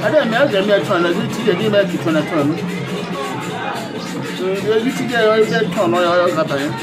I don't know, I'm trying to do the game to 20 ton. So you see, there is a ton of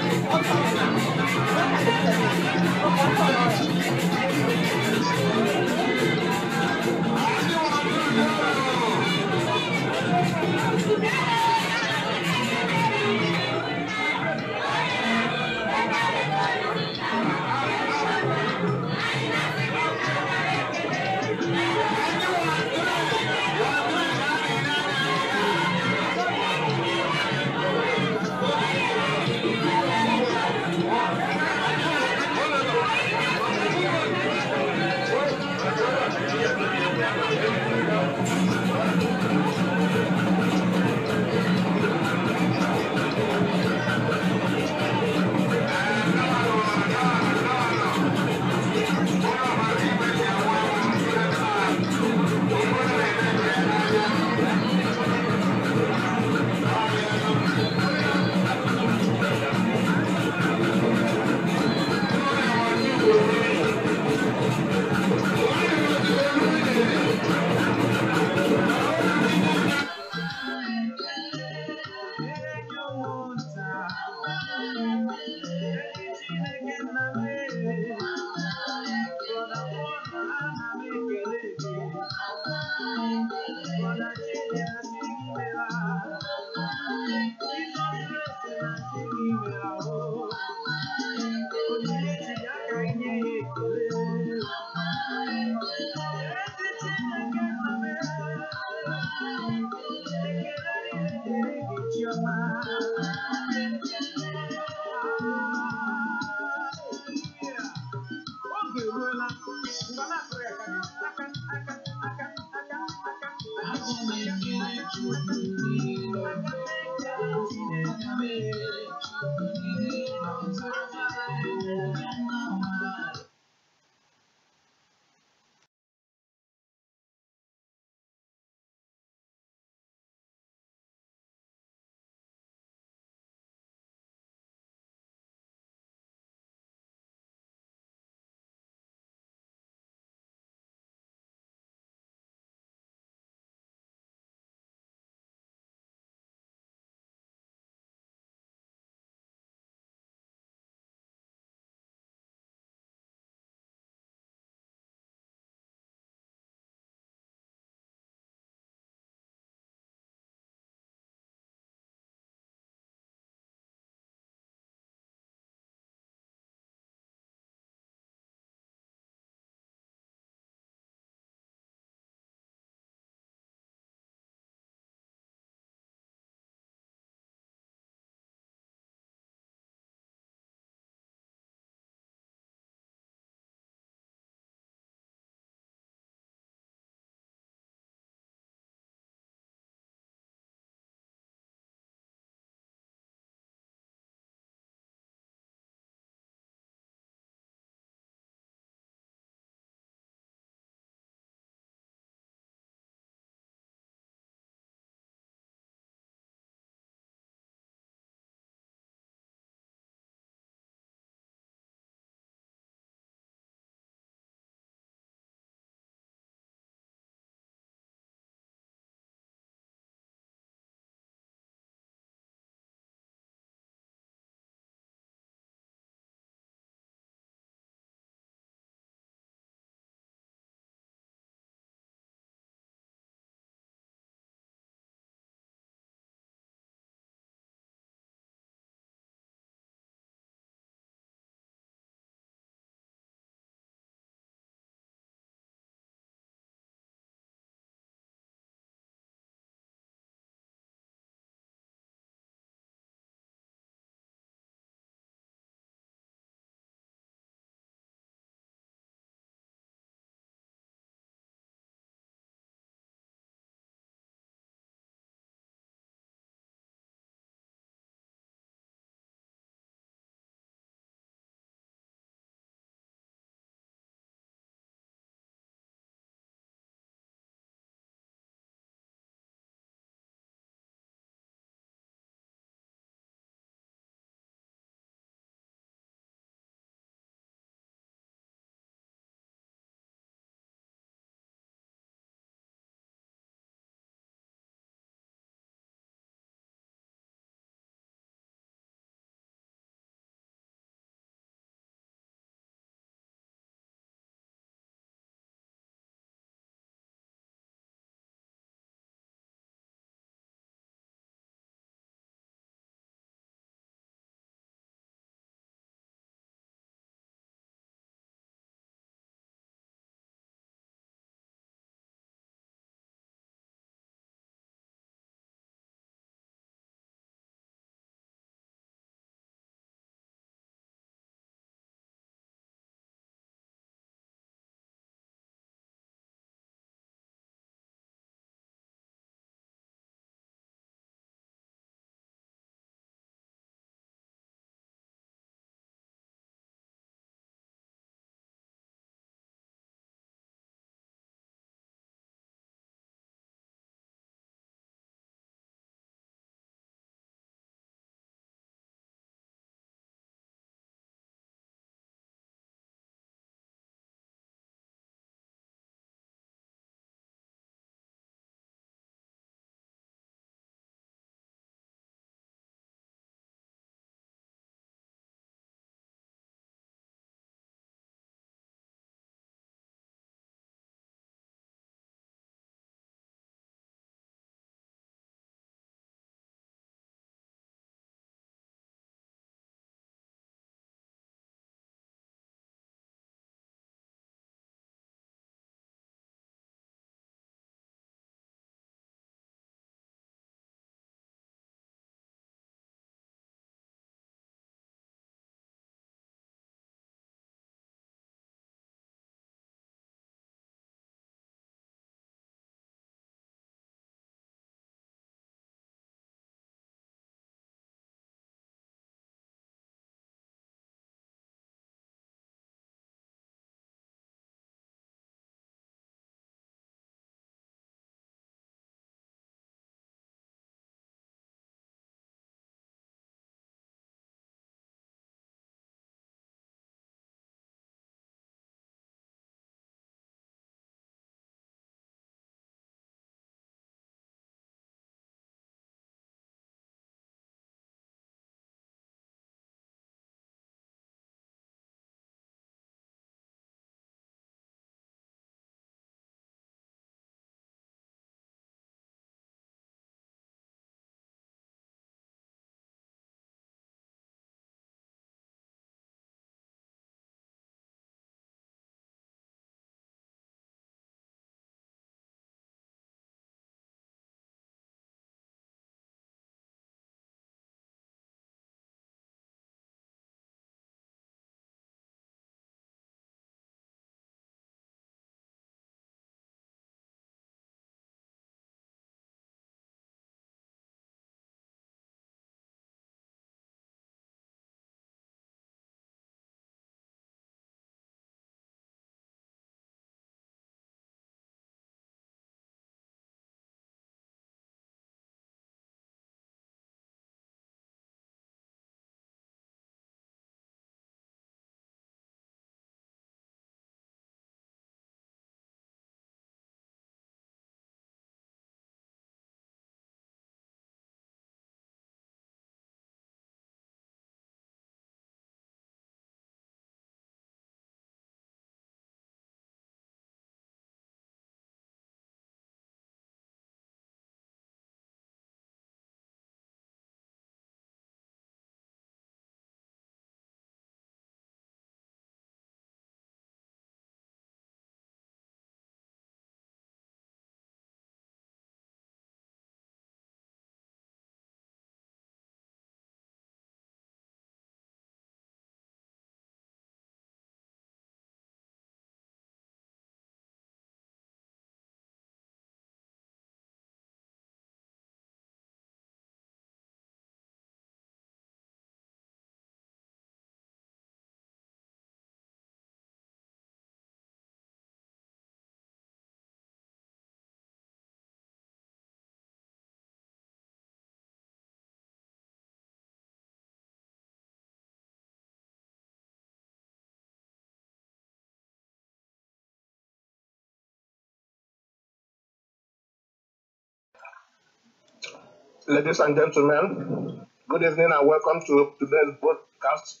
Ladies and gentlemen, good evening and welcome to today's broadcast,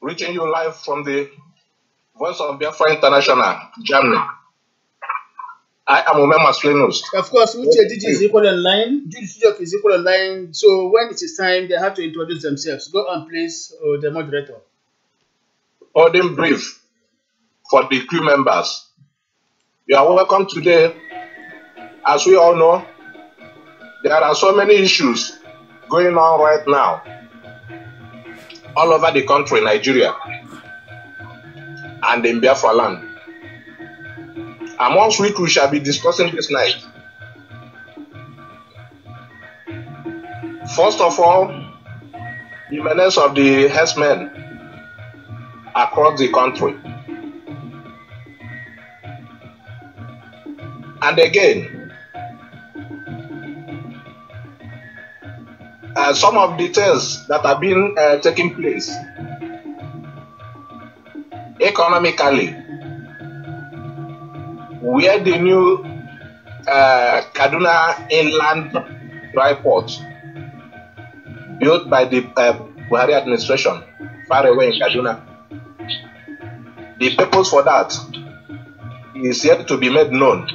reaching you live from the Voice of Biafra International, Germany. I am bim-massob. Of course, DJ is equal online. DJ is equal online. So when it is time, they have to introduce themselves. Go on, please, the moderator. Holding brief for the crew members. You are welcome today. As we all know, there are so many issues going on right now all over the country, Nigeria, and in Biafra land. Amongst which we shall be discussing this night. First of all, the menace of the herdsmen across the country. And again, some of the things that have been taking place economically, where the new Kaduna Inland Dry Port built by the Buhari administration far away in Kaduna, the purpose for that is yet to be made known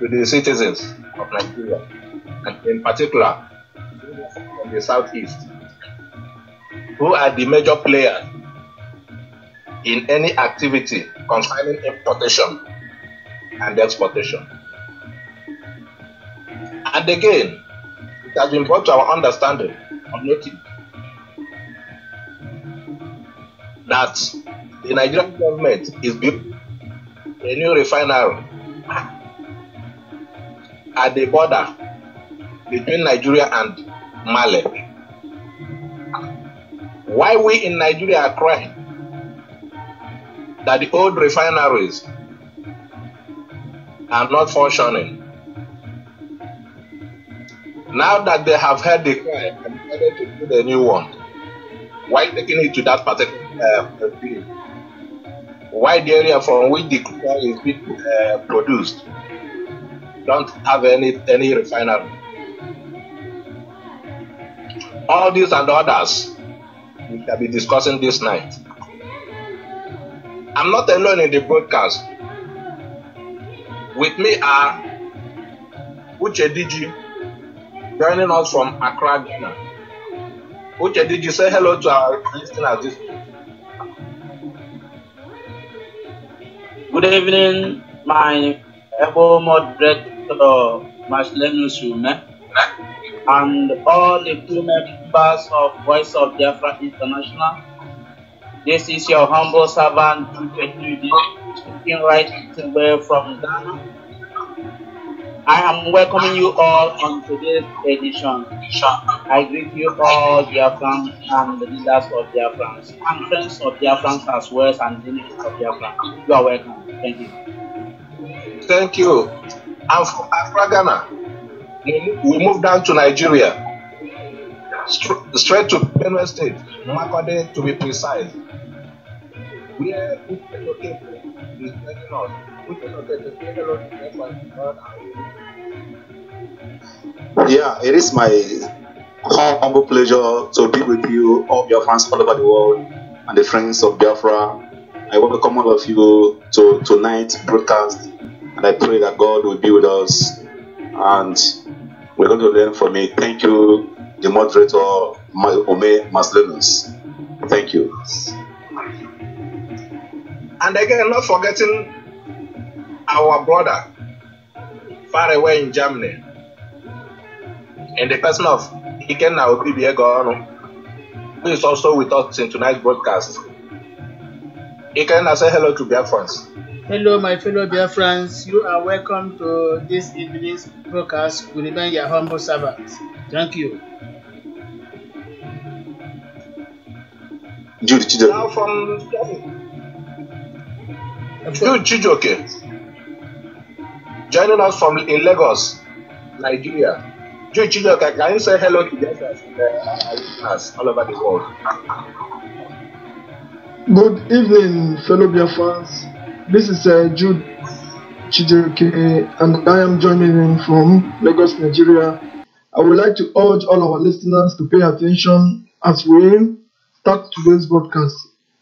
to the citizens of Nigeria, and in particular from the southeast, who are the major players in any activity concerning importation and exportation. And again, it has been brought to our understanding of notice that the Nigerian government is building a new refinery at the border between Nigeria and Mali. Why we in Nigeria are crying that the old refineries are not functioning, now that they have heard the cry and decided to build a new one, why taking it to that particular field? Why the area from which the crude is being produced don't have any refinery? All these and others we shall be discussing this night. I'm not alone in the broadcast. With me are Uche DG, joining us from Accra, Ghana. Uche DG, say hello to our listeners this week. Good evening, my able moderator, Mashlenu Shume, and all the crew members of Voice of Biafra International. This is your humble servant, speaking right away from Ghana. I am welcoming you all on today's edition. I greet you all Biafrans and the leaders of Biafrans and friends of Biafrans as well and enemies of Biafra. You are welcome. Thank you. Thank you. I'm from Accra, Ghana. We moved down to Nigeria, straight to Benue State, Makode to be precise. Where is joining us. Yeah, it is my humble pleasure to be with you, all Biafrans all over the world, and the friends of Biafra. I welcome all of you to tonight's broadcast, and I pray that God will be with us, and we're going to learn from it. Thank you, the moderator, bim-massob. Thank you. And again, not forgetting our brother far away in Germany, in the person of Ikenna Obibiegonu, who is also with us in tonight's broadcast. Ikenna, say hello to Biafrans. Hello, my fellow Biafrans. You are welcome to this evening's broadcast. We remain your humble servants. Thank you. Now from Jude Chijoke, joining us from in Lagos, Nigeria. Jude Chijoke, can you say hello to Biafrans all over the world? Good evening, fellow Biafrans. This is Jude Chijoke, and I am joining in from Lagos, Nigeria. I would like to urge all our listeners to pay attention as we start today's broadcast.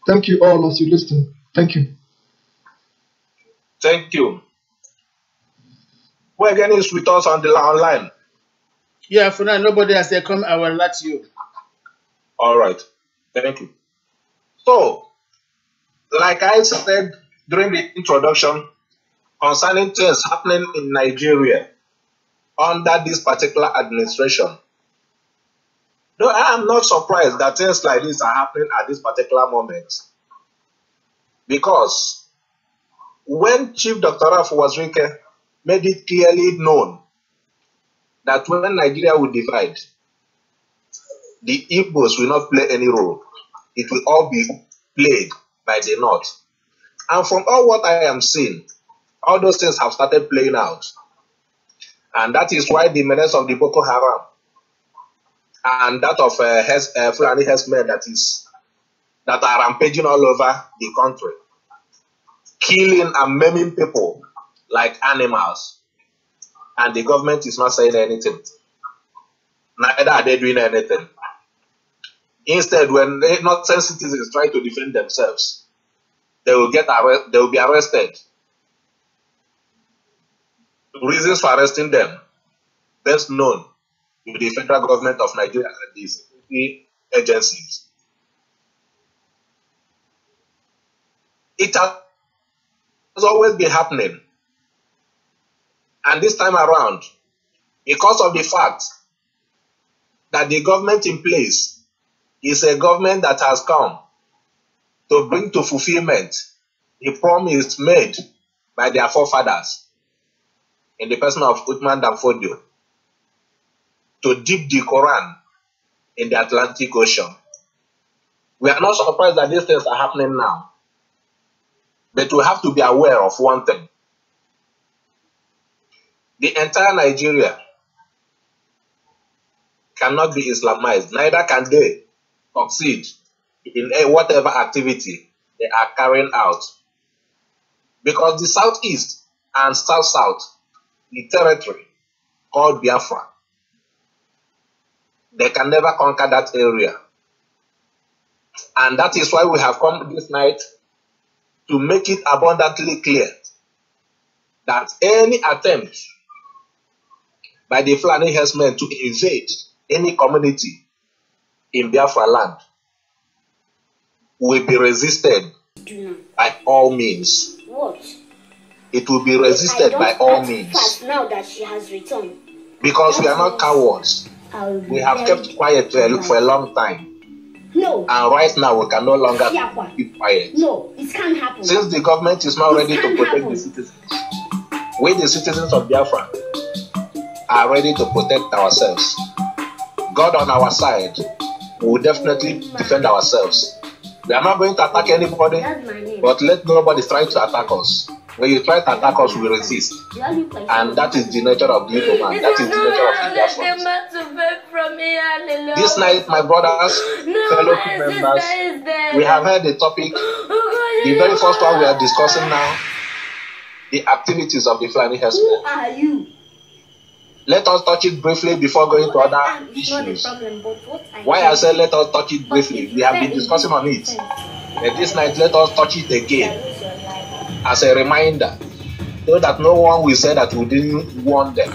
Thank you all as you listen. Thank you. Thank you. Who again is with us on the online? Yeah, for now, nobody has said, come, I will let you. All right. Thank you. So, like I said during the introduction, concerning things happening in Nigeria under this particular administration, no, I am not surprised that things like this are happening at this particular moment. Because when Chief Dr. Ralph Wazirike made it clearly known that when Nigeria will divide, the Igbos will not play any role. It will all be played by the North. And from all what I am seeing, all those things have started playing out. And that is why the menace of the Boko Haram and that of Fulani herdsmen that are rampaging all over the country, killing and maiming people like animals, and the government is not saying anything. Neither are they doing anything. Instead, when innocent citizens try to defend themselves, they will be arrested. The reasons for arresting them, best known to the federal government of Nigeria and the security agencies. It has always been happening. And this time around, because of the fact that the government in place is a government that has come to bring to fulfillment the promise made by their forefathers in the person of Uthman Danfodio to dip the Quran in the Atlantic Ocean. We are not surprised that these things are happening now. But we have to be aware of one thing. The entire Nigeria cannot be Islamized. Neither can they succeed in whatever activity they are carrying out. Because the southeast and south-south, the territory called Biafra, they can never conquer that area. And that is why we have come this night to make it abundantly clear that any attempt by the Fulani herdsmen to invade any community in Biafra land will be resisted by all means. What? It will be resisted by all means. Now that she has returned. Because we are not cowards. We have kept quiet for a long time. No. And right now we can no longer keep quiet. No, it can't happen. Since the government is not ready to protect the citizens, we the citizens of Biafra are ready to protect ourselves. God on our side, we will definitely defend ourselves. We are not going to attack anybody, but let nobody try to attack us. When you try to attack us, we resist. And that is the nature of the evil man. That is the nature of the Biafrans. This night, my brothers, fellow members, we have heard the topic. The very first one we are discussing now, the activities of the Fulani herdsmen. Who are you? Let us touch it briefly before going to other issues. Why I say let us touch it briefly, we have been discussing on it. But this night, let us touch it again as a reminder, so that no one will say that we didn't warn them.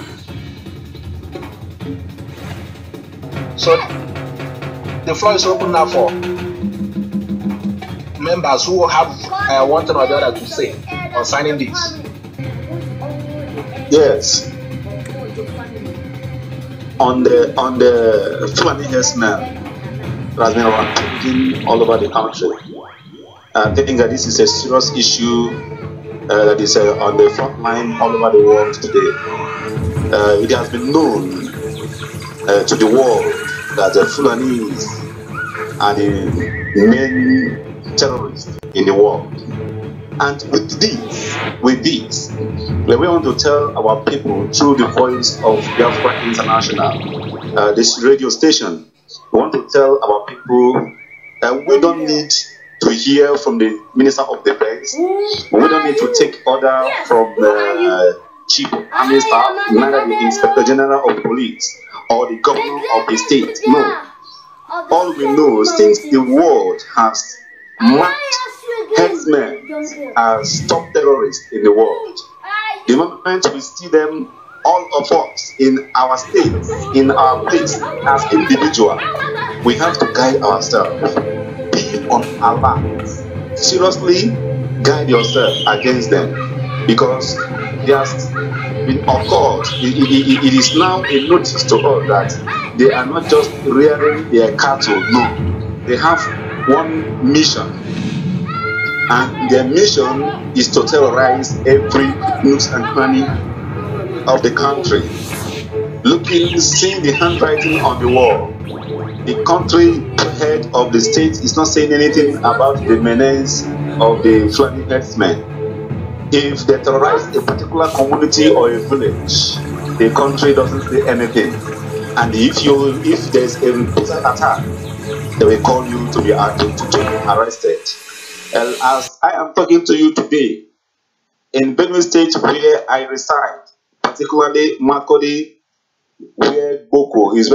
So, the floor is open now for members who have one thing or the other to say concerning this. Yes. On the Fulani herdsmen that has been rampaging all over the country, I think that this is a serious issue that is on the front line all over the world today. It has been known to the world that the Fulanis are the main terrorists in the world. And with this, we want to tell our people through the voice of Biafra International, this radio station, we want to tell our people that we don't need to hear from the Minister of Defense. We don't need to take order from the Chief of Army Staff, neither the Inspector General of Police. or the governor of the state. No. All we know, since the world has marked herdsmen as top terrorists in the world, the moment we see them, all of us in our states, in our place, as individuals, we have to guide ourselves. Be on alert. Seriously, guide yourself against them, because there's been occurred. It is now a notice to us that they are not just rearing their cattle. No, they have one mission, and their mission is to terrorize every nook and cranny of the country. Seeing the handwriting on the wall, the country head of the state is not saying anything about the menace of the Fulani herdsmen. If they terrorize a particular community or a village, the country doesn't say anything. And if there's a repeated attack, they will call you to be arrested. And as I am talking to you today, in Benue State where I reside, particularly Makodi, where Boko is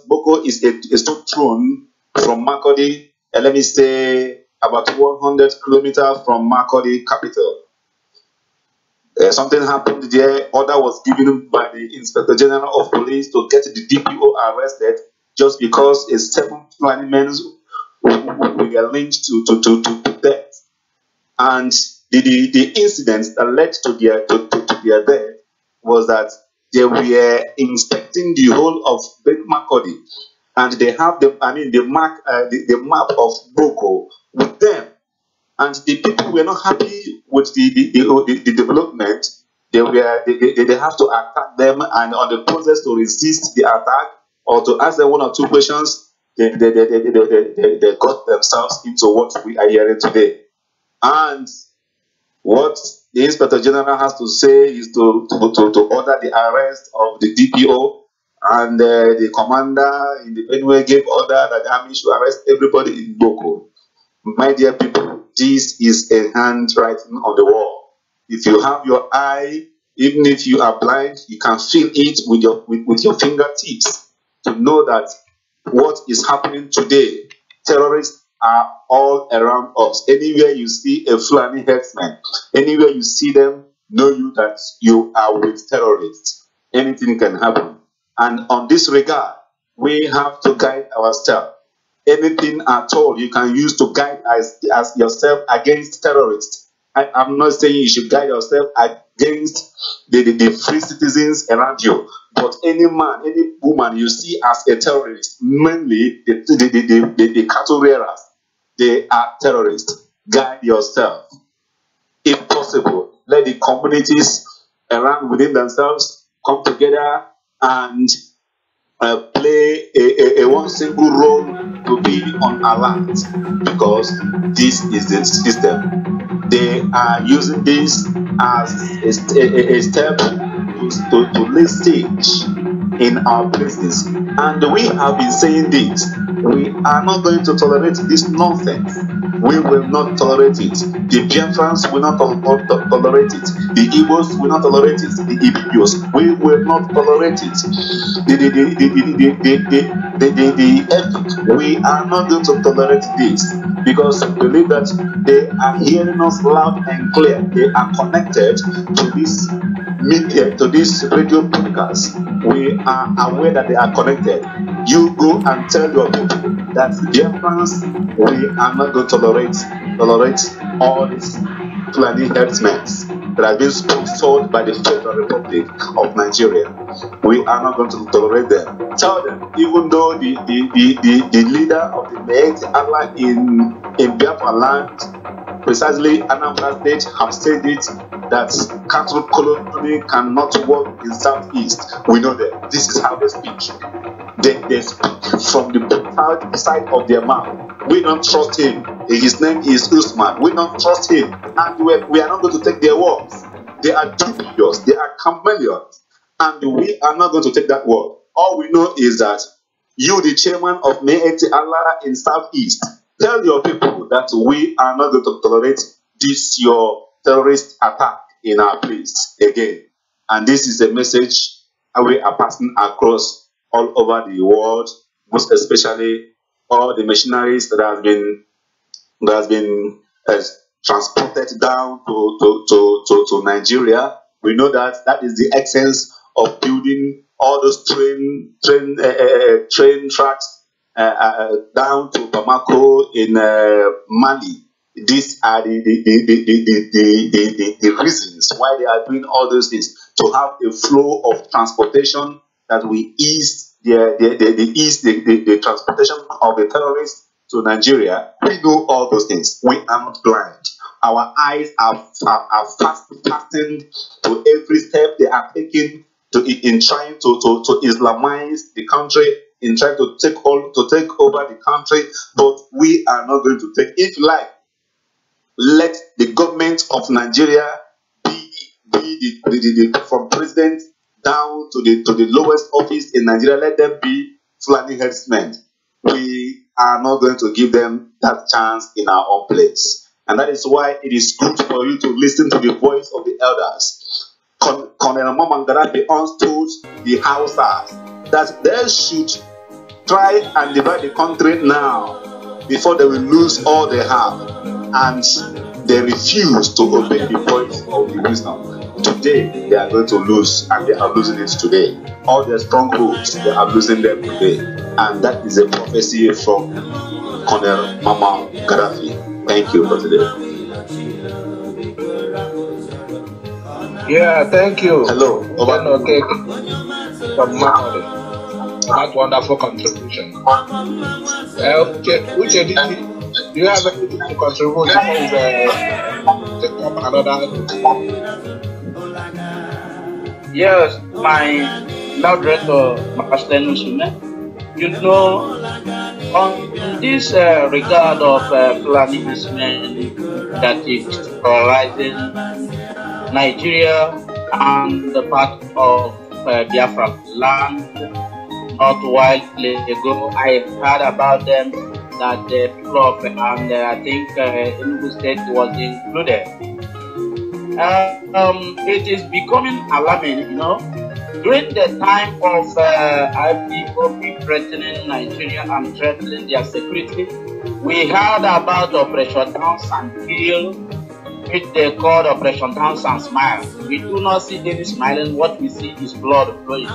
Boko is a stone thrown from Makodi, and let me say about 100 kilometers from Makodi capital. Something happened there. Order was given by the Inspector General of Police to get the DPO arrested just because a 7 Fulani men were linked to death. And the incident that led to their death was that they were inspecting the whole of Makodi, and they have the map of Boko with them. And the people were not happy with the development. They have to attack them, and on the process to resist the attack or to ask them 1 or 2 questions, they got themselves into what we are hearing today. And what the Inspector General has to say is to order the arrest of the DPO, and the commander in the Benue gave order that the army should arrest everybody in Boko. My dear people, this is a handwriting on the wall. If you have your eye, even if you are blind, you can feel it with your fingertips to know that what is happening today, terrorists are all around us. Anywhere you see a Fulani herdsman, anywhere you see them, know you that you are with terrorists. Anything can happen. And on this regard, we have to guide ourselves. Anything at all you can use to guide as yourself against terrorists. I'm not saying you should guide yourself against the free citizens around you, but any man, any woman you see as a terrorist, mainly the cattle rearers, they are terrorists. Guide yourself. If possible, let the communities around within themselves come together and play a one single role to be on alert, because this is the system. They are using this as a step to lay stage in our places. And we have been saying this. We are not going to tolerate this nonsense. We will not tolerate it. The Biafrans will not tolerate it. The Igbos will not tolerate it. The Ibibios, we will not tolerate it. The Efik, we are not going to tolerate this, because we believe that they are hearing us loud and clear. They are connected to this media, to this radio podcast. We are aware that they are connected. You go and tell your people that Biafrans, we are not going to tolerate all these Fulani herdsmen that have been sponsored by the Federal Republic of Nigeria. We are not going to tolerate them. Tell them, even though the leader of the Me'ete Allah in Biafra land, precisely Anambra State, have said it, that cattle colony cannot work in Southeast. We know that. This is how they speak. They speak from the side of their mouth. We don't trust him. His name is Usman. We don't trust him. And we are not going to take their words. They are dubious. They are chameleons. And we are not going to take that word. All we know is that you, the chairman of Me'ete Allah in Southeast, tell your people that we are not going to tolerate this your terrorist attack in our place again. And this is a message we are passing across all over the world, most especially all the machineries that has been transported down to Nigeria. We know that is the essence of building all those train tracks down to Bamako in Mali. These are the reasons why they are doing all those things, to have a flow of transportation that will ease the transportation of the terrorists to Nigeria. We know all those things. We are not blind. Our eyes are fastened to every step they are taking in trying to Islamize the country, in trying to take over the country. But we are not going to take it like. Let the government of Nigeria be from president down to the lowest office in Nigeria. Let them be Fulani headsmen. We are not going to give them that chance in our own place. And that is why it is good for you to listen to the voice of the elders. Colonel Mamangarafi understood the Hausas that they should try and divide the country now before they will lose all they have. And they refuse to obey the voice of the wisdom. Today, they are going to lose, and they are losing it today. All their strongholds, they are losing them today. And that is a prophecy from Colonel Mama Gaddafi. Thank you for today. Yeah, thank you. Hello. Okay. From Mahmoud. That wonderful contribution. Uche, do you have anything to contribute? Take up another. Yes, my moderator, Pastor Musume. You know, on this regard of Fulani men that is terrorizing Nigeria and the part of Biafra land, not while ago, I heard about them that the people of, and I think Enugu State was included. It is becoming alarming, you know. During the time of IPOP threatening Nigeria and threatening their security, we heard about Operation Dance and Kill, which they called Operation Dance and Smile. We do not see any smiling. What we see is blood flowing.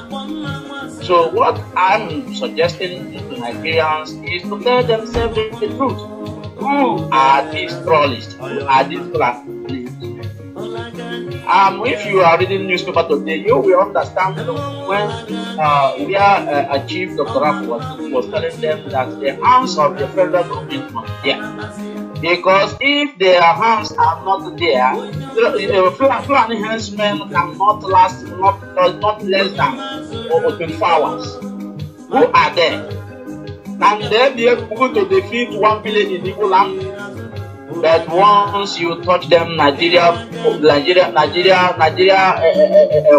So what I'm suggesting to Nigerians is to tell themselves the truth. Who are these trollists? Who are these Fulani? If you are reading newspaper today, you will understand when Chief Dr. Rafu was telling them that the hands of the federal government are there. Because if their hands are not there, Fulani henchmen cannot last not less than 24 hours. Who are there? Can they be able to defeat 1 billion in Igbo land? But once you touch them, Nigeria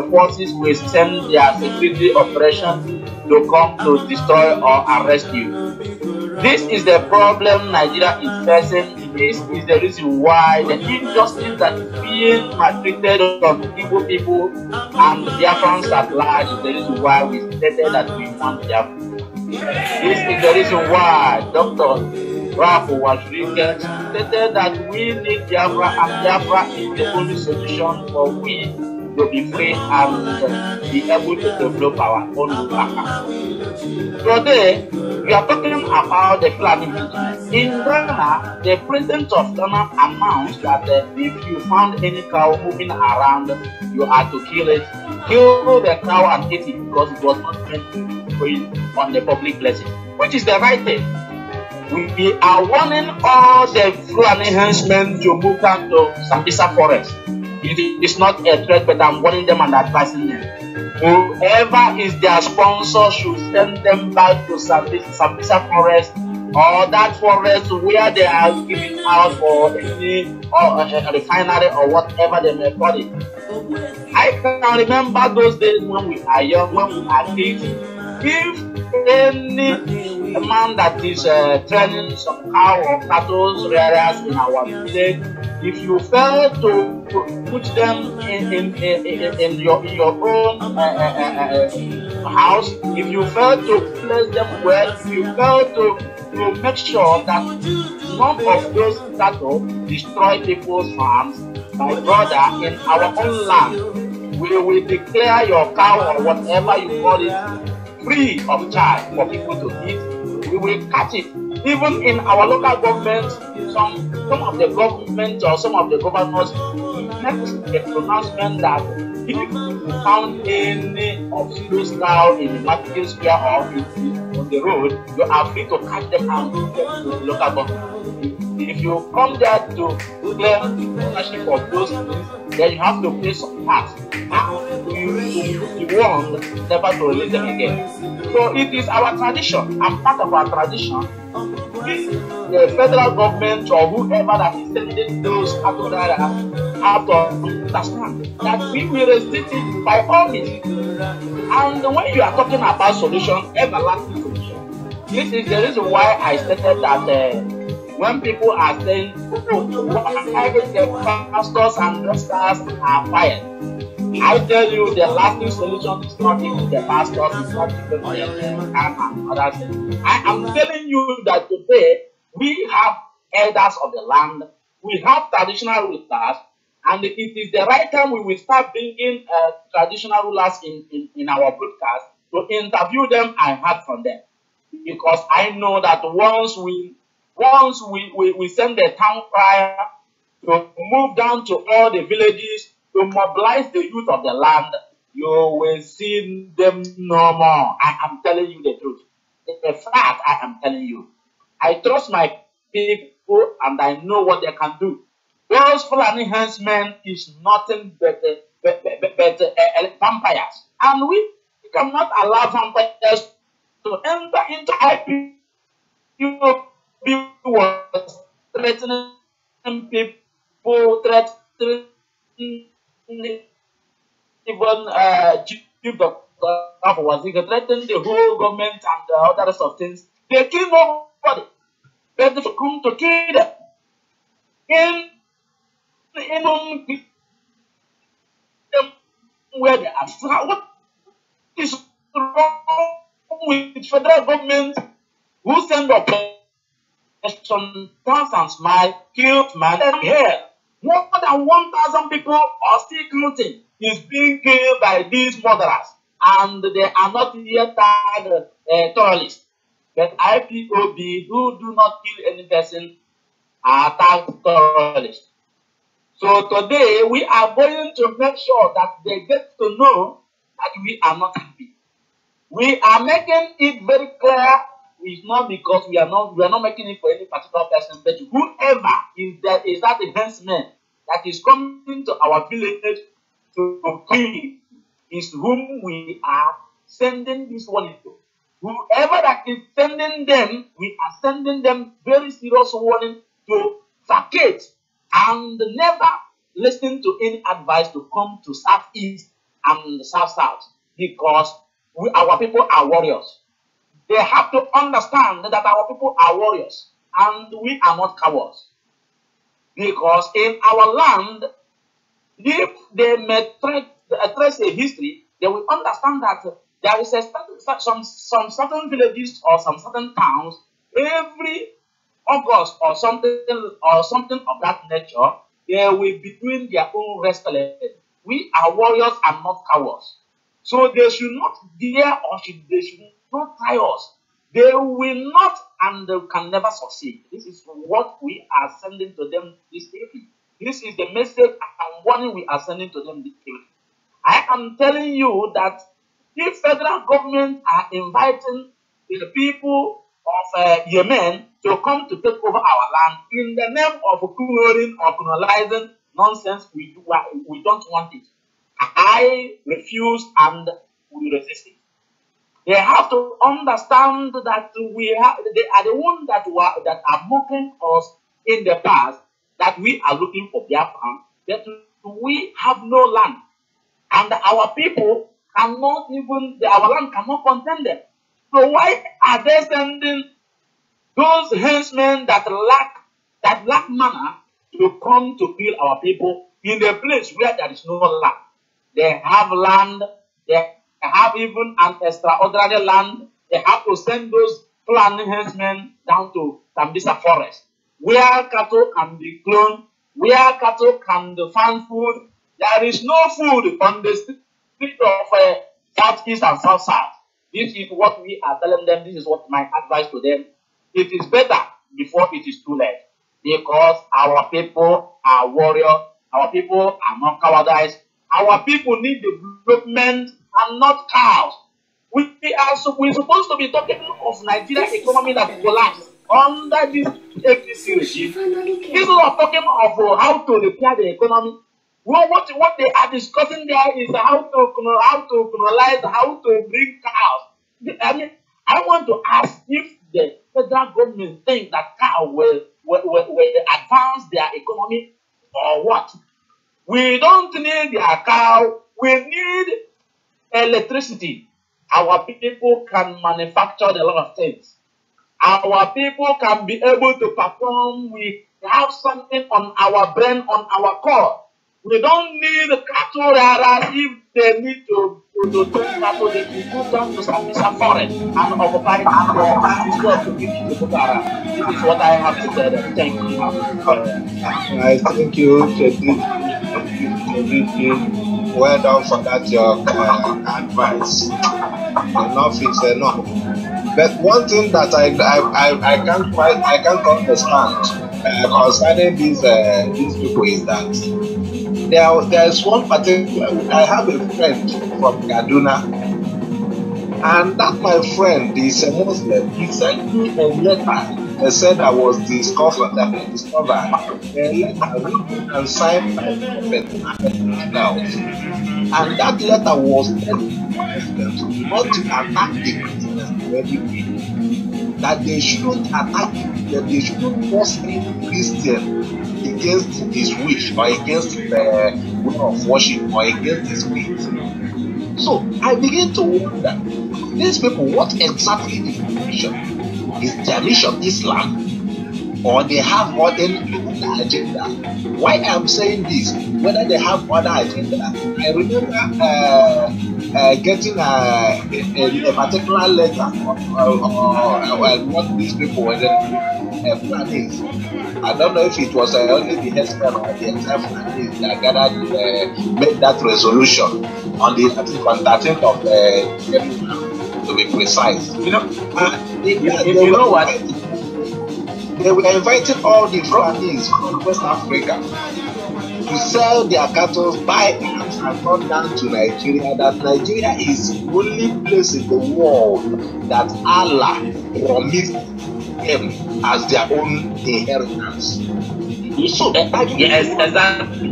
forces will send their security operation to come to destroy or arrest you. This is the problem Nigeria is facing. This is the reason why the injustice that is being maltreated on Igbo people and Biafrans at large is the reason why we stated that we want Biafra. This is the reason why Dr. Rafu was stated that we need Biafra, and Biafra is the only solution for we to be free and be able to develop our own local. Today, we are talking about the Fulani business. In Ghana, the president of Ghana announced that if you found any cow moving around, you are to kill it. Kill the cow and eat it because it was not meant to go on the public places, which is the right thing. We are warning all the Fulani henchmen to move down to Sambisa forest. It is not a threat, but I'm warning them and advising them. Whoever is their sponsor should send them back to Sambisa forest, or that forest where they are giving out for any a refinery or whatever they may call it. I can remember those days when we are young, when we are kids. If any man that is training some cow or cattle rearers in our village, if you fail to put them in your own house, if you fail to place them well, if you fail to make sure that none of those cattle destroy people's farms, my brother, in our own land, we will declare your cow or whatever you call it free of charge for people to eat. We will catch it. Even in our local government, some of the government or some of the governors make a pronouncement that if you found any of those cow in the market square or on the road, you are free to catch them and give them to the local government. If you come there to claim ownership of those things, then you have to pay some tax. And you warned never to release them again. So it is our tradition, and part of our tradition, the federal government or whoever that is sending those cattle there have to understand that we will resist it by all means. And when you are talking about solution, everlasting solution, this is the reason why I stated that when people are saying, oh, why the pastors and pastors are fired, I tell you the lasting solution is not even the pastors, it's not even the and others. I am telling you that today we have elders of the land, we have traditional rulers, and it is the right time we will start bringing traditional rulers in our broadcast to interview them and hear from them. Because I know that once we send the town crier to move down to all the villages to mobilize the youth of the land, you will see them no more. I am telling you the truth. In fact, I am telling you. I trust my people and I know what they can do. Those Fulani henchmen is nothing but vampires. And we cannot allow vampires to enter into IP. People was threatening people, threatening even chief doctor was threatening the whole government and the other rest of things. They kill nobody, but they come to kill them. In where they are. So what is wrong with federal government who send operation dance and smile, killed man and here? More than 1,000 people are still counting is being killed by these murderers, and they are not yet tagged terrorists. But IPOB who do not kill any person are tagged terrorists. So today we are going to make sure that they get to know that we are not happy. We are making it very clear. It's not because we are not making it for any particular person, but whoever is that enhancement that is coming to our village to kill is whom we are sending this warning to. Whoever that is sending them, we are sending them very serious warning to vacate and never listen to any advice to come to Southeast and South, because our people are warriors. They have to understand that our people are warriors and we are not cowards. Because in our land, if they may trace a history, they will understand that there is some certain villages or some certain towns every August or something of that nature, they will be doing their own wrestling. We are warriors and not cowards. So they should not dare or they should not try us. They will not and they can never succeed. This is what we are sending to them this evening. This is the message and warning we are sending to them this evening. I am telling you that if federal government are inviting the people of Yemen to come to take over our land in the name of coloring or colonizing nonsense, we don't want it. I refuse and we resist it. They have to understand that they are the ones that are mocking us in the past, that we are looking for Biafra, that we have no land. And our people cannot even, our land cannot contain them. So why are they sending those henchmen that lack manner to come to kill our people in a place where there is no land? They have land, they have even an extraordinary land, they have to send those planning henchmen down to Tambisa forest, where cattle can be cloned, where cattle can find food. There is no food on the street of southeast and south south. This is what we are telling them. This is what my advice to them. It is better before it is too late, because our people are warriors. Our people are not cowardice. Our people need development and not cows. We're supposed to be talking of Nigeria's economy that collapsed under this APC regime. Instead of talking of how to repair the economy, well, what they are discussing there is how to colonize, how to bring cows. I mean, I want to ask if the federal government think that cow will advance their economy or what. We don't need their cow. We need electricity. Our people can manufacture a lot of things. Our people can be able to perform. We have something on our brain, on our core. We don't need cattle raras. If they need to train cattle, they can go down to some forest and occupy it instead of giving the Bukara. This is what I have to say. Thank you. I thank you, Chedi. Well done for that, your advice. Enough is enough. But one thing that I can't understand concerning these people is that there's one particular. I have a friend from Kaduna, and that my friend is a Muslim. He sent me a letter. They said I was discovered a letter written and signed by the Prophet, and that letter was not to attack the Christians directly, that they shouldn't attack, that they shouldn't force any Christian against his wish or against the way of worship or against his faith. So I begin to wonder, these people, what exactly is their mission? Is their mission Islam? Or they have other agenda? Why I'm saying this, whether they have other agenda, I remember getting a particular letter on what these people were planning. I don't know if it was only the husband or the entire family that gathered made that resolution on the 13th of April, to be precise. You know what? They were inviting all the families from West Africa to sell their cattle, buy arms, and come down to Nigeria. That Nigeria is the only place in the world that Allah promised them as their own inheritance. So, yes, exactly.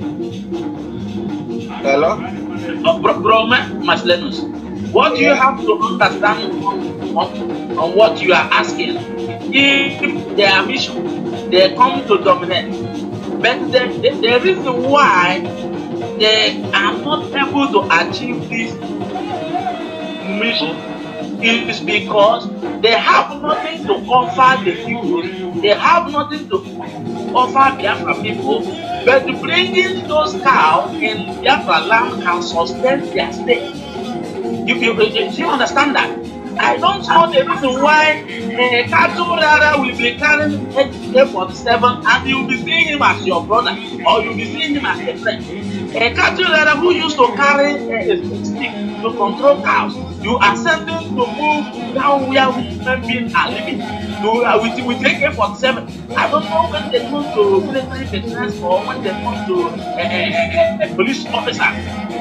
Hello? What you have to understand on what you are asking, if their mission, they come to dominate. But the reason why they are not able to achieve this mission is because they have nothing to offer the people. They have nothing to offer Biafra people. But bringing those cows in Biafra land can sustain their state. You understand that? I don't know the reason why cattle rider will be carrying AK-47 and you'll be seeing him as your brother or you'll be seeing him as a friend. A cattle rider who used to carry a stick to control cows, you are sending to move down where human beings are living with AK-47. I don't know when they come to military veterans or when they come to police officers.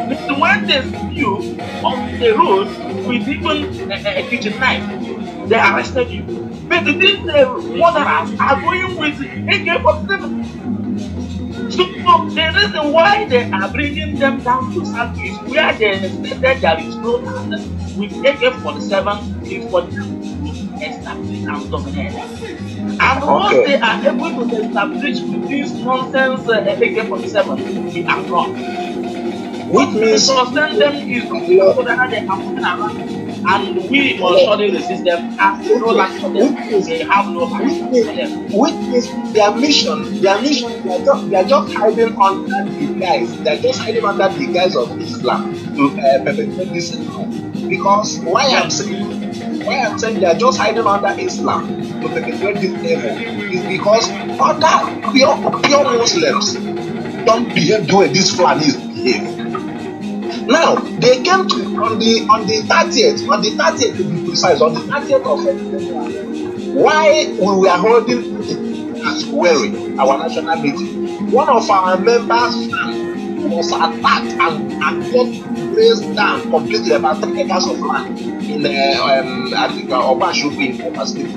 But when they see you on the road with even a kitchen knife, they arrested you. But these murderers are going with AK-47. So the reason why they are bringing them down to Southeast, where they stated there is no land with AK-47, is for them to establish and dominate. And once they are able to establish with this nonsense AK-47, we are gone. What means sustain them is so that they are moving around, and we must surely resist them. And no land for them, they have no land for them. Which means their mission, they are just hiding under the guise. They are just hiding under the guise of Islam to perpetuate this. Because why I'm saying they are just hiding under Islam to perpetrate this evil is because other pure Muslims don't behave the way these Fulanis behave. Now they came to on the 30th to be precise, on the 30th of February, why we were holding as Weri, our national meeting, one of our members was attacked and got raised down completely, about 3 acres of land in I think Obashubi in Oba State.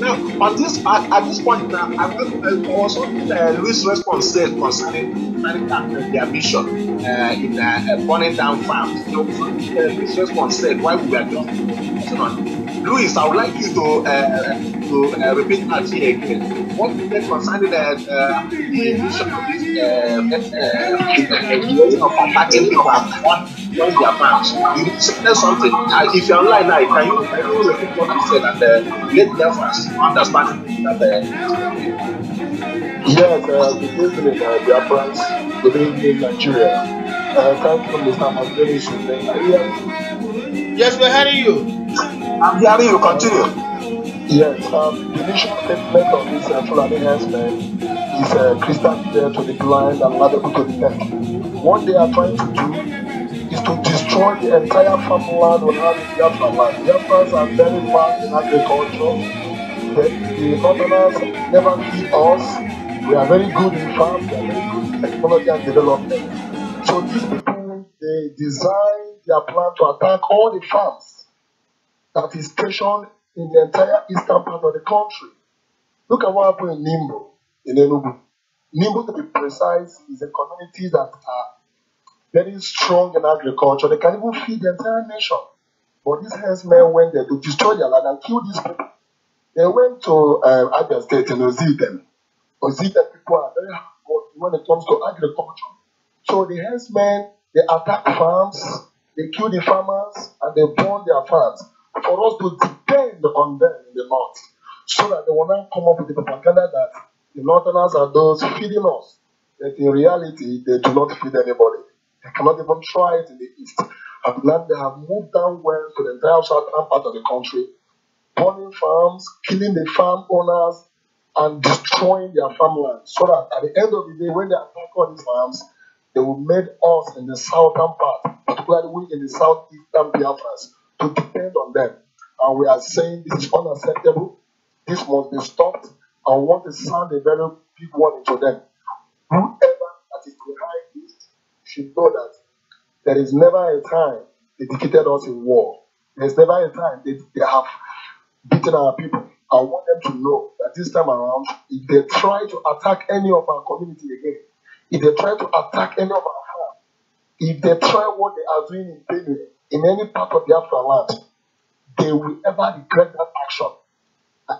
Now, at this point now, I was something Louis' response said concerning their mission in burning down farms. You know, something Louis' response said while we were just on. Louis, I would like you to repeat that here again. What you said concerning the mission of attacking people on their farms. You said something. If you're online now, can you repeat what you said and let Biafrans understand that? Yes, good evening, Biafrans. Good evening, Nigeria. Thank you, Mr. Mazdeli. Yes, we're hearing you. I'm hearing you. Continue. Yes, the initial statement of this Fulani herdsmen is crystal clear to the blind and laudable to the deaf. What they are trying to do is to destroy the entire farmland on our Biafra land. Biafrans are very fast in agriculture. The northerners never beat us. We are very good in farm. We are very good in technology and development. So these people, they design their plan to attack all the farms that is stationed in the entire eastern part of the country. Look at what happened in Nimbo, in Enugu. Nimbo, to be precise, is a community that are very strong in agriculture. They can even feed the entire nation. But these herdsmen went there to destroy their land and kill these people. They went to Abia State and Ozid them. Ozid people are very hard when it comes to agriculture. So the herdsmen, they attack farms, they kill the farmers, and they burn their farms for us to depend on them in the north, so that they will not come up with the propaganda that the northerners are those feeding us. But in reality, they do not feed anybody. They cannot even try it in the east. And now they have moved down west to the entire southern part of the country, burning farms, killing the farm owners, and destroying their farmland. So that at the end of the day, when they attack all these farms, they will make us in the southern part, particularly we in the southeastern Biafras, to depend on them. And we are saying this is unacceptable. This must be stopped. I want to sound a very big warning to them. Whoever that is behind this should know that there is never a time they defeated us in war. There's never a time they have beaten our people. I want them to know that this time around, if they try to attack any of our community again, if they try to attack any of our farm, if they try what they are doing in Benue, in any part of Biafra land, they will ever regret that action.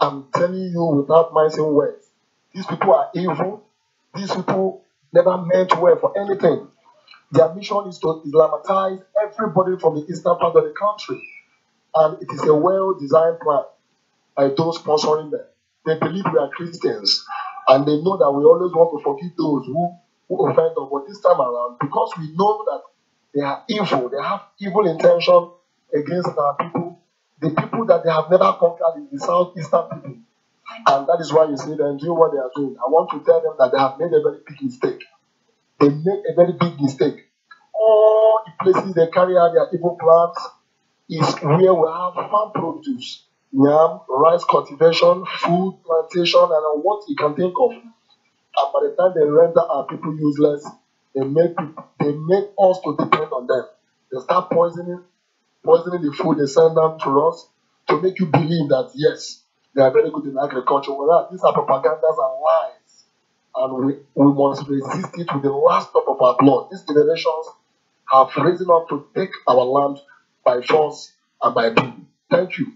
I'm telling you without mincing words. These people are evil. These people never meant well for anything. Their mission is to Islamitize everybody from the eastern part of the country. And it is a well-designed plan by those sponsoring them. They believe we are Christians, and they know that we always want to forgive those who offend us. But this time around, because we know that they are evil, they have evil intention against our people, the people that they have never conquered is the southeastern people. And that is why you see them doing what they are doing. I want to tell them that they have made a very big mistake. They made a very big mistake. All the places they carry out their evil plans is where we have farm produce, yam, rice cultivation, food plantation, and what you can think of. And by the time they render our people useless, they make us to depend on them. They start poisoning the food they send down to us to make you believe that yes, they are very good in agriculture. Whereas these are propagandas and lies, and we must resist it with the last drop of our blood. These generations have risen up to take our land by force and by bill. Thank you.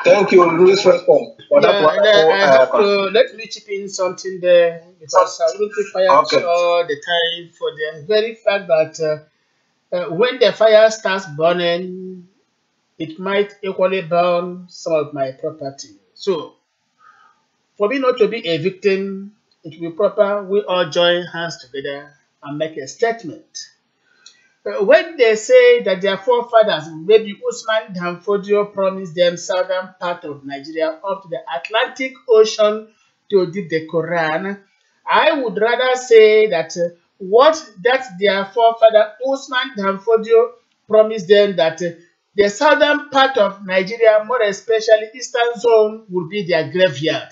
Thank you, Louis. Response for that one. Let me chip in something there, because I will keep fire all the time for the very fact that when the fire starts burning, it might equally burn some of my property. So, for me not to be a victim, it will be proper we all join hands together and make a statement. When they say that their forefathers, maybe Usman Danfodio, promised them southern part of Nigeria up to the Atlantic Ocean to dip the Quran, I would rather say that their forefather Usman Danfodio promised them that the southern part of Nigeria, more especially eastern zone, will be their graveyard.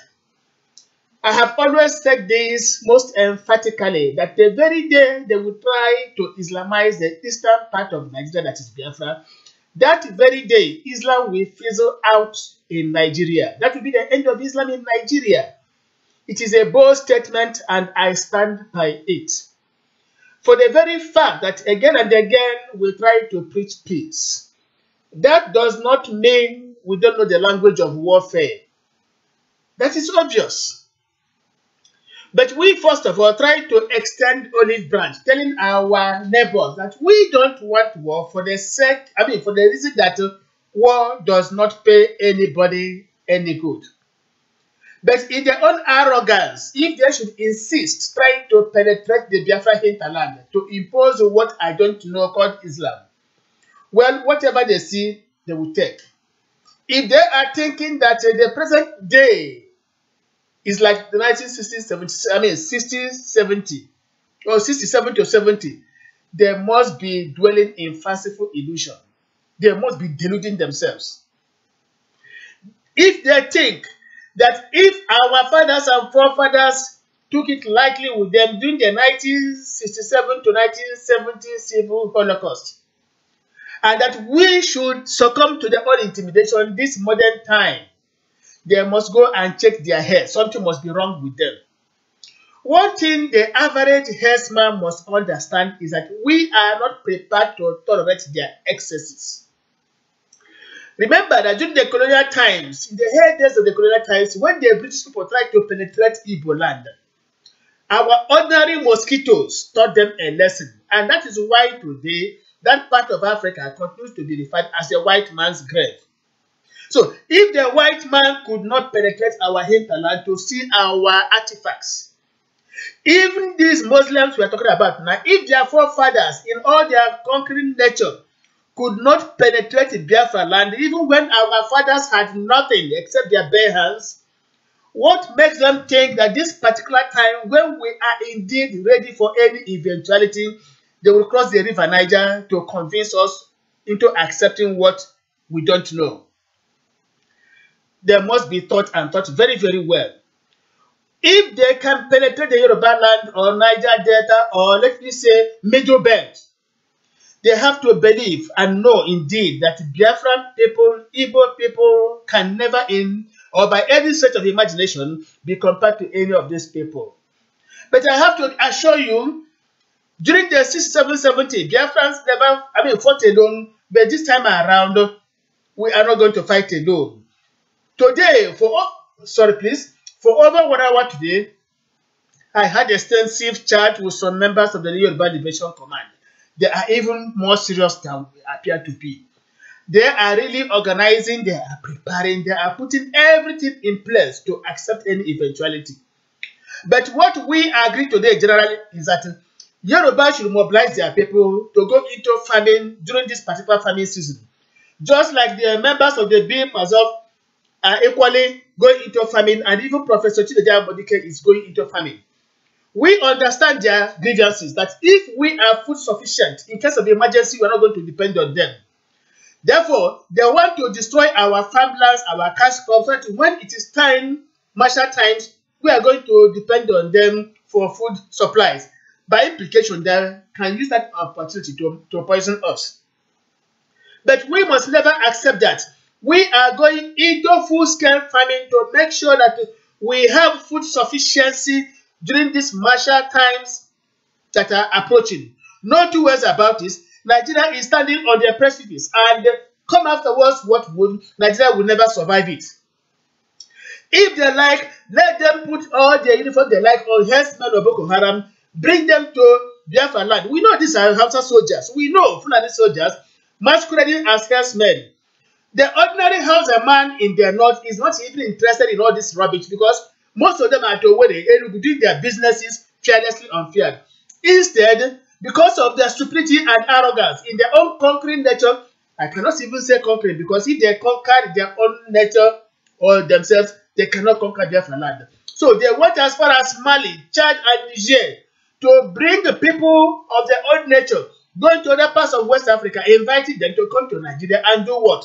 I have always said this most emphatically, that the very day they will try to Islamize the eastern part of Nigeria, that is Biafra, that very day Islam will fizzle out in Nigeria. That will be the end of Islam in Nigeria. It is a bold statement and I stand by it. For the very fact that again and again we try to preach peace, that does not mean we don't know the language of warfare. That is obvious. But we first of all try to extend olive branch, telling our neighbors that we don't want war for the reason that war does not pay anybody any good. But in their own arrogance, if they should insist trying to penetrate the Biafra hinterland to impose what I don't know called Islam, well, whatever they see, they will take. If they are thinking that the present day is like the 1960s, 60, 70, or 67 to 70, they must be dwelling in fanciful illusion. They must be deluding themselves. If they think that if our fathers and forefathers took it lightly with them during the 1967 to 1970 civil Holocaust, and that we should succumb to their own intimidation this modern time, they must go and check their hair. Something must be wrong with them. One thing the average herdsman must understand is that we are not prepared to tolerate their excesses. Remember that during the colonial times, in the heydays of the colonial times, when the British people tried to penetrate Igbo land, our ordinary mosquitoes taught them a lesson. And that is why today, that part of Africa continues to be referred as the white man's grave. So, if the white man could not penetrate our hinterland to see our artifacts, even these Muslims we are talking about now, if their forefathers in all their conquering nature could not penetrate Biafra land, even when our fathers had nothing except their bare hands, what makes them think that this particular time, when we are indeed ready for any eventuality, they will cross the river Niger to convince us into accepting what we don't know? They must be taught and taught very, very well. If they can penetrate the Yoruba land or Niger Delta or let me say Middle Belt, they have to believe and know indeed that Biafran people, Igbo people can never or by any stretch of imagination be compared to any of these people. But I have to assure you, during the 67-70, Biafrans never, fought alone, but this time around, we are not going to fight alone. Today, for over 1 hour today, I had extensive chat with some members of the Yoruba Liberation Command. They are even more serious than we appear to be. They are really organizing, they are preparing, they are putting everything in place to accept any eventuality. But what we agree today generally is that Yoruba should mobilize their people to go into farming during this particular farming season. Just like the members of the bim-massob are equally going into farming, and even Professor Chinedu Modike is going into farming. We understand their grievances, that if we are food sufficient, in case of emergency, we are not going to depend on them. Therefore, they want to destroy our farmlands, our cash crops, so that when it is time, martial times, we are going to depend on them for food supplies. By implication, they can use that opportunity to poison us. But we must never accept that. We are going into full-scale farming to make sure that we have food sufficiency during these martial times that are approaching. No two ways about this. Nigeria is standing on the precipice, and come afterwards what would, Nigeria will never survive it. If they like, let them put all the uniform they like on herdsmen of Boko Haram, bring them to Biafra land. We know these are Hausa soldiers. We know Fulani soldiers masquerading as herdsmen. The ordinary Hausa man in the north is not even interested in all this rubbish, because most of them are to where they doing their businesses fearlessly unfeared. Instead, because of their stupidity and arrogance in their own conquering nature. I cannot even say conquering, because if they conquer their own nature or themselves, they cannot conquer Biafra land. So they went as far as Mali, Chad, and Niger to bring the people of their own nature, going to other parts of West Africa, inviting them to come to Nigeria and do what?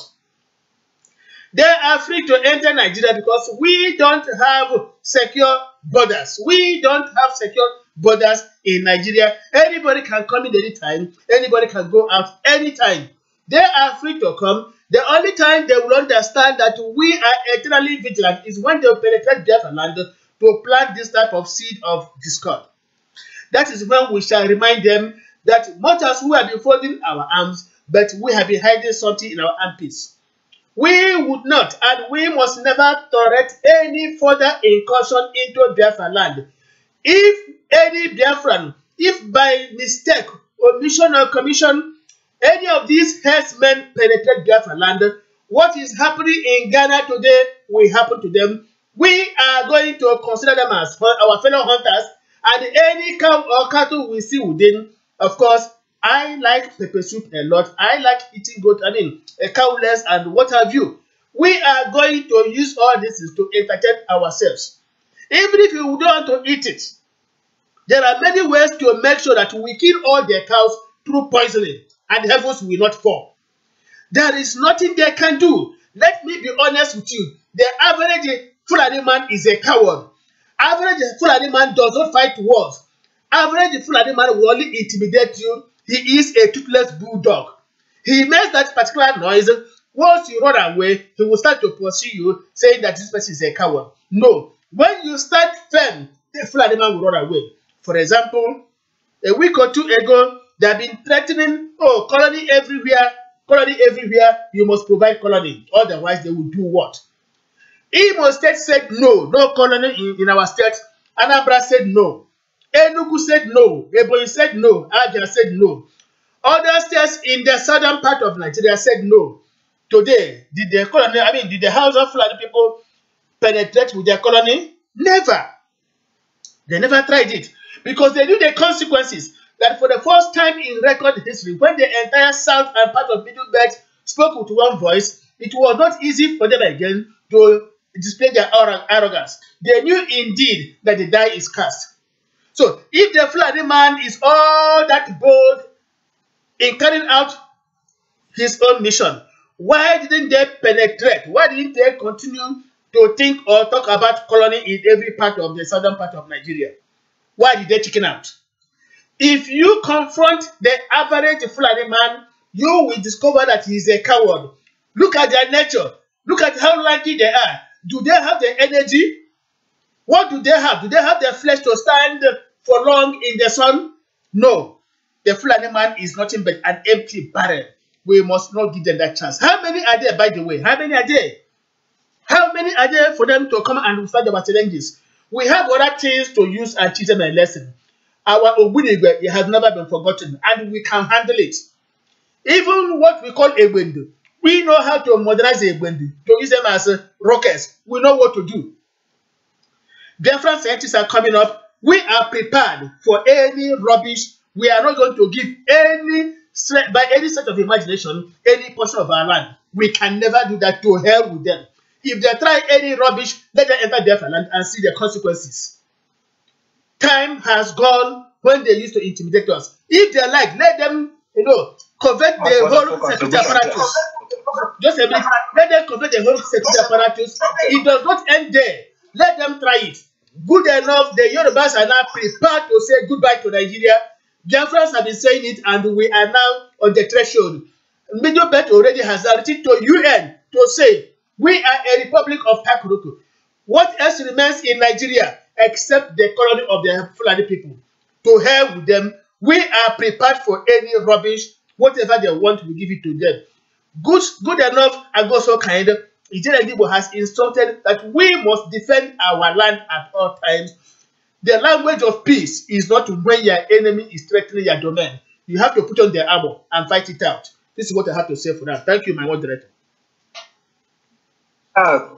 They are free to enter Nigeria because we don't have secure borders. We don't have secure borders in Nigeria. Anybody can come in anytime. Anybody can go out anytime. They are free to come. The only time they will understand that we are eternally vigilant is when they penetrate Biafra land to plant this type of seed of discord. That is when we shall remind them that much as we have been folding our arms, but we have been hiding something in our armpits. We would not, and we must never tolerate any further incursion into Biafra land. If any Biafran, if by mistake, omission, or commission, any of these herdsmen penetrate Biafra land, what is happening in Ghana today will happen to them. We are going to consider them as our fellow hunters, and any cow or cattle we see within. Of course, I like pepper soup a lot. I like eating goat, cowless and what have you. We are going to use all this to entertain ourselves. Even if you don't want to eat it, there are many ways to make sure that we kill all the cows through poisoning, and the heavens will not fall. There is nothing they can do. Let me be honest with you. The average Fulani man is a coward. Average Fulani man does not fight wars. Average Fulani man will only intimidate you. He is a toothless bulldog. He makes that particular noise. Once you run away, he will start to pursue you, saying that this person is a coward. No. When you stand firm, the Fulani man will run away. For example, a week or two ago, they have been threatening, oh, colony everywhere, you must provide colony. Otherwise, they will do what? Imo State said no, no colony in our state. Anambra said no. Enugu said no. Ebonyi said no. Abia said no. Other states in the southern part of Nigeria said no. Today, did the House of Fulani people penetrate with their colony? Never. They never tried it because they knew the consequences. That for the first time in record history, when the entire south and part of Middle Belt spoke with one voice, it was not easy for them again to display their arrogance. They knew indeed that the die is cast. So if the Fulani man is all that bold in carrying out his own mission, why didn't they penetrate? Why didn't they continue to think or talk about colony in every part of the southern part of Nigeria? Why did they chicken out? If you confront the average Fulani man, you will discover that he is a coward. Look at their nature. Look at how lanky they are. Do they have the energy? What do they have? Do they have the flesh to stand for long in the sun? No. The Fulani man is nothing but an empty barrel. We must not give them that chance. How many are there, by the way? How many are there? How many are there for them to come and start our challenges? We have other things to use and teach them a lesson. Our Ogunigwe has never been forgotten, and we can handle it. Even what we call Egbendu, we know how to modernize Egbendu, to use them as rockets. We know what to do. Biafran scientists are coming up. We are prepared for any rubbish. We are not going to give any, by any set of imagination, any portion of our land. We can never do that. To hell with them. If they try any rubbish, let them enter Biafra land and see the consequences. Time has gone when they used to intimidate us. If they like, let them, convert the whole security apparatus. Just a minute. Let them convert the whole security apparatus. It does not end there. Let them try it. Good enough, the Yorubas are now prepared to say goodbye to Nigeria. Biafrans have been saying it, and we are now on the threshold. Middle Belt already has written to UN to say, we are a republic of Takuruku. What else remains in Nigeria except the colony of the Fulani people? To hell with them. We are prepared for any rubbish. Whatever they want, we give it to them. Good enough and God so kind. Ijele has instructed that we must defend our land at all times. The language of peace is not when your enemy is threatening your domain. You have to put on the armor and fight it out. This is what I have to say for that. Thank you, my moderator.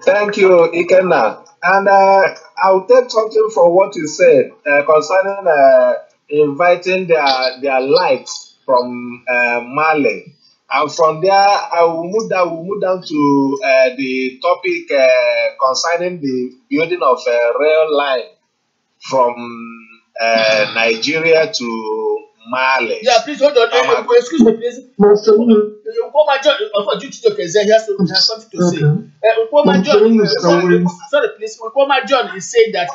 Thank you, Ikenna. And I'll take something from what you said concerning inviting their lights from Mali. And from there, I will move down to the topic concerning the building of a rail line from Nigeria to Mali. Yeah, please hold on. Excuse me, please. Ukoma John, due to the he has something to say. Ukoma John, sorry, please. Ukoma John is saying that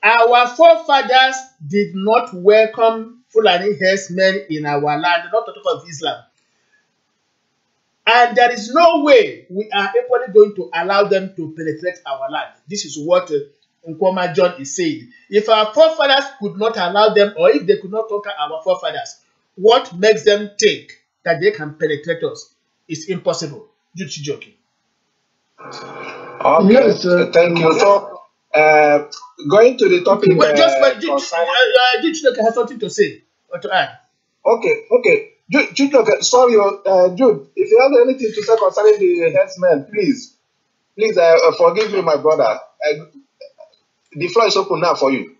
our forefathers did not welcome Fulani herdsmen in our land, not to talk of Islam. And there is no way we are equally going to allow them to penetrate our land. This is what Nkoma John is saying. If our forefathers could not allow them, or if they could not conquer our forefathers, what makes them think that they can penetrate us is impossible. You're joking. Okay, yes, thank you. So, going to the topic. Jude has something to say or to add. Okay. Jude, sorry, Jude, if you have anything to say concerning the herdsmen, please, forgive me, my brother. The floor is open now for you.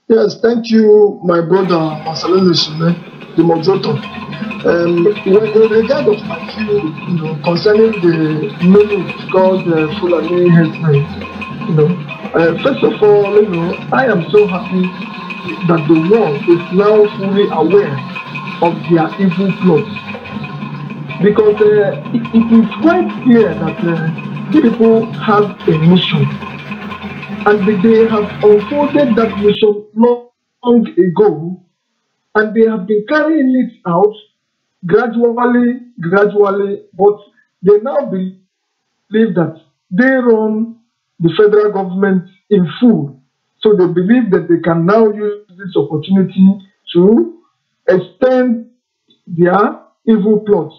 Yes, thank you, my brother, Marcelino Shime, the moderator. With regard of my view, concerning the meaning called Fulani herdsmen, first of all, I am so happy that the world is now fully aware of their evil plots, because it is quite clear that people have a mission, and they have unfolded that mission long ago, and they have been carrying it out gradually, but they now believe that they run the federal government in full. So they believe that they can now use this opportunity to extend their evil plots.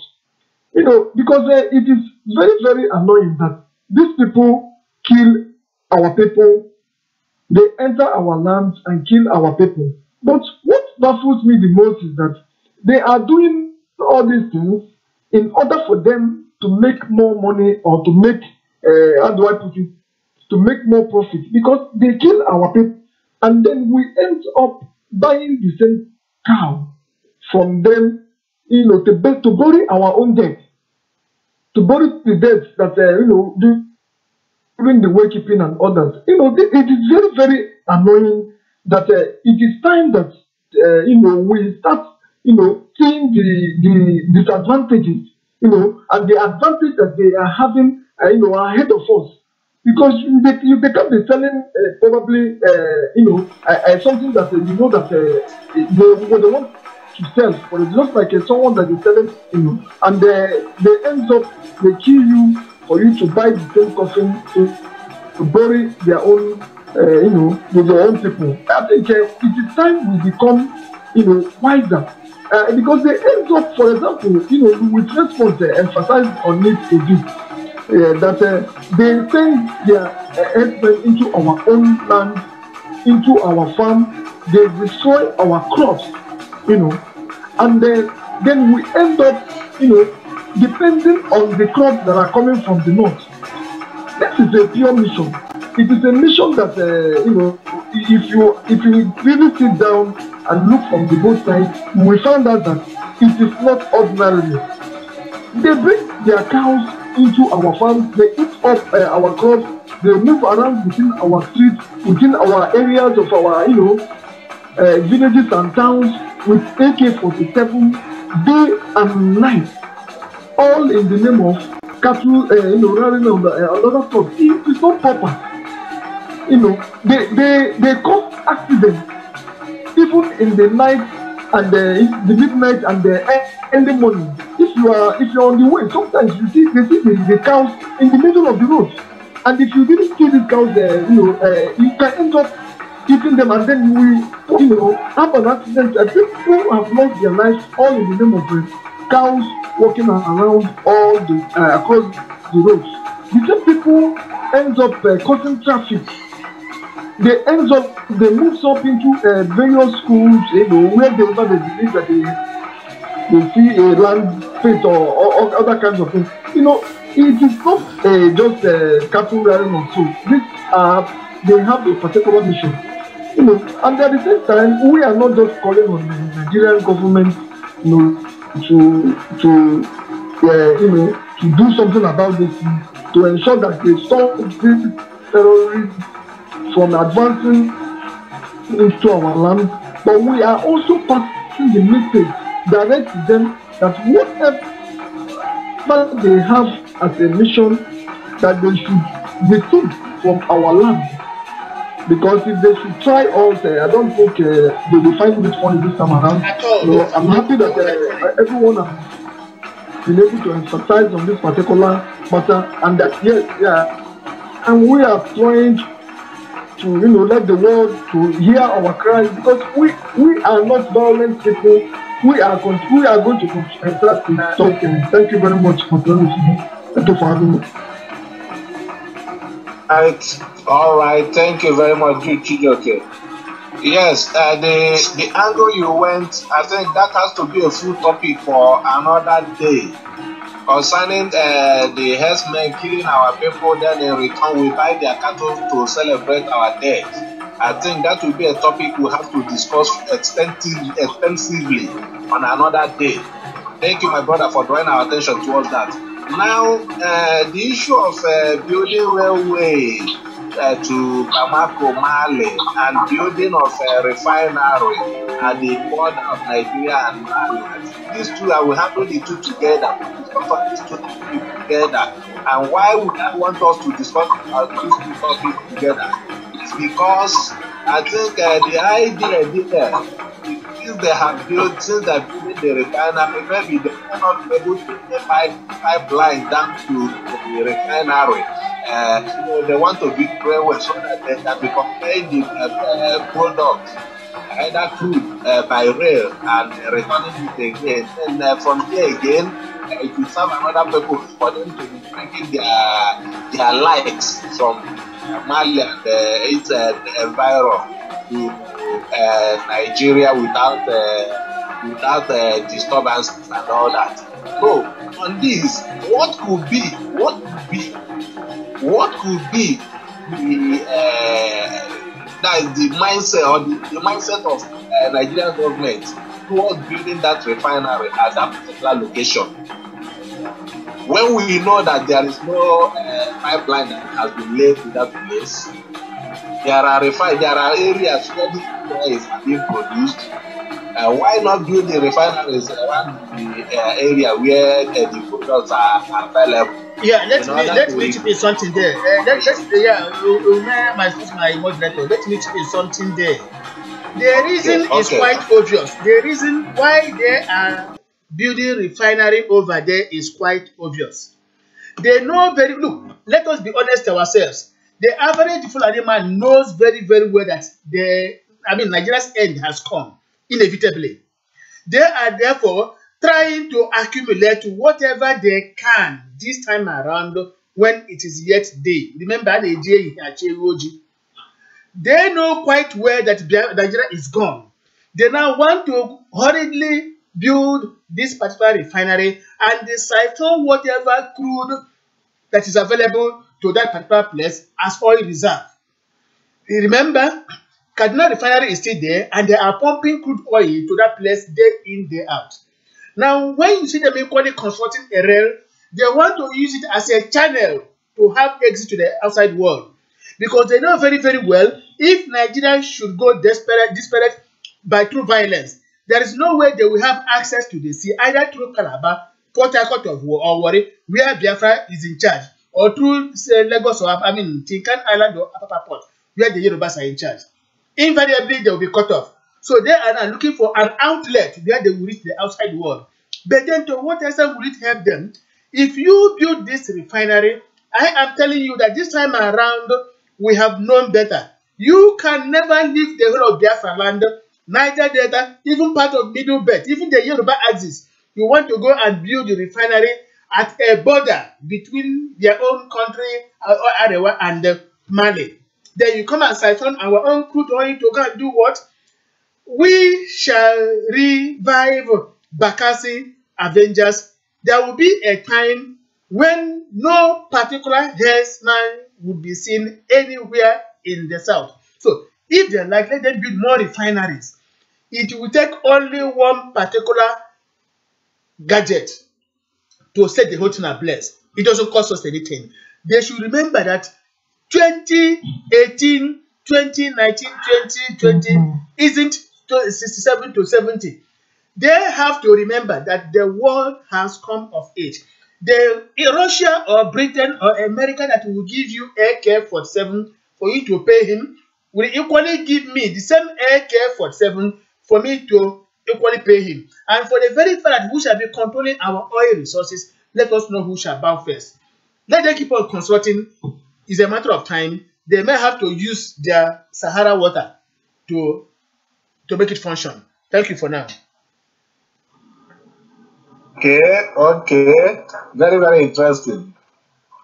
Because it is very, very annoying that these people kill our people, they enter our lands and kill our people. But what baffles me the most is that they are doing all these things in order for them to make more money, or to make, how do I put it, to make more profit, because they kill our people, and then we end up buying the same cow from them, to bury our own dead, to bury the dead that during the waykeeping and others. It is very, very annoying that it is time that we start seeing the disadvantages, and the advantage that they are having ahead of us. Because you become the selling probably something that they want to sell, but it's just like someone that is selling, and they end up, they kill you for you to buy the same coffin to bury their own with their own people. I think it is time we become wiser, because they end up, for example, with response emphasize on it a bit. That they send their herdsmen into our own land, into our farm, they destroy our crops, and then we end up, depending on the crops that are coming from the north. This is a pure mission. It is a mission that, if you really sit down and look from the both sides, we find out that it is not ordinarily. They bring their cows into our farms, they eat up our crops, they move around within our streets, within our areas of our villages and towns with AK-47 day and night, all in the name of cattle, running on another stuff. It is not proper. They cause accidents even in the night and the midnight and the early morning. If you're on the way, sometimes they see the cows in the middle of the road, and if you didn't see these cows you can end up eating them, and then you will have an accident. People have lost their lives all in the name of cows walking around all the across the roads. The same people ends up causing traffic. They move up into various schools, where they believe that they see a land fit or other kinds of things. It is not just cattle rearing or so. They have a particular mission. You know, and at the same time, we are not just calling on the Nigerian government, you know, to do something about this, to ensure that they stop these terrorists from advancing into our land, but we are also passing the message direct to them that whatever they have as a mission, that they should withhold from our land. Because if they should try us, I don't think they will find it funny this time around. You know, I'm happy that everyone has been able to emphasize on this particular matter, and that yes, and we are trying to, you know, let the world to hear our cries, because we are not violent people. We are going to talk. Thank you very much for having me. All right. Thank you very much, Chijoke. Yes, the angle you went, I think that has to be a full topic for another day. Concerning the herdsmen killing our people, then in return we buy their cattle to celebrate our dead. I think that will be a topic we have to discuss extensively on another day. Thank you, my brother, for drawing our attention towards that. Now, the issue of building railway to Bamako, Mali, and building of a refinery at the border of Nigeria and Mali. These two, I will handle the two together. And why would I want us to discuss these two topics together? It's because I think the idea there, since they have built, since they have built the refinery, maybe they cannot be able to put a pipeline down to the refinery. So they want to build railway so that they can be conveying the products, either crude by rail and returning it again. And from here again, it will serve another purpose for them to be bringing their lights from Mali and its environment to Nigeria without disturbances and all that. So on this, what could be the mindset or the mindset of Nigerian government towards building that refinery at that particular location, when we know that there is no pipeline that has been laid to that place? There are areas where this oil is being produced. Why not build the refineries around the area where the products are available? Yeah, let me chip in something there. My moderator, let me chip in something there. The reason is quite obvious. The reason why they are building refinery over there is quite obvious. They know look, let us be honest to ourselves. The average Fulani man knows very, very well that Nigeria's end has come, inevitably. They are therefore trying to accumulate whatever they can this time around when it is yet day. Remember, they know quite well that Nigeria is gone. They now want to hurriedly build this particular refinery and they siphon whatever crude that is available to that particular place as oil reserve. You remember, Kaduna refinery is still there and they are pumping crude oil to that place day in, day out. Now, when you see them equally constructing a rail, they want to use it as a channel to have exit to the outside world. Because they know very, very well, if Nigeria should go desperate by true violence, there is no way they will have access to the sea, either through Calabar, Port Harcourt or Warri, where Biafra is in charge, or through Lagos or Tinkan Island or Apapa Port, where the Yorubas are in charge. Invariably, they will be cut off. So they are now looking for an outlet where they will reach the outside world. But then to what extent will it help them? If you build this refinery, I am telling you that this time around, we have known better. You can never leave the whole of Biafra land, Niger Delta, even part of Middle Belt, even the Yoruba axis. You want to go and build a refinery at a border between their own country, Arewa, and Mali. Then you come and siphon our own crude oil to go and do what? We shall revive Bakassi Avengers. There will be a time when no particular herdsman would be seen anywhere in the south. So If they like, let them build more refineries. It will take only one particular gadget to set the whole thing ablaze. It doesn't cost us anything. They should remember that 2018, 2019, 2020 isn't 67 to 70. They have to remember that the world has come of age. Russia or Britain or America that will give you AK-47 for you to pay him will equally give me the same AK-47 for me to equally pay him. And for the very fact that who shall be controlling our oil resources, let us know who shall bow first. Let them keep on consulting. It's a matter of time. They may have to use their Sahara water to make it function. Thank you for now. Okay. Very interesting.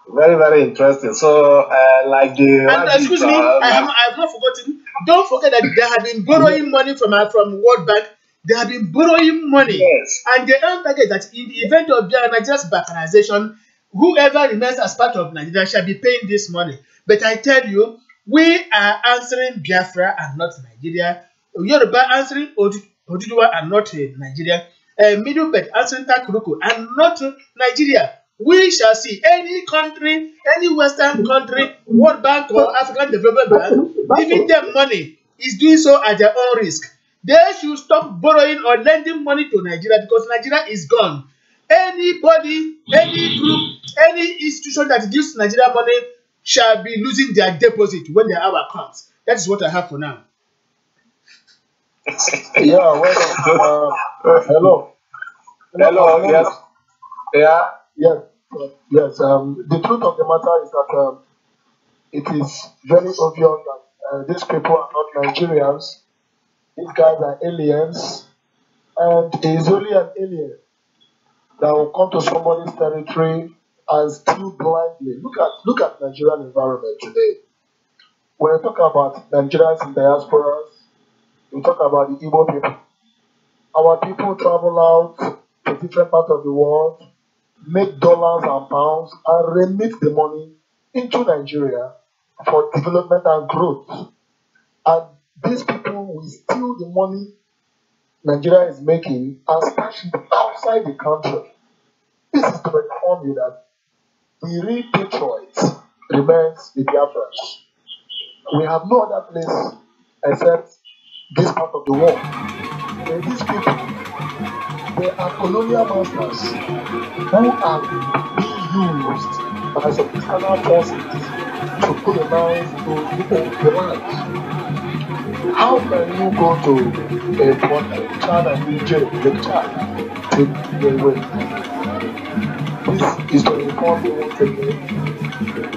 Very interesting. So, like the... And excuse me, I have not forgotten. Don't forget that they have been borrowing money from World Bank. They have been borrowing money. Yes. And they don't forget that in the event of Nigeria's balkanization, whoever remains as part of Nigeria shall be paying this money. But I tell you, we are answering Biafra and not Nigeria. Yoruba answering Oduduwa and not Nigeria. Middle Belt answering Takuruku and not Nigeria. We shall see any country, any Western country, World Bank or African Development Bank, giving them money is doing so at their own risk. They should stop borrowing or lending money to Nigeria because Nigeria is gone. Anybody, any group, any institution that gives Nigeria money shall be losing their deposit when they have accounts. That is what I have for now. Yeah, well, hello. Hello, yes. Yeah. Yes. The truth of the matter is that it is very obvious that these people are not Nigerians. These guys are aliens, and it is only an alien that will come to somebody's territory and steal blindly. Look at Nigerian environment today. When we talk about Nigerians in diasporas, we talk about the Igbo people. Our people travel out to different parts of the world, make dollars and pounds, and remit the money into Nigeria for development and growth. And these people will steal the money Nigeria is making and stash it outside the country. This is to inform you that the real patriots remains the Biafrans. We have no other place except this part of the world. And these people, they are colonial masters who are being used by some external forces to colonize the land. How can you go to a border, Chad and Niger, the Chad, take the way? This is to inform you once again,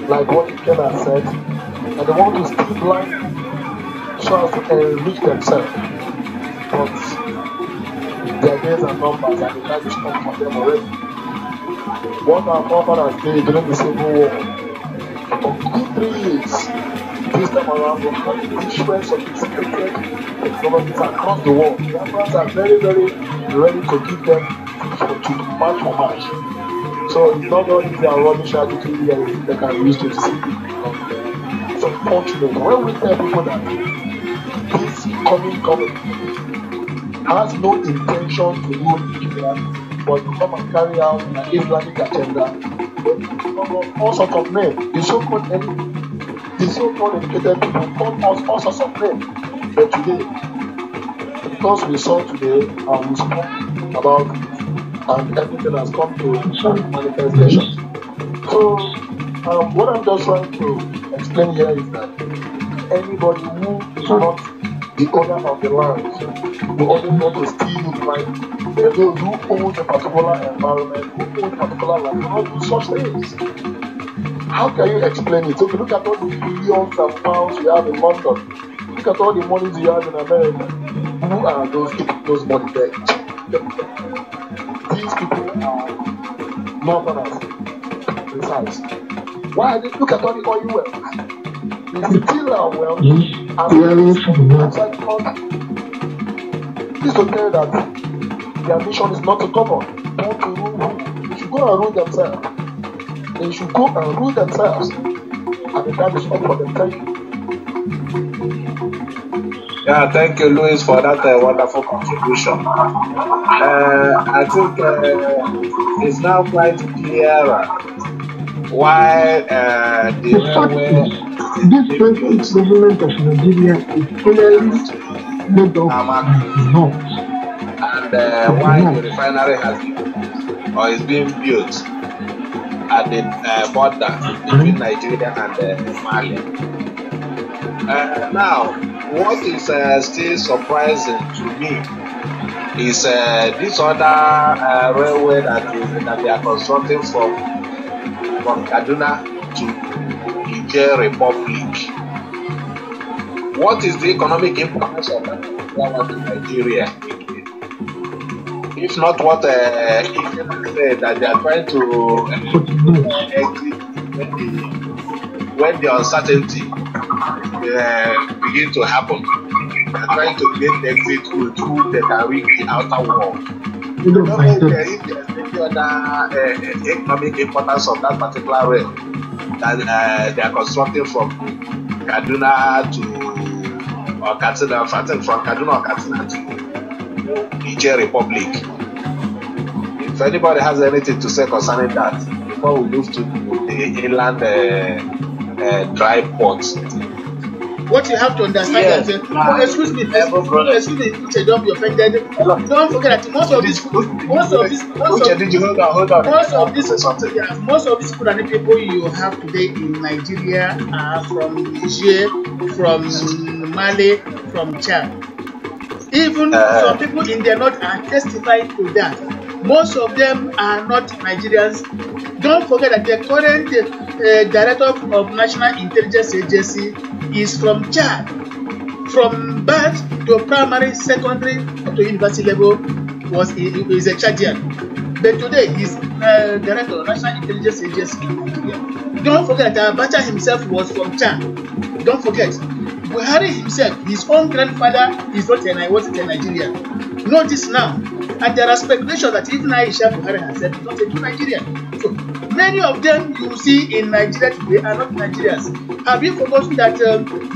like what Kenna said, and they want to steal blind so as to enrich themselves. But their days are numbers and the time is come for them already. What our forefathers did during the Civil War, for good 3 years, this time around, we have the issuance of secret technologies across the world. The Africans are very ready to give them to match for match. So it's not only their rubbish attitude they can use to deceive people. It's unfortunate. When we tell people that this coming government has no intention to rule Nigeria, but to come and carry out an Islamic agenda, all sorts of names. The so-called educated people call us all sorts of names. But today, because we saw today and we spoke about it, and everything has come to manifestation. So, what I'm just trying to explain here is that anybody who is not the owner of the land who only want to steal the land, those who own a particular environment, who own a particular land, will not do such things. How can you explain it? So, if you look at all the billions of pounds you have in London, look at all the monies you have in America, who are those people, those money there? These people are northerners, besides. Why are they? Look at all the oil wells. They steal our wealth outside the country. This will tell you that their mission is not to come on, not to rule. They should go and rule themselves. They should go and rule themselves. And the time is up for them. Thank you. Yeah, thank you, Louis, for that wonderful contribution. I think it's now quite clearer why the The fact railway is, this present government of Nigeria is clearly made up of not. and why the refinery has been or is being built at the border between Nigeria and Mali. Now, what is still surprising to me is this other railway that they are constructing from Kaduna to Niger Republic. What is the economic importance of that to Nigeria? If not what said that they are trying to exit when the uncertainty begin to happen. They are trying to create exit route through the Kariki outer wall. I don't know if there is any other economic importance of that particular rail that they are constructing from Kaduna to or Katsina, from Kaduna or Katsina to Niger Republic. If anybody has anything to say concerning that, before we move to the inland dry ports. What you have to understand that excuse me, don't be offended. Don't forget that most of these Fulani people you have today in Nigeria are from Niger, from Mali, from Chad. Even some people in the north are testifying to that. Most of them are not Nigerians. Don't forget that the current director of National Intelligence Agency is from Chad. From birth to primary, secondary, to university level is a Chadian. But today he's director of National Intelligence Agency in Nigeria. Don't forget that Abacha himself was from Chad. Don't forget. Buhari himself, his own grandfather wasn't a Nigerian. Know this now. And there are speculations that even Aisha Buhari herself is not a true Nigerian. So many of them you see in Nigeria today are not Nigerians. Have you forgotten that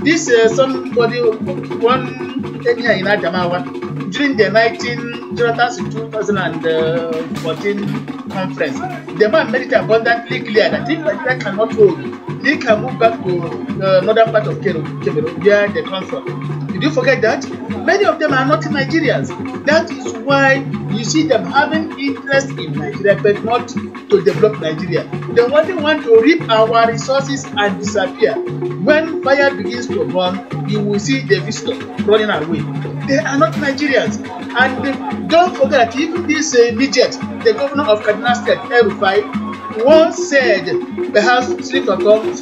this somebody, one emir in Adamawa, during the 2014 conference, the man made it abundantly clear that if Nigeria cannot hold, they can move back to northern part of Cameroon, where they come from. Did you forget that? Many of them are not Nigerians. That is why you see them having interest in Nigeria, but not to develop Nigeria. They only want to reap our resources and disappear. When fire begins to burn, you will see the visitor running away. They are not Nigerians. And don't forget that even this midget, the governor of Kaduna State, El-Rufai, once said, perhaps slip of tongue,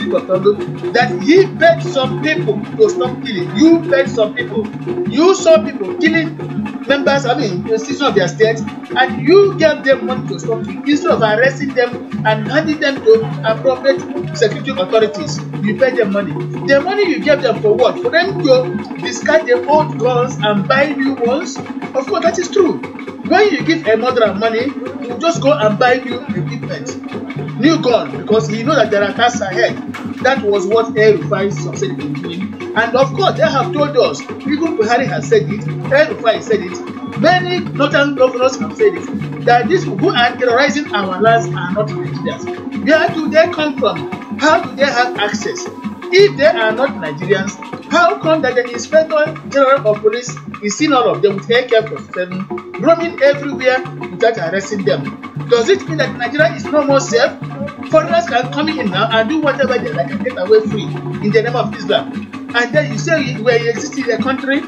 that he paid some people to stop killing. You paid some people. You saw people killing members, citizens of their state, and you gave them money to stop killing. Instead of arresting them and handing them to appropriate security authorities, you paid them money. The money you gave them for what? For them to discard the old guns and buy new ones? Of course, that is true. When you give a murderer money, you just go and buy new equipment, new gun, because he knows that there are tasks ahead. That was what El-Rufai succeeded in doing. And of course, they have told us, even Buhari has said it, El-Rufai said it, many northern governors have said it, that these people who are terrorizing our lands are not Nigerians. Where do they come from? How do they have access? If they are not Nigerians, how come that the Inspector General of Police is seeing all of them with AK-47 roaming everywhere without arresting them? Does it mean that Nigeria is no more safe? Foreigners can come in now and do whatever they like and get away free in the name of Islam. And then you say we exist in a country?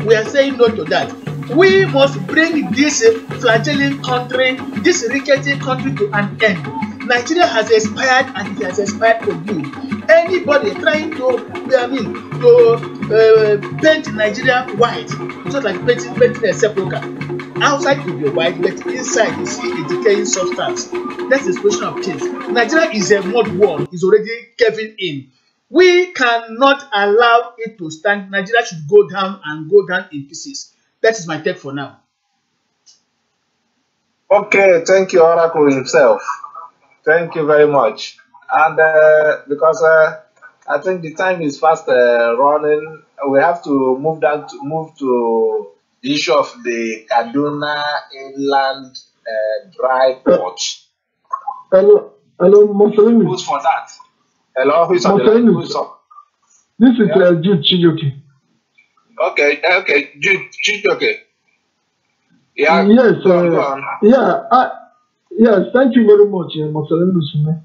We are saying no to that. We must bring this flagelling country, this rickety country to an end. Nigeria has expired and it has expired for good. Anybody trying to paint Nigeria white, it's not like painting a sepulchre. Outside could be white, but inside you see a decaying substance. That's the situation of things. Nigeria is a mud wall, it's already caving in. We cannot allow it to stand. Nigeria should go down and go down in pieces. That is my take for now. Okay, thank you, Oracle himself. Thank you very much. And because I think the time is fast running. We have to move to the issue of the Kaduna inland dry port. Hello, Mussolini. Who's for that? Hello, who's on the line? Who's on? This is Jude Chijoki. Okay, Jude Chijoki. Yeah. Yes. Go on. Yes. Thank you very much, Mussolini.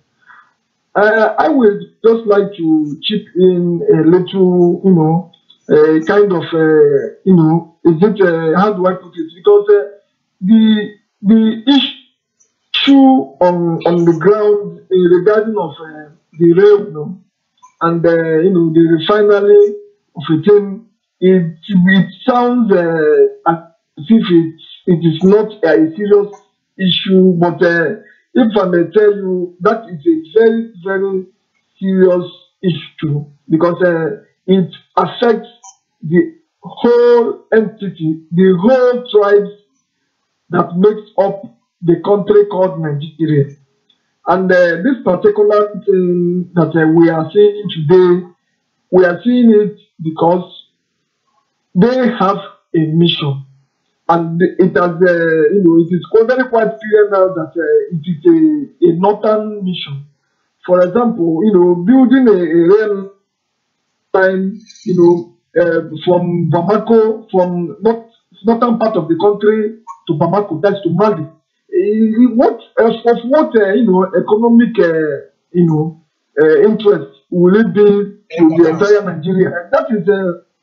I would just like to chip in a little, kind of, is it, how do I put it? Because the issue on the ground regarding of the rail, and the refinery of a thing, it sounds as if it is not a serious issue, but if I may tell you, that is a very, very serious issue because it affects the whole entity, the whole tribes that makes up the country called Nigeria. And this particular thing that we are seeing today, we are seeing it because they have a mission. And it has, it is very quite clear now that it is a northern mission. For example, building a rail line, from Bamako, from northern part of the country to Bamako, that's to Mali. What economic, interest will it be to the entire Nigeria? And that is,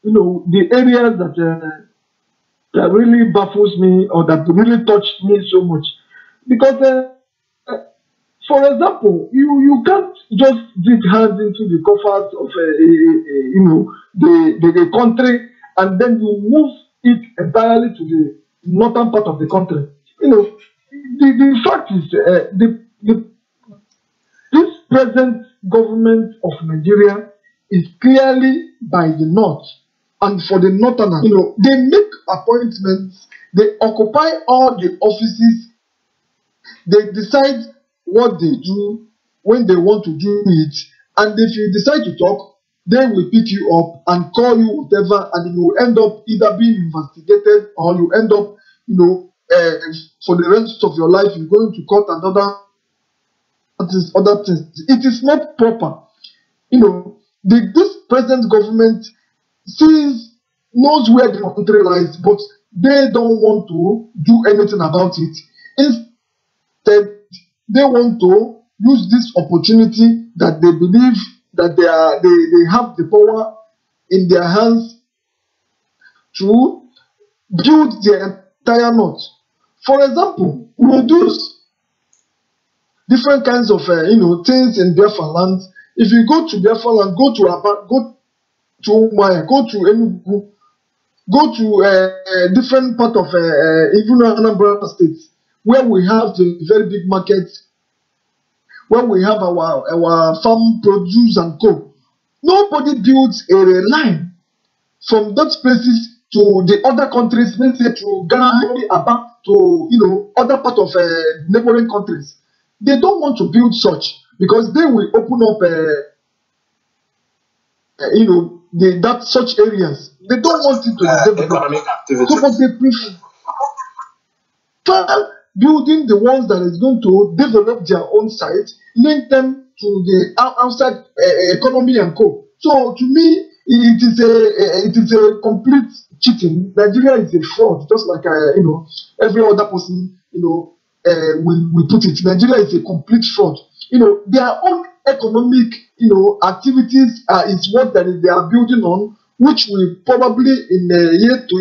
the areas that really baffles me or that really touched me so much. Because, for example, you can't just dig hands into the coffers of, the country and then you move it entirely to the northern part of the country. The fact is, this present government of Nigeria is clearly by the north. And for the northerners, they make appointments, they occupy all the offices, they decide what they do when they want to do it, and if you decide to talk, they will pick you up and call you whatever, and you will end up either being investigated or you end up, for the rest of your life, you're going to court and other things. It is not proper. This present government knows where the country lies, but they don't want to do anything about it. Instead, they want to use this opportunity that they believe that they have the power in their hands to build the entire north. For example, reduce different kinds of things in Biafra land. If you go to Biafra land, go to Aba, go to Maya, go to Enugu, go to different part of even Anambra State, where we have the very big markets, where we have our farm produce and co. Nobody builds a line from those places to the other countries, let's say to Ghana, Aba, to other part of neighboring countries. They don't want to build such because they will open up that such areas. They don't want it to develop. Economic activity. So but they prefer building the ones that is going to develop their own site, link them to the outside economy and co. So to me, it is a complete cheating. Nigeria is a fraud, just like every other person we put it. Nigeria is a complete fraud. Their own economic activities is what they are building on, which will probably in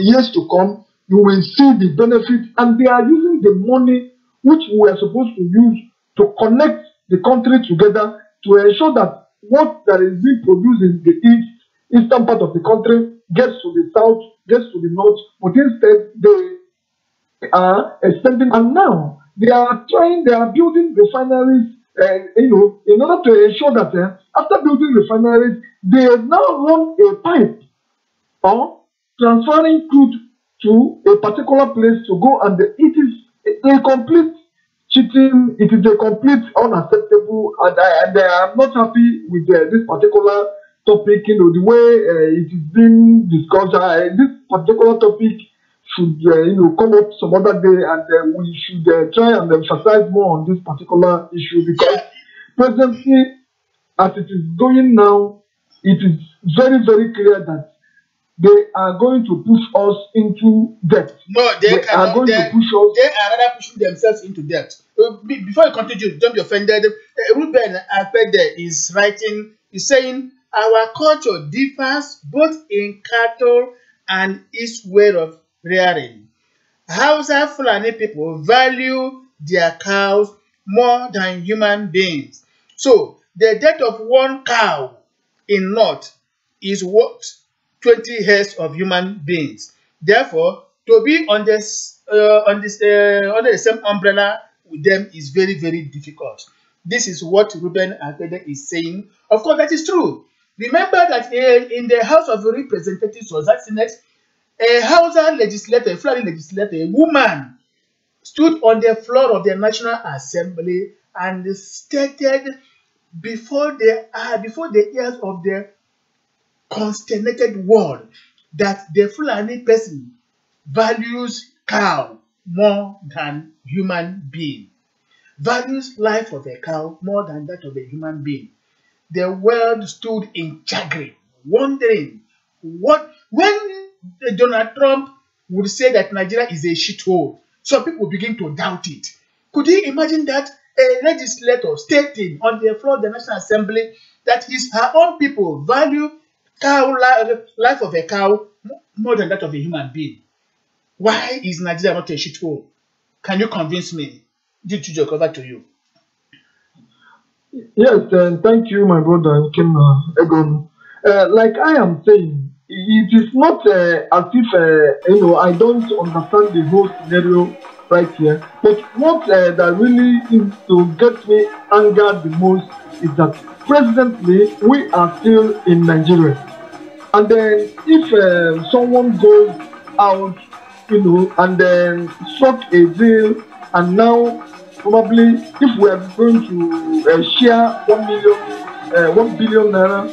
years to come you will see the benefit, and they are using the money which we are supposed to use to connect the country together to ensure that what that is being produced in the eastern part of the country gets to the south, gets to the north, but instead they are extending, and now they are building refineries, in order to ensure that after building refineries, they now run a pipe or transferring crude to a particular place to go, and it is a complete cheating. It is a complete unacceptable, and I am not happy with this particular topic, the way it is being discussed, this particular topic should, come up some other day, and we should try and emphasize more on this particular issue, because presently, as it is going now, it is very, very clear that they are going to push us into debt. No, they are going to push us. They are rather pushing themselves into debt. Before you continue, don't be offended. Ruben Apede is writing, he's saying, our culture differs both in cattle and its way of rearing. Hausa Fulani people value their cows more than human beings. So, the death of one cow in North is worth 20 heads of human beings. Therefore, to be under the same umbrella with them is very, very difficult. This is what Ruben Akede is saying. Of course, that is true. Remember that in the House of Representatives, was that Senate, a Hausa legislator, a Fulani legislator, a woman, stood on the floor of the National Assembly and stated before the ears of the consternated world that the Fulani person values cow more than human being, values life of a cow more than that of a human being. The world stood in chagrin, wondering when Donald Trump would say that Nigeria is a shithole. Some people begin to doubt it. Could you imagine that a legislator stating on the floor of the National Assembly that her own people value life of a cow more than that of a human being? Why is Nigeria not a shithole? Can you convince me? Did Chujo cover to you? Yes, thank you, my brother Egon. Like I am saying, it is not as if I don't understand the whole scenario right here. But what that really seems to get me angered the most is that presently we are still in Nigeria, and then if someone goes out, and then struck a deal, and now probably if we are going to share 1 billion naira,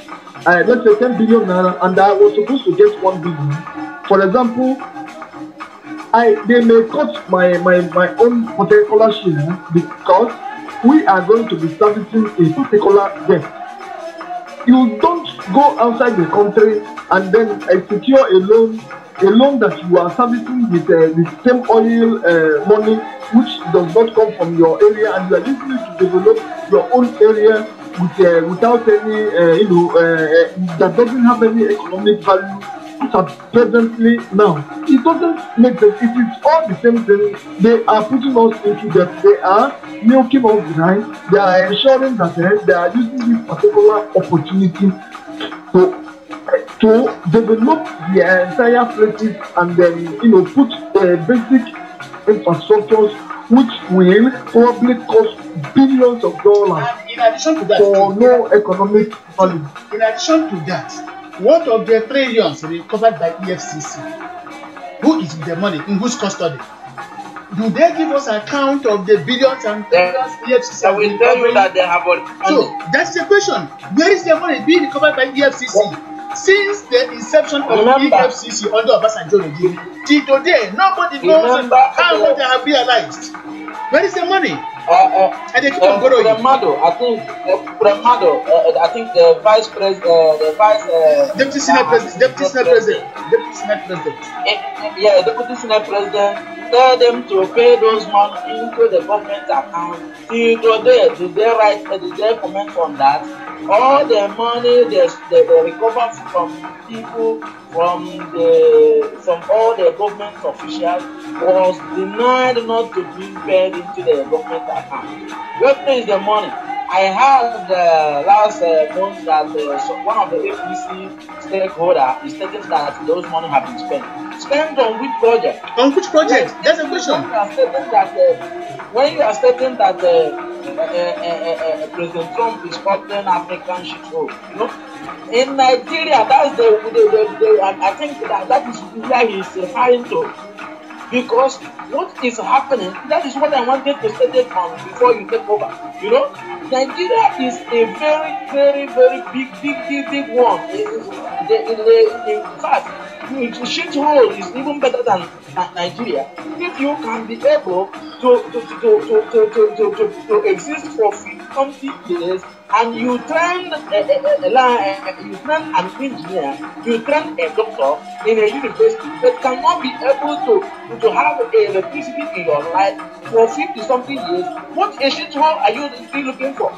let's say 10 billion naira, and I was supposed to get 1 billion. For example, they may cut my own particular share because we are going to be servicing a particular debt. You don't go outside the country and then secure a loan that you are servicing with the same oil money, which does not come from your area, and you are using it to develop your own area without any that doesn't have any economic value. Presently now, it doesn't make sense. It is all the same thing. They are putting us into debt. They are milking us behind. They are ensuring that they are using this particular opportunity to develop the entire places and then put basic infrastructures which will probably cost billions of dollars in addition to that, for no economic value. In addition to that, what of the trillions recovered by EFCC? Who is with the money? In whose custody? Do they give us account of the billions and trillions EFCC? I will tell you that they have already. So that's the question. Where is the money being recovered by EFCC? Since the inception of EFCC under Obasanjo regime till today, nobody knows how much they have realized. Where is the money? And they keep on borrowing. I think the vice president, deputy senate president. Deputy senate president, tell them to pay those money into the government account. Till today, did they comment on that? All the money they recover from people, from all the government officials, was denied not to be paid into the government account. Where is the money? I heard last month that one of the APC stakeholders is stating that those money have been spent. Spent on which project? On which project? That's a question. When you are stating that President Trump is cutting African shithole, in Nigeria, that's I think that is where he is referring to. Because what is happening, that is what I wanted to state on before you take over. You know, Nigeria is a very big one. In fact, shithole is even better than Nigeria. If you can be able to exist for 50 years and you train you train an engineer, you train a doctor in a university that cannot be able to have electricity in your life for 50 something years, what a shithole are you still looking for?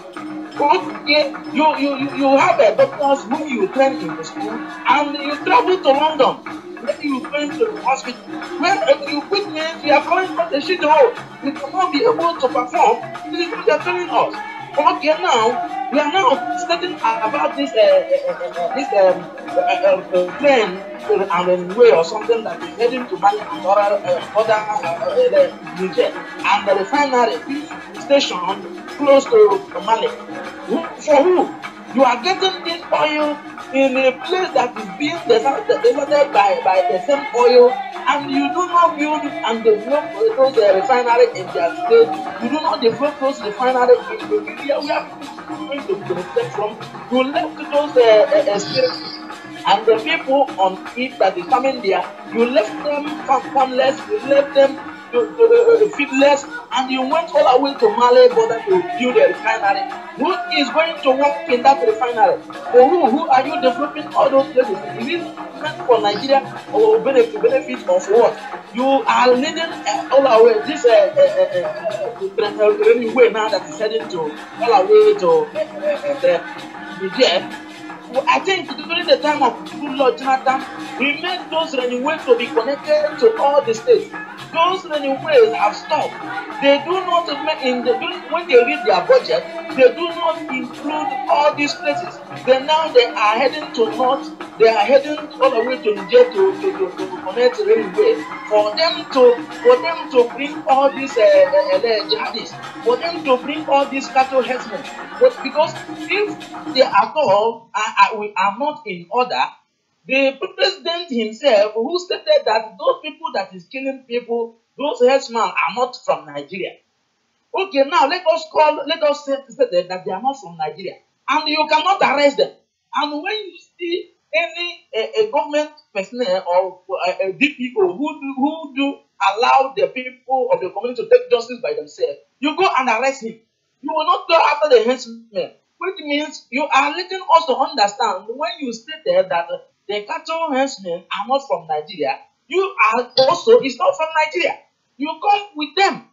Okay, you have a doctors who you train in the school and you travel to London. Maybe you train to the hospital. When you quit means you are calling for the shithole. You cannot be able to perform. This is what they are telling us. Okay, now we are now studying about this train and way or something that is heading to Mali and other Niger and the refinery station close to Mali. For who? You are getting this oil in a place that is being deserted by the same oil, and you do not build and develop those refineries in their state. You do not develop those refineries in the area where people are going to benefit from. You left those experiences and the people on it that is coming there, you left them farmless, you left them feedless, and you went all the way to Mali border to build a refinery. Who is going to work in that refinery? For who are you developing all those places? Is it meant for Nigeria or benefit of what? You are leading all the way this railway now that is heading to all the way to Niger. I think during the time of Lord Jonathan, we made those railways to be connected to all the states. Those railways have stopped. They do not when they read their budget, they do not include all these places. Then now they are heading to north. They are heading all the way to Niger to connect railway for them to bring all these jihadists, for them to bring all these cattle herdsmen. But because if they at all we are not in order, the president himself, who stated that those people that is killing people, those herdsmen are not from Nigeria. Okay, now let us say that they are not from Nigeria, and you cannot arrest them. And when you see any a government personnel or a DPO who do allow the people of the community to take justice by themselves, you go and arrest him. You will not go after the herdsmen, which means you are letting us to understand when you stated that the cattle herdsmen are not from Nigeria, you are also is not from Nigeria. You come with them.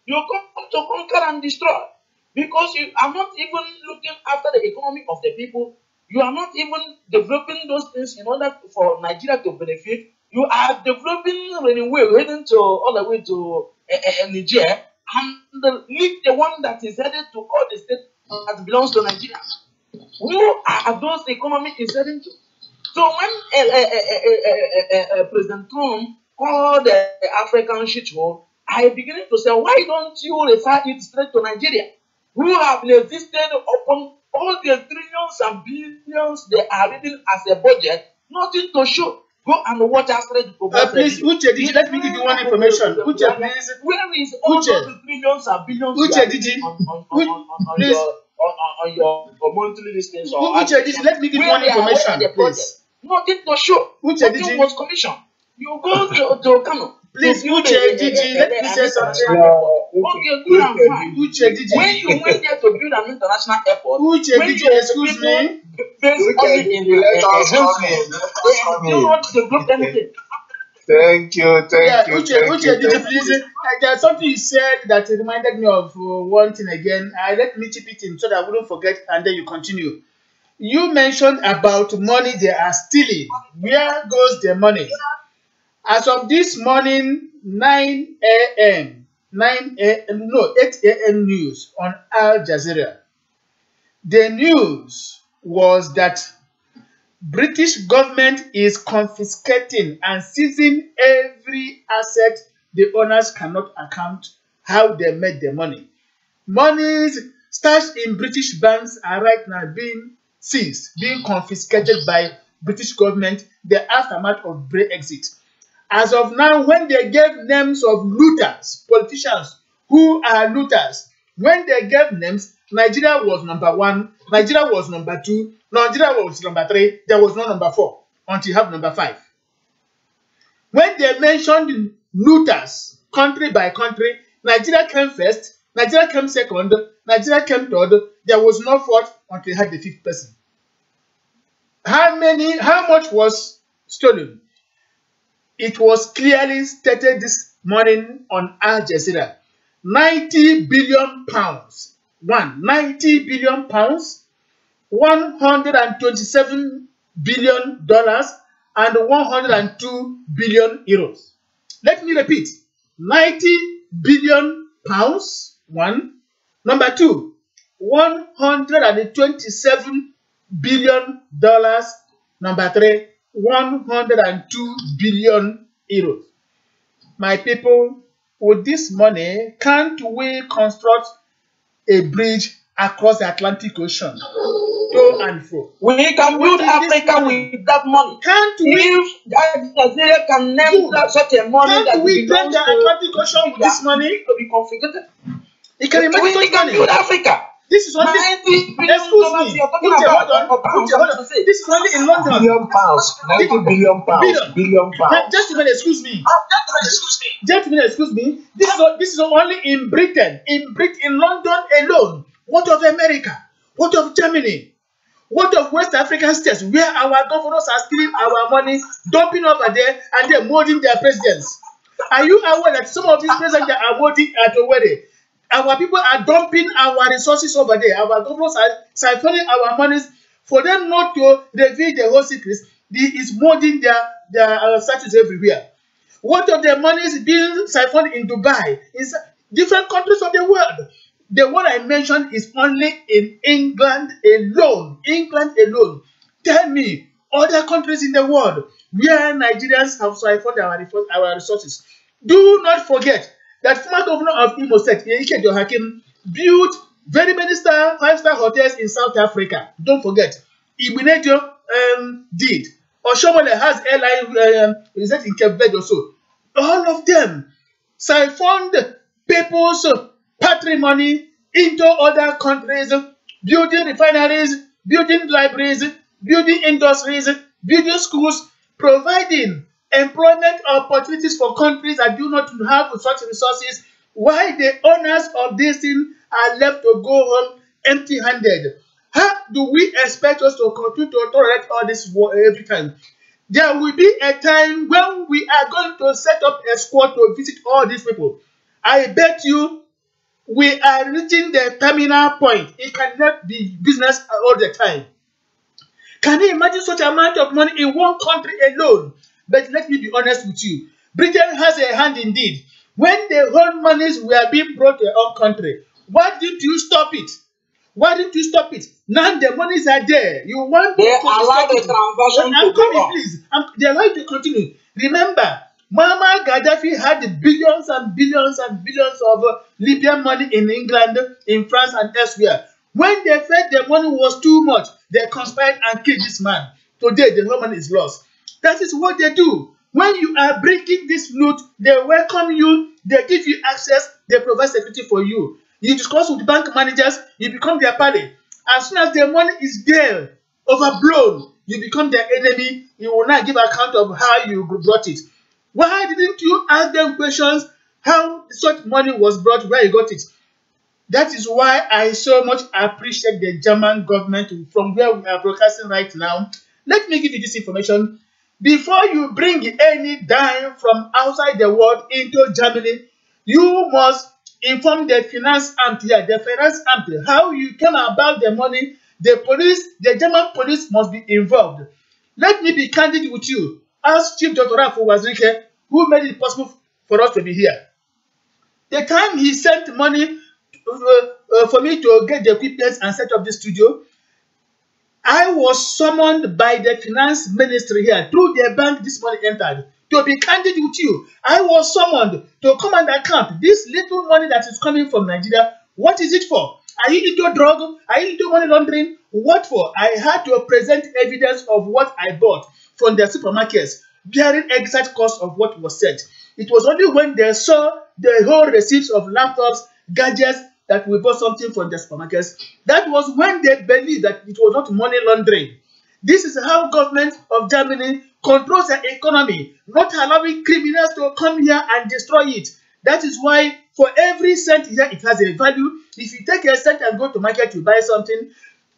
You come to conquer and destroy because you are not even looking after the economy of the people. You are not even developing those things in order for Nigeria to benefit. You are developing railway heading to all the way to Niger, and leave the one that is headed to all the states that belongs to Nigeria. Who are those economy is heading to? So when President Trump called the African shithole, I began to say, why don't you refer it straight to Nigeria, who have existed upon all the trillions and billions they are reading as a budget, nothing to show. Go and watch us straight to please, Uche, did you let me give you one information? Uche, please. Where is all those trillions and billions Uche, did you? On your monthly listings? Uche, did you let me give you one information, please? Nothing to show. Uche, did you? Was commissioned. You go to Kano. Please, Uche, did you let me say something? Okay, good and fine. Uche, did you? When you went there to build an international airport, Uche, did you excuse me? Thank you. Uche, did you please? There's something you said that reminded me of one thing again. Let me chip it in so that I wouldn't forget, and then you continue. You mentioned about money they are stealing. Where goes the money? As of this morning, 8 a.m. news on Al Jazeera. The news was that British government is confiscating and seizing every asset the owners cannot account how they made the money. Monies stashed in British banks are right now being seized, being confiscated by British government, the aftermath of Brexit. As of now, when they gave names of looters, politicians who are looters, when they gave names, Nigeria was number 1, Nigeria was number 2, Nigeria was number 3, there was no number 4 until you have number 5. When they mentioned looters, country by country, Nigeria came first, Nigeria came second, Nigeria came third, there was no fourth until you had the 5th person. How much was stolen? It was clearly stated this morning on Al Jazeera. 90 billion pounds. 90 billion pounds, $127 billion, and 102 billion euros. Let me repeat. 90 billion pounds, 1. Number 2, $127 billion. Number 3, 102 billion euros. My people, with this money, can't we construct a bridge across the Atlantic Ocean, to and fro? We can build Africa with that money. Can't we? If Nigeria can name such a money can't that we drain the Atlantic Ocean with this money? To be configured. You can imagine such We can money. build Africa. This is only. Excuse me. Hold on. This is only in London. Billion pounds. 90 billion pounds. Billion pounds. Just a minute. Excuse me. Gentlemen, excuse me. This is only in Britain. In London alone. What of America? What of Germany? What of West African states where our governors are stealing our money, dumping over there, and they're molding their presidents? Are you aware that some of these presidents that are molding at Owerri, our people are dumping our resources over there? Our governors are siphoning our monies for them not to reveal the whole secrets. Is molding their statues everywhere. What of the money is being siphoned in Dubai, in different countries of the world? The one I mentioned is only in England alone. England alone. Tell me, other countries in the world where Nigerians have siphoned our resources. Do not forget that former governor of Imo State, Ike Johakim, built very many 5-star hotels in South Africa. Don't forget. Igbeneghu did. Oshomole has airline in Cape Verde also. All of them siphoned people's patrimony into other countries, building refineries, building libraries, building industries, building schools, providing employment opportunities for countries that do not have such resources, while the owners of this thing are left to go home empty-handed. How do we expect us to continue to tolerate all this war every time? There will be a time when we are going to set up a squad to visit all these people. I bet you we are reaching the terminal point. It cannot be business all the time. Can you imagine such amount of money in one country alone? But let me be honest with you. Britain has a hand indeed. When the whole monies were being brought to your own country, why didn't you stop it? Why didn't you stop it? Now the monies are there. You want they allow the transaction to go on. Please. They allow you to continue. Remember, Muammar Gaddafi had billions and billions and billions of Libyan money in England, in France, and elsewhere. When they felt the money was too much, they conspired and killed this man. Today, the whole money is lost. That is what they do. When you are breaking this loot, they welcome you, they give you access, they provide security for you. You discuss with bank managers, you become their party. As soon as the money is there, overblown, you become their enemy. You will not give account of how you brought it. Why didn't you ask them questions how such money was brought, where you got it? That is why I so much appreciate the German government from where we are broadcasting right now. Let me give you this information. Before you bring any dime from outside the world into Germany, you must inform the finance amt here, the finance amt, how you came about the money. The police, the German police must be involved. Let me be candid with you. As Chief Dr. Rafu Wazirike, who made it possible for us to be here. The time he sent money for me to get the equipment and set up the studio, I was summoned by the finance ministry here. Through the bank this money entered. To be candid with you, I was summoned to come and account this little money that is coming from Nigeria. What is it for? Are you into drug? Are you into money laundering? What for? I had to present evidence of what I bought from the supermarkets. bearing exact cost of what was said. It was only when they saw the whole receipts of laptops, gadgets, that we bought something from the supermarkets. That was when they believed that it was not money laundering. This is how government of Germany controls the economy, not allowing criminals to come here and destroy it. That is why for every cent here, it has a value. If you take a cent and go to market to buy something,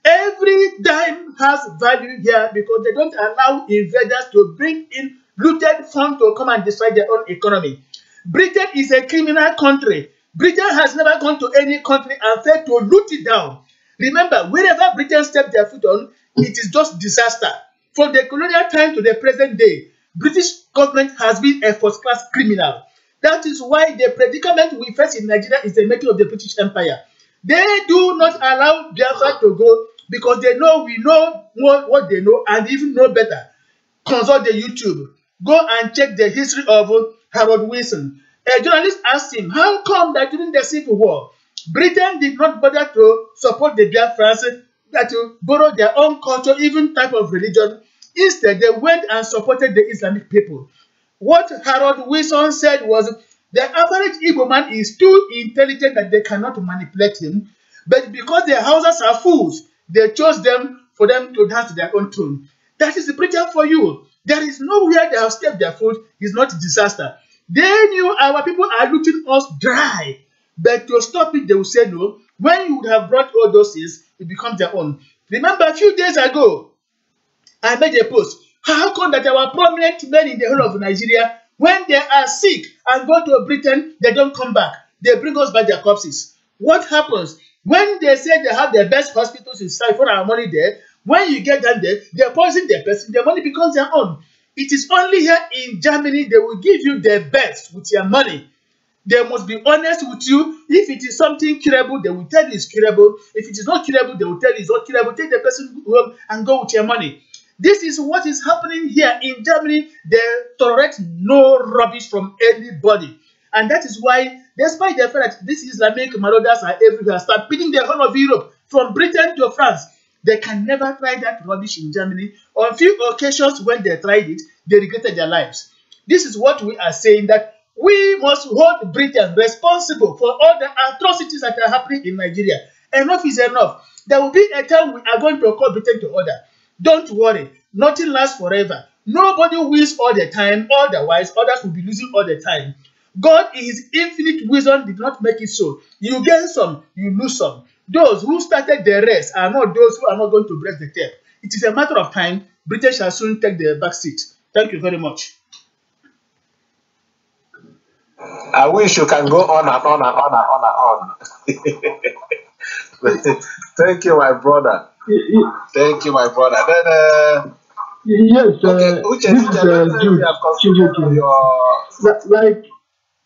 every dime has value here because they don't allow invaders to bring in looted funds to come and destroy their own economy. Britain is a criminal country. Britain has never gone to any country and failed to loot it down. Remember, wherever Britain stepped their foot on, it is just disaster. From the colonial time to the present day, British government has been a first-class criminal. That is why the predicament we face in Nigeria is the making of the British Empire. They do not allow Biafra to go because they know we know what they know and even know better. Consult the YouTube. Go and check the history of Harold Wilson. A journalist asked him, how come that during the Civil War, Britain did not bother to support the Biafrans that to borrow their own culture, even type of religion. Instead, they went and supported the Islamic people. What Harold Wilson said was, the average Igbo man is too intelligent that they cannot manipulate him, but because their houses are fools, they chose them for them to dance to their own tune. That is the Britain for you. There is nowhere they have stepped their foot. It's not a disaster. They knew our people are looting us dry. But to stop it, they will say no. When you would have brought all those things, it becomes their own. Remember, a few days ago, I made a post. How come that our prominent men in the whole of Nigeria, when they are sick and go to Britain, they don't come back? They bring us back their corpses. What happens? When they say they have the best hospitals in South for our money there, when you get down there, they poison the person, the money becomes their own. It is only here in Germany they will give you the best with your money. They must be honest with you. If it is something curable, they will tell you it's curable. If it is not curable, they will tell you it's not curable. Take the person home and go with your money. This is what is happening here in Germany. They tolerate no rubbish from anybody. And that is why, despite the fact that these Islamic marauders are everywhere, start beating the whole of Europe, from Britain to France, they can never try that rubbish in Germany. On few occasions when they tried it, they regretted their lives. This is what we are saying, that we must hold Britain responsible for all the atrocities that are happening in Nigeria. Enough is enough. There will be a time we are going to call Britain to order. Don't worry. Nothing lasts forever. Nobody wins all the time. Otherwise, others will be losing all the time. God, in his infinite wisdom, did not make it so. You gain some, you lose some. Those who started the race are not those who are not going to break the tape. It is a matter of time. Britain shall soon take the back seat. Thank you very much. I wish you can go on and on and on and on and on. Thank you, my brother. Thank you, my brother. Then, yes, okay, this is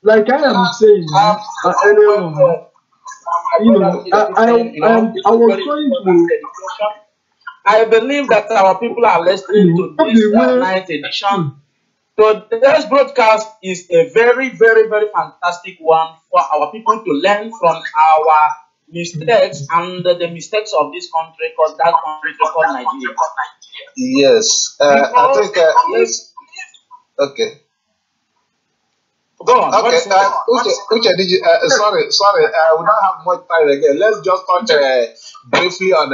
like I am saying earlier on, I was trying to. I believe that our people are listening to this night edition. So this broadcast is a very, very, very fantastic one for our people to learn from our mistakes and the mistakes of this country, because that country is called Nigeria. Yes, I think yes. Okay. Go on. Okay, Uche, did you, sorry, we don't have much time again. Let's just touch briefly on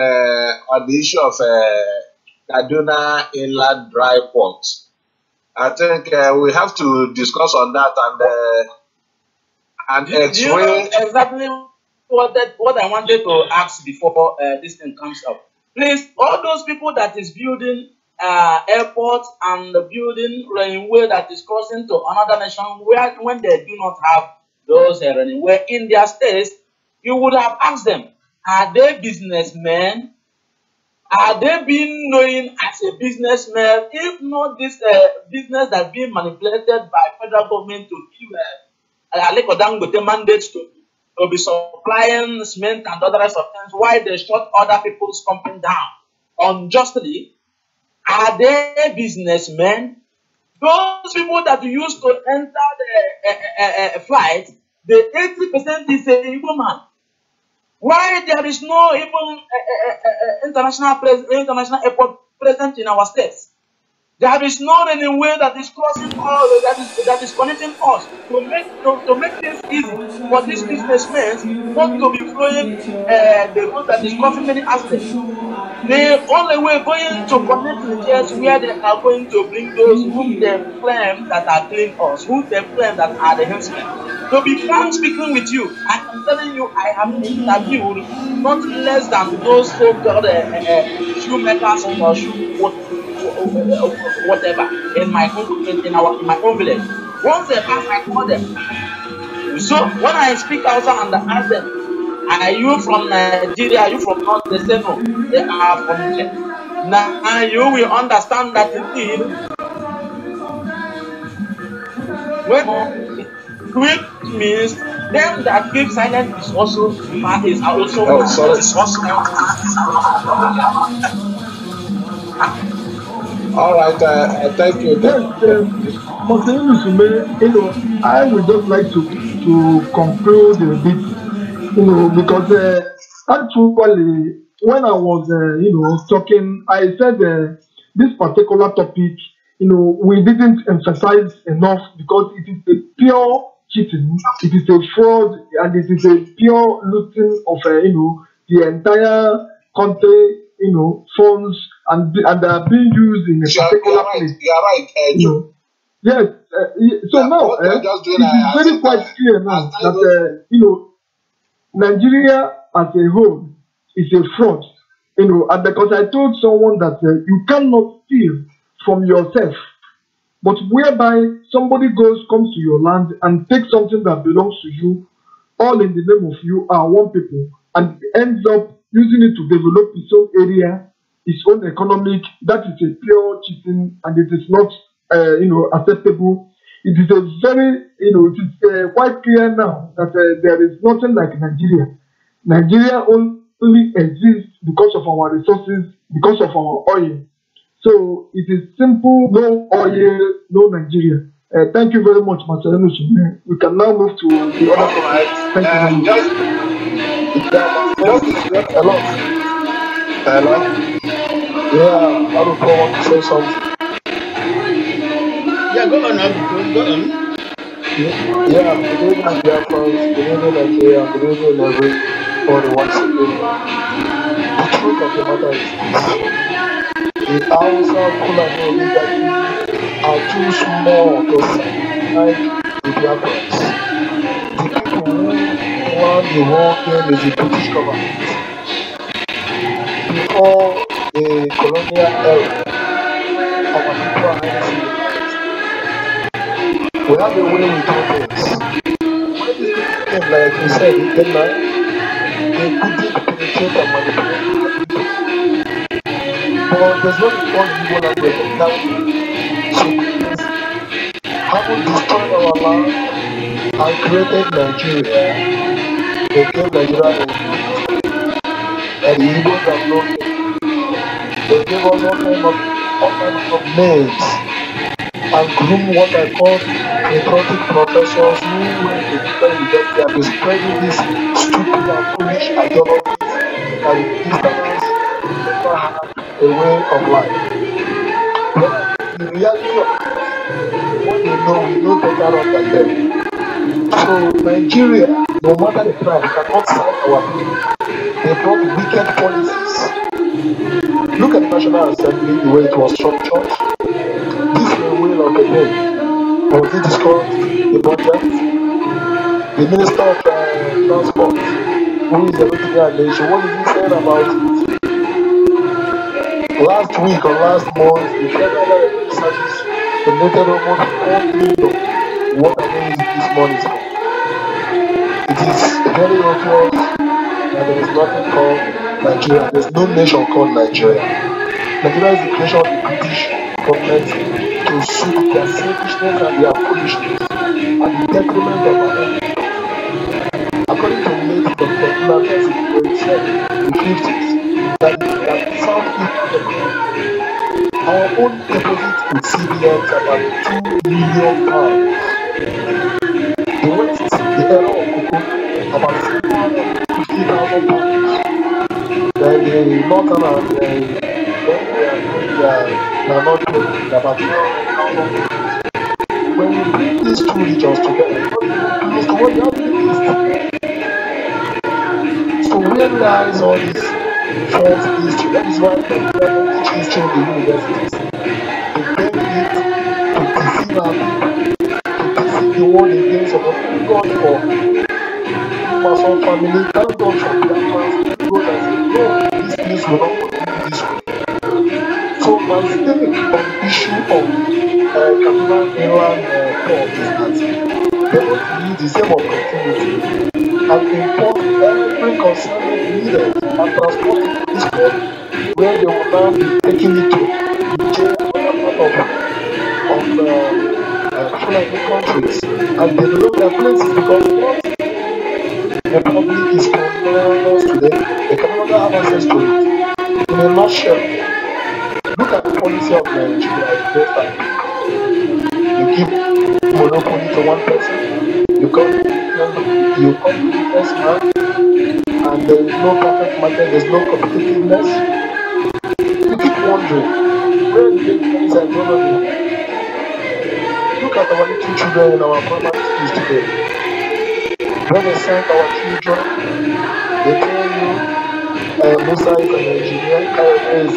the issue of Kaduna Inland Dry Port. I think we have to discuss on that and explain. Do you know exactly what I wanted to ask before this thing comes up? Please, all those people that is building airport and building railway that is crossing to another nation, where when they do not have those railway in their states, you would have asked them, are they businessmen? Are they being known as a businessman? If not this business that's being manipulated by federal government to give Aliko Dangote mandates to be supplying cement and other rest of things, why they shut other people's company down unjustly? Are they businessmen? Those people that used to enter the flight, the 80% is a Igbo man. Why there is no even international airport present in our states? There is no any way that is crossing us, that is connecting us to make things easy for these businessmen not to be flowing the road that is causing many accidents. The only way going to connect is just where they are going to bring those whom they claim that are killing us, whom they claim that are the henchmen. To be frank speaking with you, I am telling you, I have interviewed not less than those so-called shoemakers or whatever in my own village. Once they pass, I call them. So when I speak outside and ask them, are you from Nigeria? Are you from North? They say no. They are from here. Now you will understand that indeed, when quick means them that keep silent is also All right, thank you. Yes, I would just like to conclude a bit, because actually when I was talking, I said this particular topic, we didn't emphasize enough because it is a pure cheating, it is a fraud, and it is a pure looting of the entire country, funds, and they are being used in a particular place. You are right. Yes. So now it is very quite clear now that Nigeria as a whole is a fraud. And because I told someone that you cannot steal from yourself, but whereby somebody comes to your land and takes something that belongs to you, all in the name of you are one people, and ends up using it to develop its own area, its own economic, that is a pure cheating, and it is not acceptable. It is a very, it is quite clear now that there is nothing like Nigeria. Nigeria only exists because of our resources, because of our oil. So it is simple: no oil, no Nigeria. Thank you very much, Marcelino. We can now move to the other topic. Thank you very much. Hello. Yeah, I don't want to say something. Yeah, go on, go on. Yeah, good evening, Biafra, good evening, Nigeria, good evening, everybody once again. The truth of the matter is this: the Hausa, Fulani, Oligaki are too small to fight the Biafrans. The people who run the whole game is the British government. Before the colonial era, our people are highly civilized. We have a way we do things. When these people came, like we said, in Denmark, they couldn't penetrate and manipulate the people. But there's not one evil language now. So having destroyed our land and created Nigeria, they gave Nigeria a name. And the Igbos have known it. They gave us all kinds of names and groom what I call patriotic professors who went to different universities and be spreading this stupid and foolish ideologies that Easterners never had a way of life. But the reality of what they know, we know better than them. So Nigeria, no matter the price, cannot side our people. They brought wicked policies. Look at the National Assembly, the way it was structured. This is a will of the day. Was it discussed the budget? The Minister of Transport, who is everything in our nation, what did he say about it? Last week or last month, the Federal Revenue Service donated almost 4 million. What are they using this money for? It is very obvious that there is nothing called Nigeria. There is no nation called Nigeria. Nigeria is the creation of the British government to suit their selfishness and their foolishness at the detriment of our own. According to late Dr. Nnamdi Azikiwe, he said in the 50s that Southeast Africa, our own deposit with CBN is about £2 million. The West, the era of cocoa, about £750,000. Then the Northern and are not doing about when you bring these two regions together, it's not even close to what you have in the East. So where lies all this false history? That is why they don't teach history in the universities. They bury it to deceive our people, to deceive the world against us. But thank God for bim-massob family, thank God for Biafrans, thank God that say, no, these things will not continue this way. So my stake on the issue of Kaduna Inland Port is that they want to use the same opportunity and import every consignment needed and transport it to this port where they will now be taking it to Niger and other part of Fulani countries and develop their places because once the public is colonized today, they can no longer have access to it. In a nutshell, look at the policy of Nigeria against that. You give monopoly to one person, you come to the first man, and there is no perfect market, there is no competitiveness. You keep wondering, where did they get this ideology? Look at our little children in our primary schools today. When they send our children, they tell you Musa is an engineer, Kayode is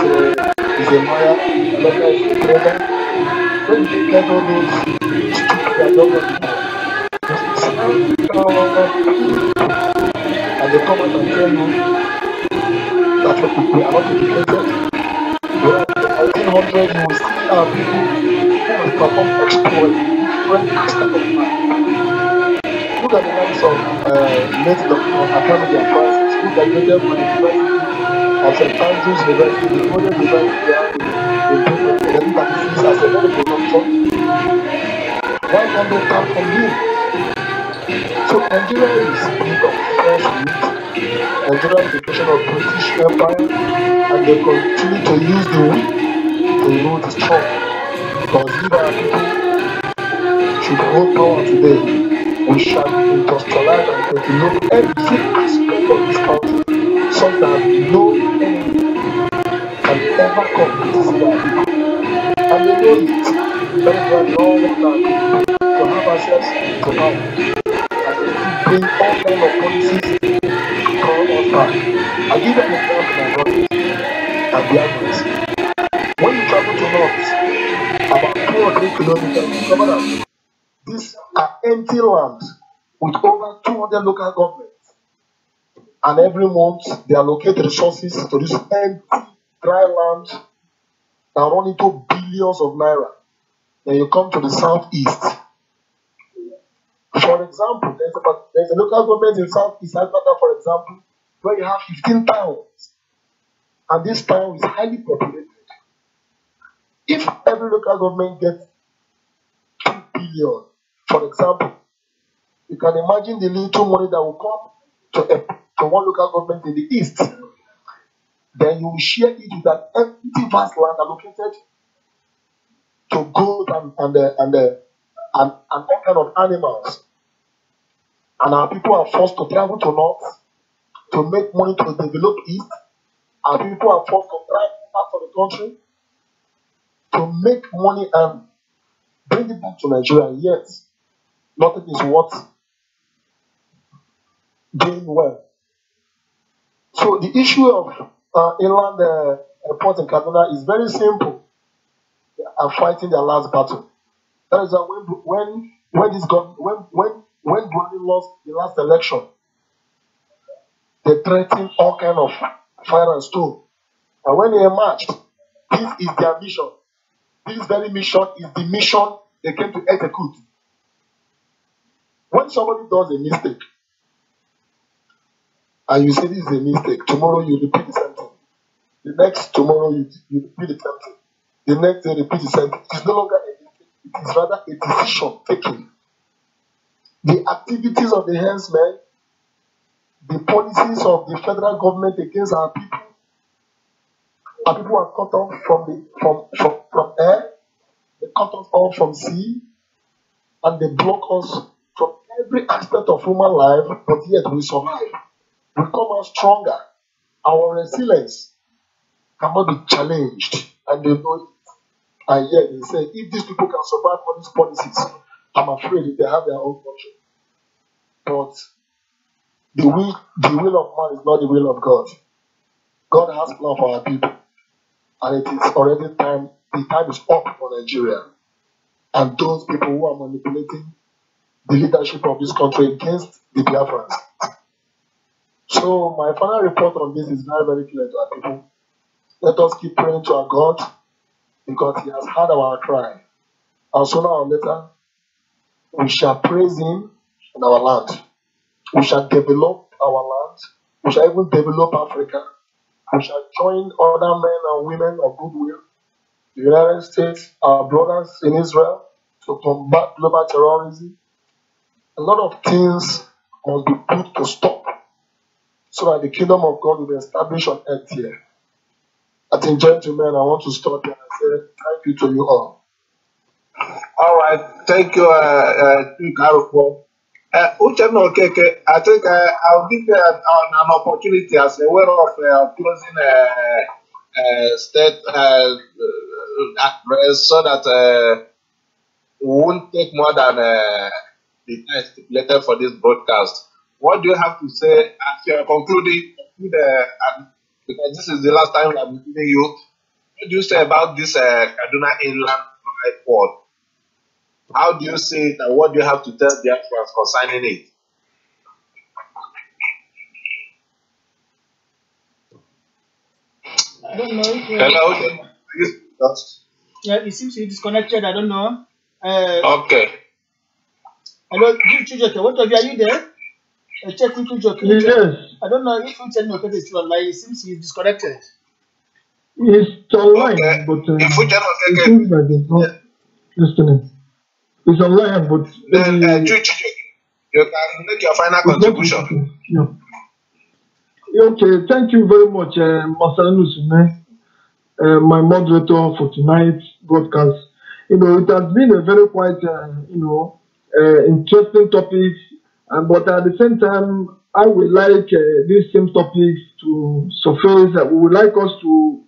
a lawyer, Emeka is a trader. Where did they get all those stupid ideology? They send our people and they come out and tell you that we are not educated. Whereas in the 1900s, you will see our people who will perform exploits in different aspects of life. Look at the likes of late Dr. Academy Francis, who graduated from the University of St. Andrews University, the only university we have in Britain, in 1936 as a medical doctor. Why can't they start from him? So Nigeria is built on false roots. Nigeria is a creation of British Empire, and they continue to use the weak to rule the strong. Because if our people should hold power today, we shall industrialize and develop every aspect of this country such that no enemy can ever come to deceive our people. And they know it. That is why they all want our people to have access to power. And they still bring all kinds of policies to call us back. I give them an example, my brothers and Biafrans. When you travel to North, about 2 or 3 kilometers, you discover that these are empty lands with over 200 local governments. And every month, they allocate resources to this empty, dry land that run into billions of naira. Then you come to the southeast. For example, there's a local government in Southeast Africa, for example, where you have 15 towns. And this town is highly populated. If every local government gets 2 billion, for example, you can imagine the little money that will come to one local government in the east. Then you will share it with an empty vast land allocated to goats and all kind of animals. And our people are forced to travel to north to make money to develop east. Our people are forced to travel out of the country to make money and bring it back to Nigeria. Yet, nothing is worth doing well. So the issue of inland port in Kaduna is very simple. They are fighting their last battle. That is when Buhari lost the last election, they threatened all kind of fire and stone. And when they emerged, this is their mission. This very mission is the mission they came to execute. When somebody does a mistake, and you say this is a mistake, tomorrow you repeat the same thing. The next tomorrow you repeat the same thing. The next day repeat the same thing. It is no longer a mistake. It is rather a decision taken. The activities of the herdsmen, the policies of the federal government against our people are cut off from air, they cut us off from sea, and they block us from every aspect of human life, but yet we survive. We come out stronger. Our resilience cannot be challenged. and they know it. And yet they say, if these people can survive on these policies, I'm afraid they have their own country. But the will of man is not the will of God. God has plan for our people. And it is already time, the time is up for Nigeria. And those people who are manipulating the leadership of this country against the Biafrans. So my final report on this is very, very clear to our people. Let us keep praying to our God because He has heard our cry. And sooner or later, we shall praise Him in our land. We shall develop our land. We shall even develop Africa. We shall join other men and women of goodwill, the United States, our brothers in Israel, to combat global terrorism. A lot of things must be put to stop so that the kingdom of God will be established on earth here. I think, gentlemen, I want to stop here and say thank you to you all. All right, thank you, Karupo. Uchenna Okeke, I think I'll give an opportunity as a way of closing state address so that we won't take more than the time stipulated for this broadcast. What do you have to say as you're concluding? Because this is the last time I'm giving you. What do you say about this Kaduna Inland Airport? How do you see it, and what do you have to tell the Biafrans concerning it? I don't know if Hello. yeah, it seems to be disconnected. I don't know. Okay. Hello, Chujoke, what of you? Are you there? Check with Chujoke. Yes. I don't know if Uchenna is still online. It seems he's disconnected. It's online, Okay. but If it seems like it's not listening. It's online, but then Chujoke, you can make your final contribution. Yeah. Okay, thank you very much, Masanu Sume, my moderator for tonight's broadcast. It has been a very quite, interesting topic, but at the same time, I would like these same topics to surface. We would like us to,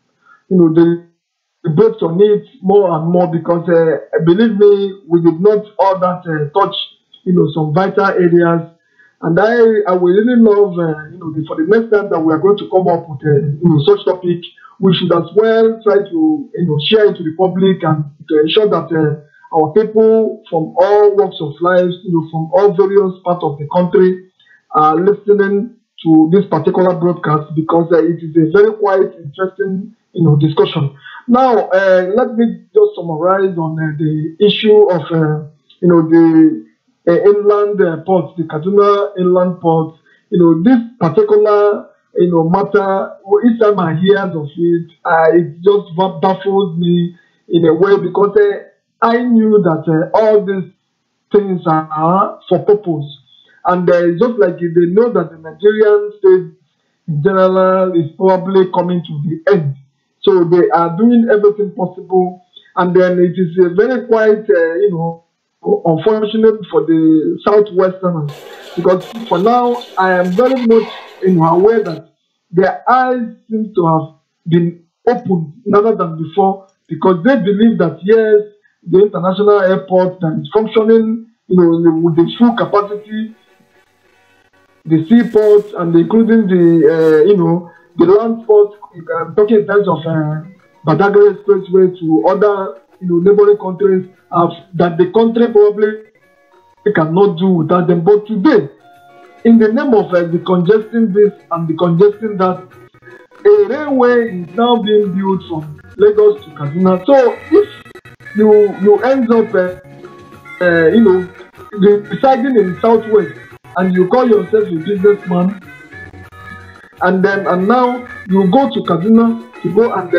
debate on it more and more because, believe me, we did not all that touch, some vital areas. And I would really love, for the next time that we are going to come up with such topic, we should as well try to, share it to the public and to ensure that our people from all walks of life, from all various parts of the country, are listening to this particular broadcast because it is a very quite interesting, discussion. Now, let me just summarize on the issue of, the inland ports, the Kaduna inland ports. This particular, matter. Each time I hear of it, it just baffles me in a way because I knew that all these things are for purpose, and just like they know that the Nigerian state in general is probably coming to the end, so they are doing everything possible, and then it is a very quite, unfortunate for the southwesterners because for now I am very much aware that their eyes seem to have been opened rather than before because they believe that yes, the international airport that is functioning with the full capacity, the seaports and including the the land ports. I'm talking in terms of Badagry Expressway to other neighboring countries that the country probably cannot do without them. But today, in the name of decongesting this and decongesting that, a railway is now being built from Lagos to Kaduna. So if you end up, residing in Southwest and you call yourself a businessman, and now you go to Kaduna to go and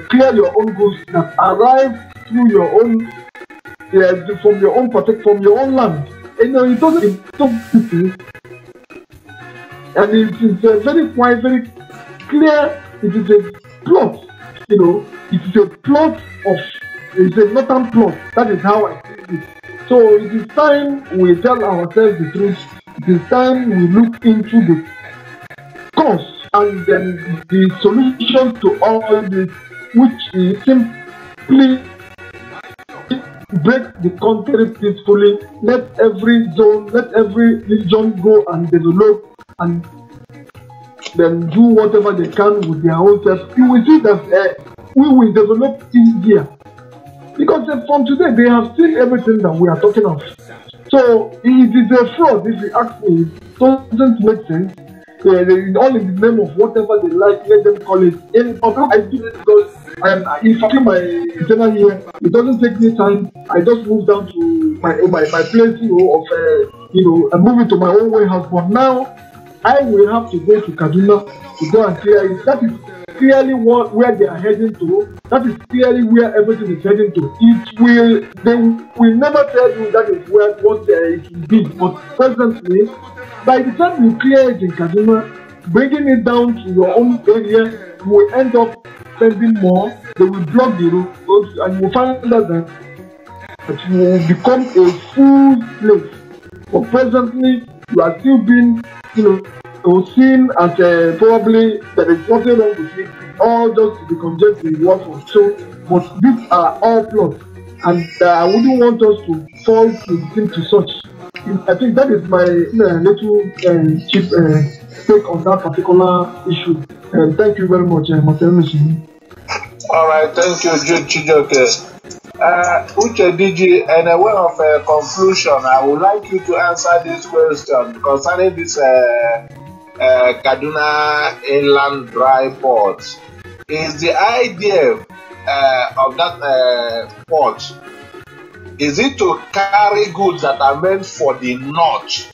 clear your own goods that arrive through your own, from your own land. It doesn't, and it is very clear. It is a plot, it is a plot of, it's a northern plot. That is how I see it. So it is time we tell ourselves the truth. It is time we look into the cause and then the solution to all this, which is simply break the country peacefully, let every zone, let every region go and develop and then do whatever they can with their own self. You will see that we will develop easier. Because from today, they have seen everything that we are talking of. So it is a fraud, if you ask me. It doesn't make sense. All in the name of whatever they like, let them call it. I do it because if I keep my dinner here, it doesn't take me time. I just move down to my place, I'm moving to my own warehouse. But now, I will have to go to Kaduna to go and clear it. That is clearly where they are heading to. That is clearly where everything is heading to. They will never tell you that is what it will be. But presently, by the time you clear it in Kaduna, bringing it down to your own area, you will end up spending more. They will block the road, and you will find out that you will become a full slave. But presently, you are still being, seen as probably there is nothing wrong with it, all just to be congested in one for so. But these are all plots, and I wouldn't want us to fall into such. I think that is my little cheap take on that particular issue. Thank you very much, Martin. All right, thank you, Chijoke. Uche DG, and a way of conclusion, I would like you to answer this question concerning this Kaduna Inland Dry Port. Is the idea of that port, is it to carry goods that are meant for the north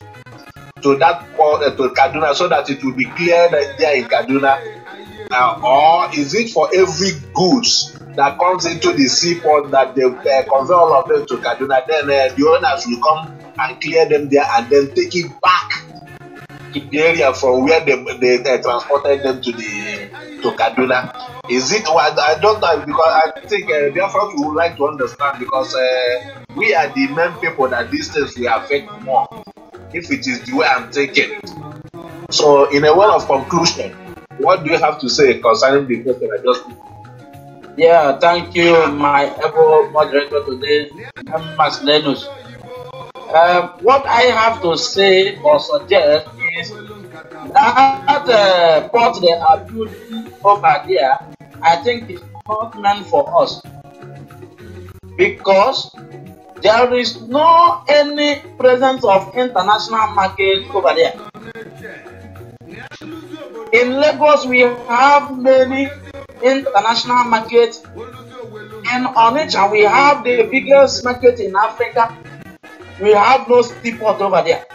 to that port, to Kaduna, so that it will be cleared there in Kaduna? Or is it for every goods that comes into the seaport that they convey all of them to Kaduna? Then the owners will come and clear them there and then take it back to the area from where they transported them to Kaduna. Is it? Well, I don't know, because I think Biafra would like to understand, because we are the main people that these things will affect more if it is the way I'm taking. So, in a word of conclusion, what do you have to say concerning the question I just did? Yeah, thank you, my able moderator today, Mas Lenus. What I have to say or suggest is that port they are building over there, I think it's not meant for us, because there is no any presence of international market over there. In Lagos, we have many international markets. In Onitsha, we have the biggest market in Africa. We have no seaport over there.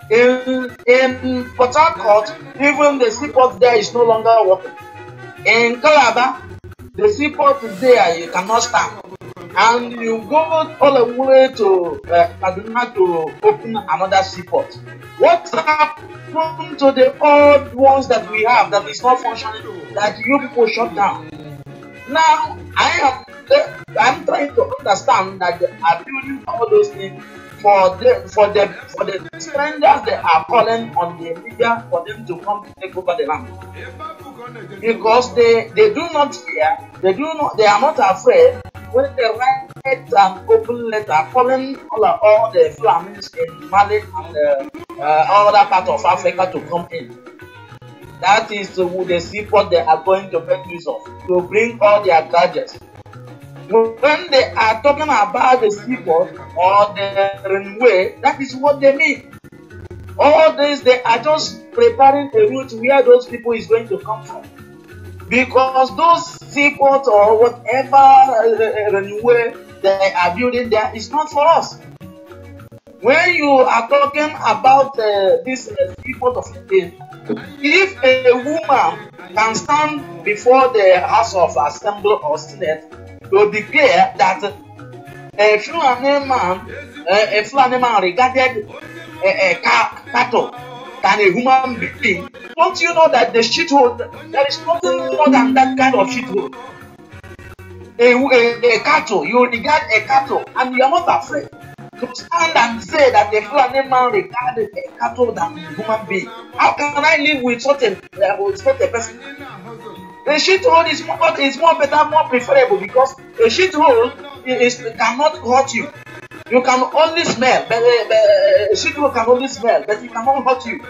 In Port Harcourt, even the seaport there is no longer working. In Calabar, the seaport is there, you cannot stand. And you go all the way to Kaduna to open another seaport. What happened to the old ones that we have that is not functioning, that you people shut down? Now, I'm trying to understand that they are building all those things for the strangers they are calling on the media for them to come to take over the land. Because they do not fear, they are not afraid when they write an open letter calling all the Flamings in Mali and other parts of Africa to come in. That is the seaport they are going to make use of to bring all their gadgets. When they are talking about the seaport or the runway, that is what they mean. All this, they are just preparing a route where those people is going to come from. Because those seaports or whatever runway they are building there is not for us. When you are talking about this seaport of India, if a woman can stand before the House of Assembly or Senate to declare that a Fulani man regarded a cattle than a human being, don't you know that the shithole, there is nothing more than that kind of shithole? A cattle, you regard a cattle and you are not afraid. to stand and say that the Fulani man regarded a cattle than a human being. How can I live with such a person? The shithole is more better, more preferable because a shithole cannot hurt you. You can only smell, but a shithole can only smell, but it cannot hurt you.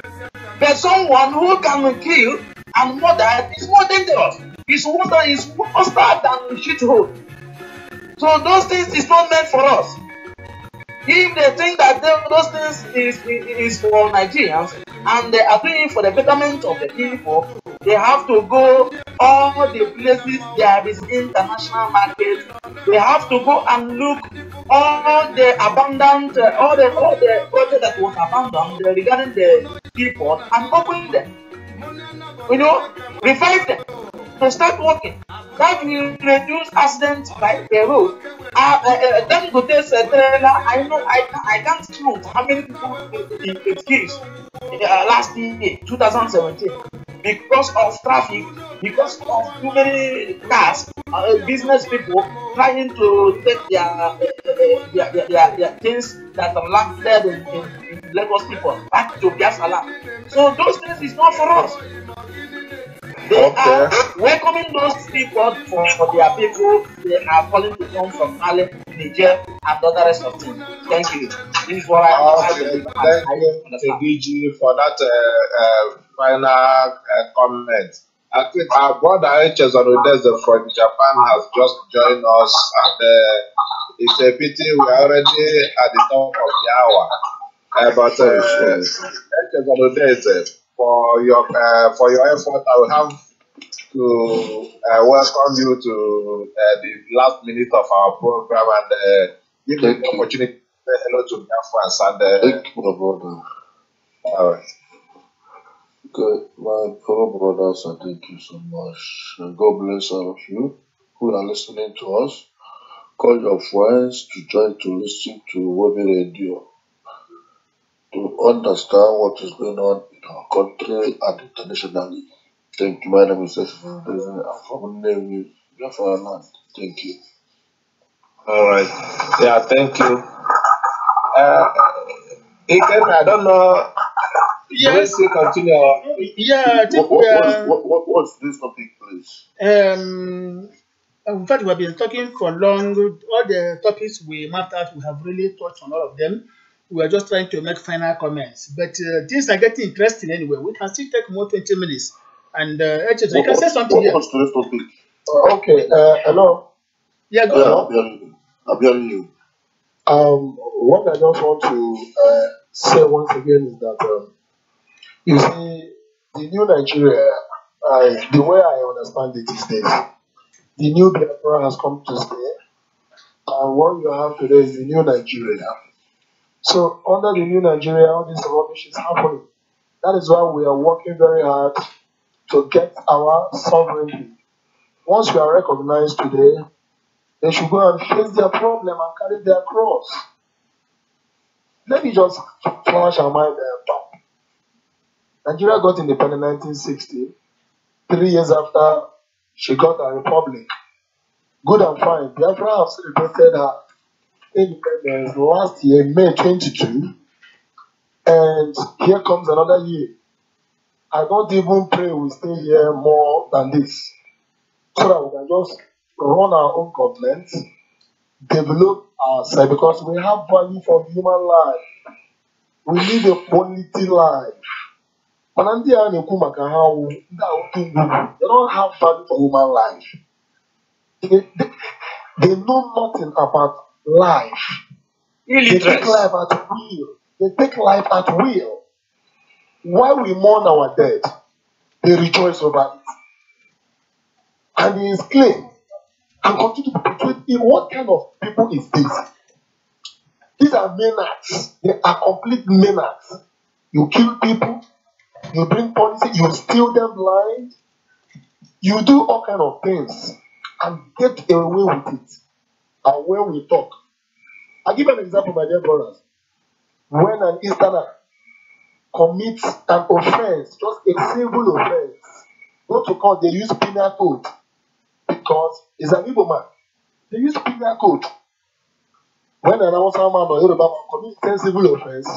But someone who can kill and murder is more dangerous. It's worse than shithole. So those things is not meant for us. If they think that those things is for Nigerians and they are doing it for the betterment of the people, they have to go all the places there is international market. They have to go and look all the abandoned, all the projects that was abandoned regarding the people and open them. Revive them to start working. That will reduce accidents by the road. Then go test a trailer. I can't count how many people it kills last year, 2017, because of traffic, because of too many cars, business people trying to take their things that are landed in Lagos people back to Biafra. So those things is not for us. They are welcoming those people for their people. They are calling to come from Mali, Niger, and the rest of things. Thank you. This is what Thank you, DG, for that final comment. I think our brother HS Onudeze from Japan has just joined us, and it's a pity we are already at the top of the hour. But HS Onudeze, for your effort, I will have to welcome you to the last minute of our program and give you the opportunity to say hello to Biafrans. Thank you, my brother. All right. Okay, my fellow brothers, I thank you so much. And God bless all of you who are listening to us. Call your friends to join to listen to Vobi Radio, to understand what is going on in our country and internationally. Thank you. My name is Stephen. I'm from Navy, Biafra land. Thank you. All right. Yeah, thank you. Ethan, I don't know. Yes. Will we continue? Yeah, I think What's this topic, please? In fact, we have been talking for long. All the topics we mapped out, we have really touched on all of them. We are just trying to make final comments. But things are getting interesting anyway. We can still take more 20 minutes. And HS, you can say something here. What's today's topic? Okay, hello. Yeah, go on. I'm hearing you. What I just want to say once again is that you see, the new Nigeria, the way I understand it is this: the new Biafra has come to stay, and what you have today is the new Nigeria. So under the new Nigeria, all this rubbish is happening. That is why we are working very hard to get our sovereignty. Once we are recognized today, they should go and face their problem and carry their cross. Let me just flash our mind back. Nigeria got independent in 1960, 3 years after she got a republic. Good and fine. Biafra have celebrated her independence last year, May 22, and here comes another year. I don't even pray we stay here more than this, so that we can just run our own government, develop ourselves, because we have value for human life. We live a quality life. They don't have value for human life. They know nothing about life. They take life at will. They take life at will. While we mourn our dead, they rejoice over it. And they exclaim and continue to perpetuate it. What kind of people is this? These are maniacs. They are complete maniacs. You kill people, you bring policy, you steal them blind, you do all kind of things and get away with it. And when we talk, I'll give an example, my dear brothers. When an Easterner commits an offense, just a civil offense, go to court, they use penal code because he's an evil man. They use penal code. When an Hausa man or Yoruba man commit civil offense,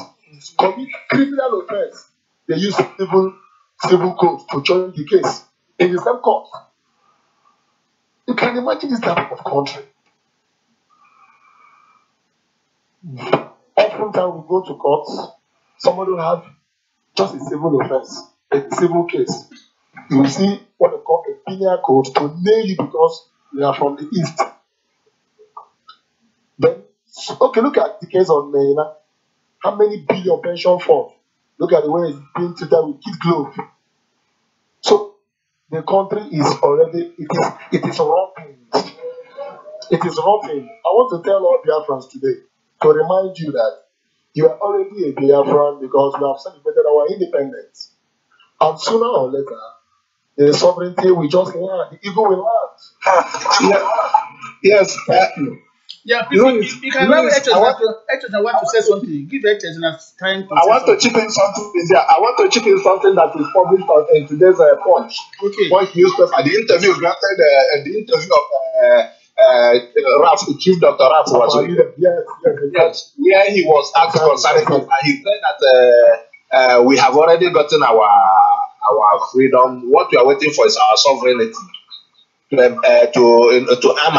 commit criminal offense, they use civil code to join the case in the same court. You can imagine this type of country. Oftentimes we go to courts, somebody will have just a civil offense, a civil case. You will see what they call a penal code to nail you because you are from the east. Then, okay, look at the case of Nena. How many billion pension fund? Look at the way it's being treated with kid glove. So the country is already it is rotting. It is rotting. I want to tell all Biafrans today to remind you that you are already a Biafran because we have celebrated our independence. And sooner or later, the sovereignty will just land. The ego will land. Yes. Yeah, please, you can allow Echos I want to say something. Give Echos enough time to I want to chip in something. I want to chip in something that is published in today's Punch. Okay. Punch newspaper. The interview granted the interview of Raf, Chief Dr. Raf was yes, where he was asked concerning it, and he said that we have already gotten our freedom. What we are waiting for is our sovereignty to arm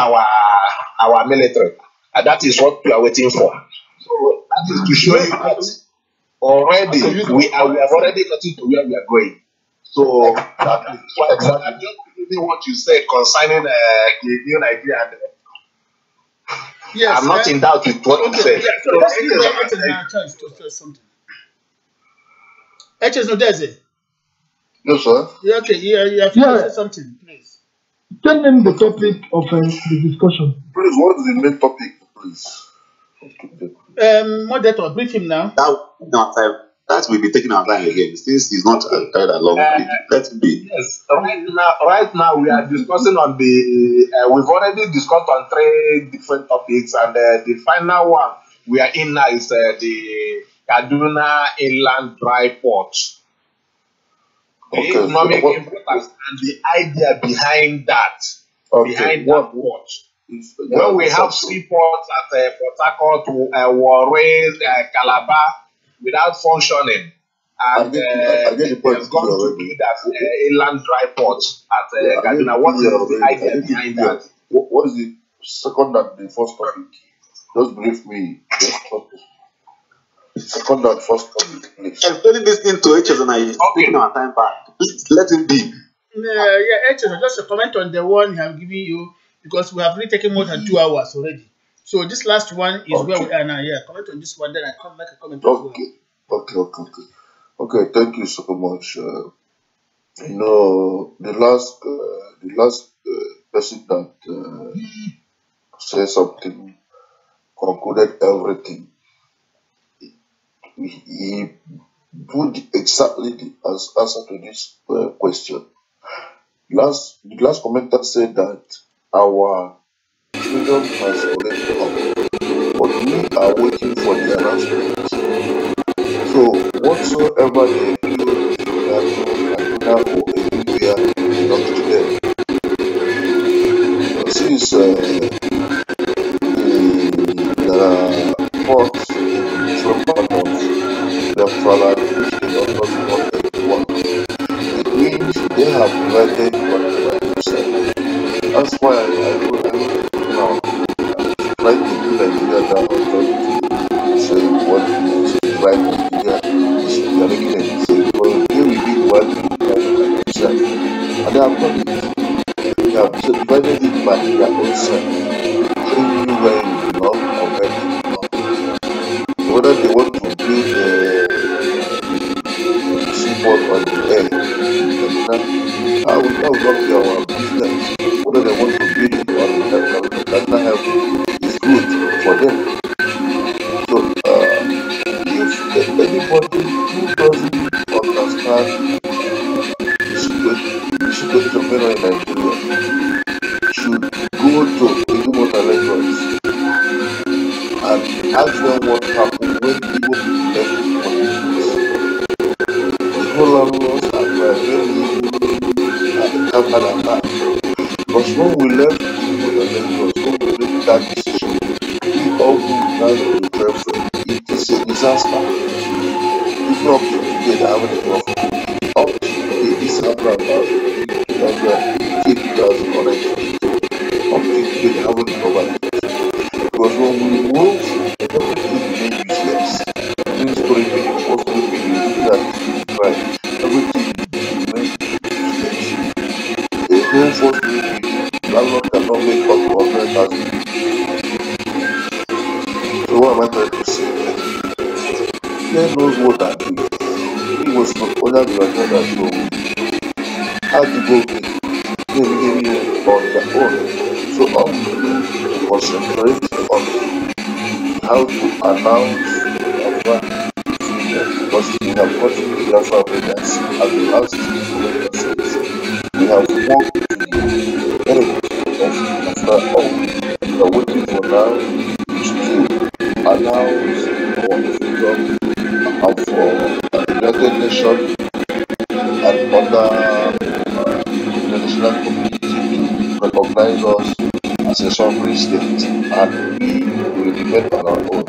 our military, and that is what we are waiting for. So that is to show you that already we have already gotten to where we are going. So exactly. I'm just reading what you said concerning the new Nigeria. Yes, I'm not in doubt with what you said. Yeah, so let's give Echos a chance to say something. Echos Nodeze. Yes, sir. Okay, you have to say something, please. Tell them the topic of the discussion. Please, what is the main topic, please? Moderator, brief him now. That will be taking our time again. Since he's not carried along, let it be. Yes, right now we are discussing on the. We've already discussed on 3 different topics, and the final one we are in now is the Kaduna Inland Dry Port. The economic importance and the idea behind that, behind that port. When we have seaports at Port Harcourt, Warri, Calabar, without functioning, and they've gone to do that inland dry port at Kaduna. What is the idea behind that? What is the second and the first topic? Just brief me. Second and first topic, please. I'm very listening to Echos and I taking our time back. Please let him be. Echos, just a comment on the one I'm giving you because we have really taken more than 2 hours already. So this last one is where we are now. Yeah, comment on this one, then I come back and comment. Okay. Thank you so much. You know, the last person that said something concluded everything. He put exactly the answer to this question. The last commenter said that our freedom has already come, but we are waiting for the announcement. So whatsoever they do, Kaduna or anywhere belongs to them. Since the ports in different parts of Biafra state of not everyone, it means they have divided whatever themselves. That's why I now try to do Nigeria that authority say what is right Nigeria is the argument. So because they will be one themselves. And they have done it. They have divided it by their own self. Showing you where you belong or where you belong. Whether they want to build a seaport on the air, I will not be our business. Whether they want to build it on the national health is good for them. So, if anybody who doesn't understand the situation in Nigeria should go to Idumota Lagos and ask them what happened when people left politics. The whole laws are very because when we left Idumota Lagos, when we made that decision, we all who has to prefer. It is a disaster. Even up to today, they haven't enough. Up to today, this happened about 8,000 already. Up to today, they haven't recovered it. Because when we move, everything remains useless. This story being forced to be that right. Everything remains useless. The whole forced to be landlord cannot make up to 100,000. So what am I trying to say? He knows what I do. He was not other than that so how to go in on their own. So concentrate on how to announce Biafra freedom because we have got Biafra leaders as the last we have walked to the end of Biafra. All we are waiting for now is to announce our freedom and for the United Nations and other international community to recognize us as a sovereign state and we will remain on our own.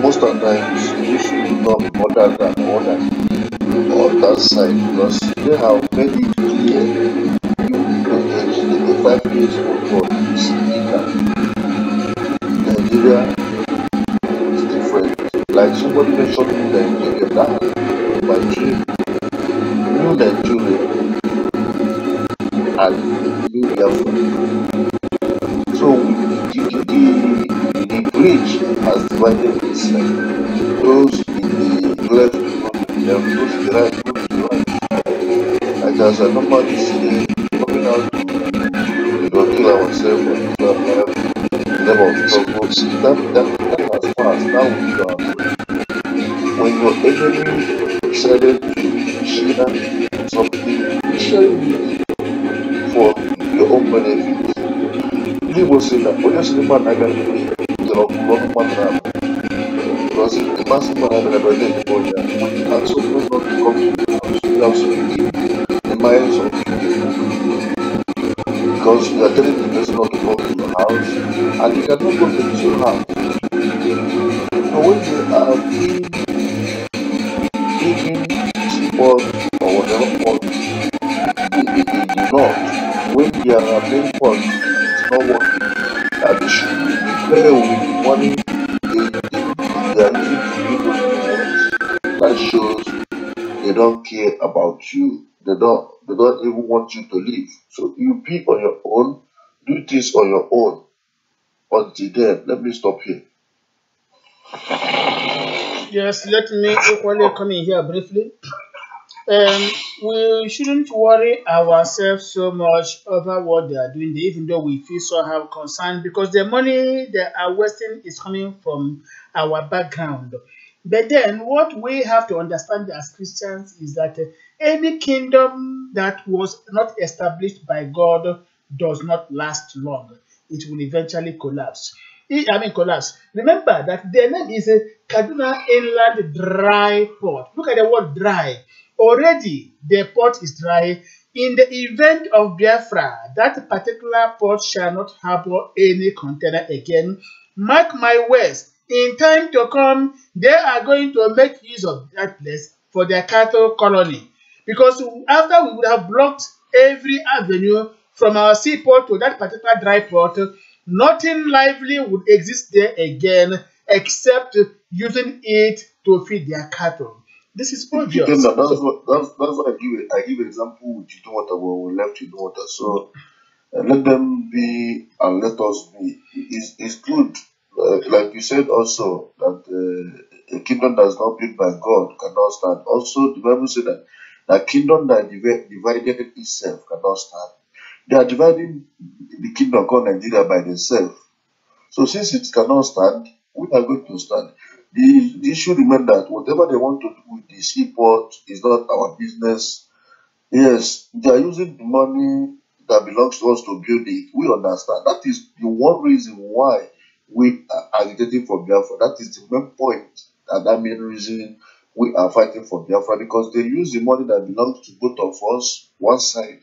Most of the times we should not be more than on that side because they have made it clear the 5 years old war is Nigeria is different. Like somebody mentioned in Nigeria that by dream, new Nigeria and new Biafra. So the bridge has divided itself. Those in the left those in the right go to the right. Like as I normally say, coming out to kill ourselves or kill our life in the name of struggle, that has passed. Now we do our way. When your enemy decided to share something, share it for your own benefit. He was saying that when you see the man I got to run man because the massive man I got to go there and so not to come to the house without speaking the minds of people because you are telling the person not to come to your house and he cannot go to his own house. So when they are giving support or whatever point they do not, when they are paying for it's not working. That they should declare with the money they are using to build those that shows they don't care about you. They don't even want you to live. So you be on your own, do things on your own. Until then, let me stop here. Yes, let me equally come in here briefly. We shouldn't worry ourselves so much over what they are doing, even though we feel so have concern because the money they are wasting is coming from our background. But then, what we have to understand as Christians is that any kingdom that was not established by God does not last long. It will eventually collapse. Collapse. Remember that the name is a Kaduna Inland Dry Port. Look at the word dry. Already the port is dry. In the event of Biafra, that particular port shall not harbor any container again. Mark my words, in time to come, they are going to make use of that place for their cattle colony. Because after we would have blocked every avenue from our seaport to that particular dry port, nothing lively would exist there again except using it to feed their cattle. This is obvious. That's what I give example with Chidon Water when we left Chidon Water. So let them be and let us be. It's good. Like you said also that a kingdom that is not built by God cannot stand. Also, the Bible said that the kingdom that divided itself cannot stand. They are dividing the kingdom called Nigeria by themselves. So since it cannot stand, we are going to stand. They should remember that whatever they want to do with the seaport is not our business. Yes, they are using the money that belongs to us to build it. We understand. That is the one reason why we are agitating for Biafra. That is the main point and that main reason we are fighting for Biafra because they use the money that belongs to both of us one side.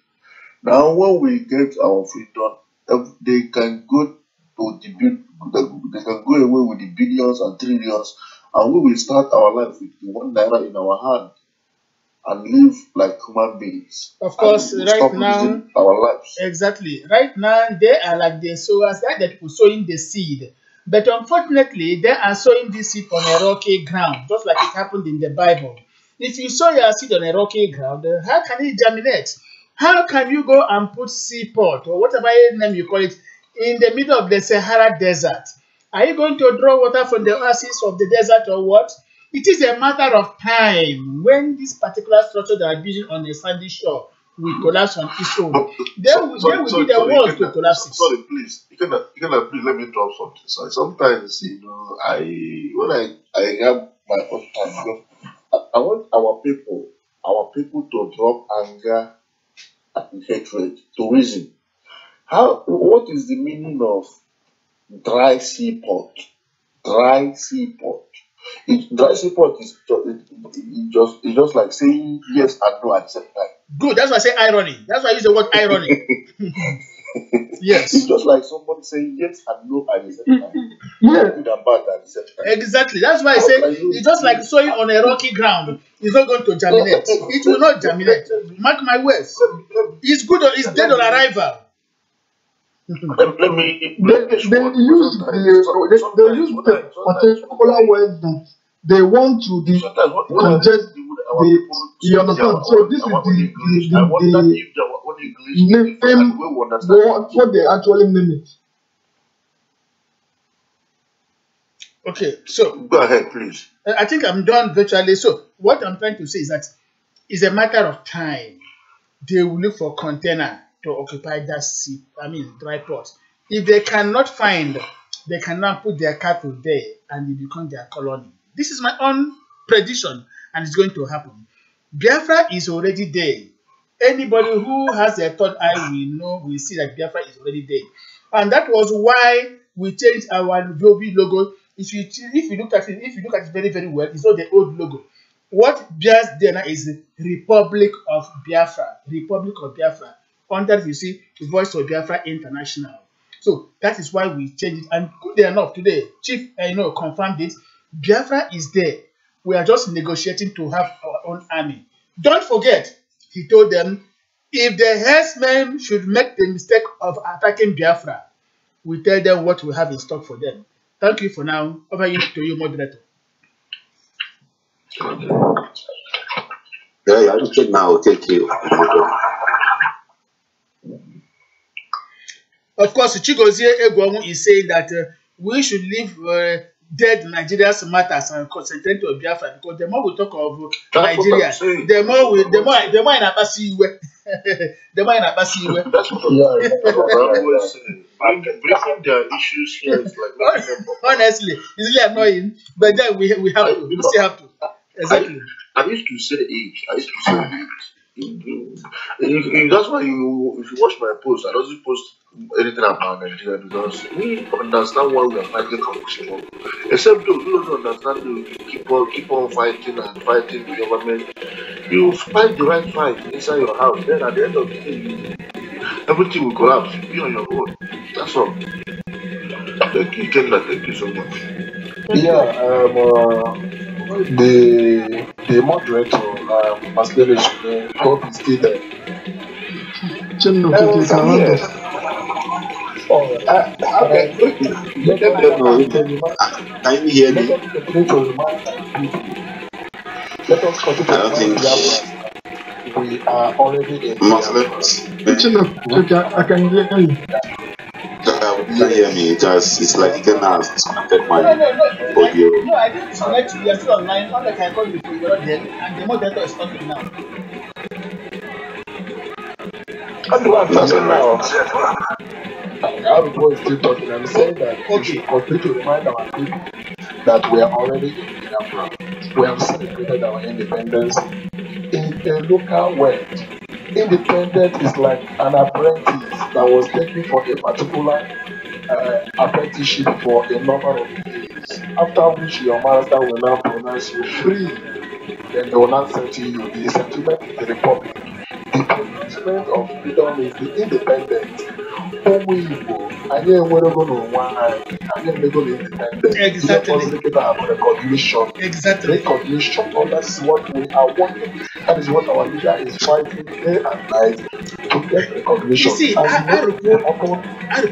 Now, when we get our freedom, they can go with the they can go away with the billions and trillions, and we will start our life with the 1 naira in our hand and live like human beings. Of course, and right stop now, losing our lives. exactly. Right now, they are like the sowers, they are the people sowing the seed. But unfortunately, they are sowing this seed on a rocky ground, just like it happened in the Bible. If you sow your seed on a rocky ground, how can it germinate? How can you go and put seed pot or whatever name you call it in the middle of the Sahara Desert? Are you going to draw water from the oasis of the desert or what? It is a matter of time when this particular structure that are building on a sandy shore will collapse on its own. There will be the walls to collapse it. Sorry, please. You cannot please let me drop something. Sorry. Sometimes, when I have my own time, because I want our people to drop anger and hatred, to reason. What is the meaning of dry seaport? Dry seaport. Dry seaport is just like saying yes and no at the same time. Good. That's why I say irony. That's why I use the word irony. Yes. It's just like somebody saying yes and no at the same time. Yeah. Good and bad at the same time. Exactly. That's why I say it's just like sowing on a rocky ground. It's not going to germinate. It will not germinate. Mark my words. It's good. It's dead on arrival. Let me. They use particular words that they want to congest you understand. So this is the name what they actually name it. Okay, so go ahead, please. I think I'm done virtually. So what I'm trying to say is that it's a matter of time. They will look for container to occupy that dry port. If they cannot find, they cannot put their cattle there and it become their colony. This is my own prediction and it's going to happen. Biafra is already there. Anybody who has a third eye will see that Biafra is already there. And that was why we changed our vobi logo. If you look at it very, very well, it's not the old logo. What just there now is Republic of Biafra. Republic of Biafra. Under you see the Voice of Biafra International. So that is why we changed it. And good enough today, Chief confirmed it. Biafra is there. We are just negotiating to have our own army. Don't forget, he told them, if the herdsmen should make the mistake of attacking Biafra, we tell them what we have in stock for them. Thank you for now. Over to you, moderator. Yeah, I just now take you. Of course, Chigozie Egwonwu is saying that we should leave dead Nigeria's matters and concentrate on Biafra, because the more we talk of Nigeria, the more in Abasi the more in Abasi That's what I'm always saying. Breaking the issues here is like honestly, it's really annoying, but then we have to. We still have to. Exactly. I used to say it. That's why if you watch my post, I don't post anything about Nigeria, because we understand why we are fighting for this struggle. Except those who don't understand, you keep on fighting and fighting the government. You fight the right fight inside your house. Then at the end of the day, everything will collapse. Be on your own. That's all. Thank you, Kenda. Thank you so much. Yeah. The moderator, Masleri, hope is still there. Yes. Okay. Can you hear me? Let us continue to think we are already in I can hear you. You hear me? It's like you can disconnected my audio. No, I didn't disconnect you. You're still online. Not like I called you for your dead, and the moderator is talking now. That's right. Our people is still talking. I'm saying that we should continue to remind our people that we are already in Biafra. We have celebrated our independence in a local way. Independent is like an apprentice that was taken for a particular apprenticeship for a number of years, after which your master will now pronounce you free. Then they will not settle you. The settlement is the republic. The pronouncement of freedom is the independence. ụmụ Igbo anyị enwerego n'onwe anyị anyị emego na independent ihe Exactly. fọziri kịta bụ recognition. Exactly. Recognition, that is what we are wanting. That is what our leader is fighting day and night to get recognition. You see, And I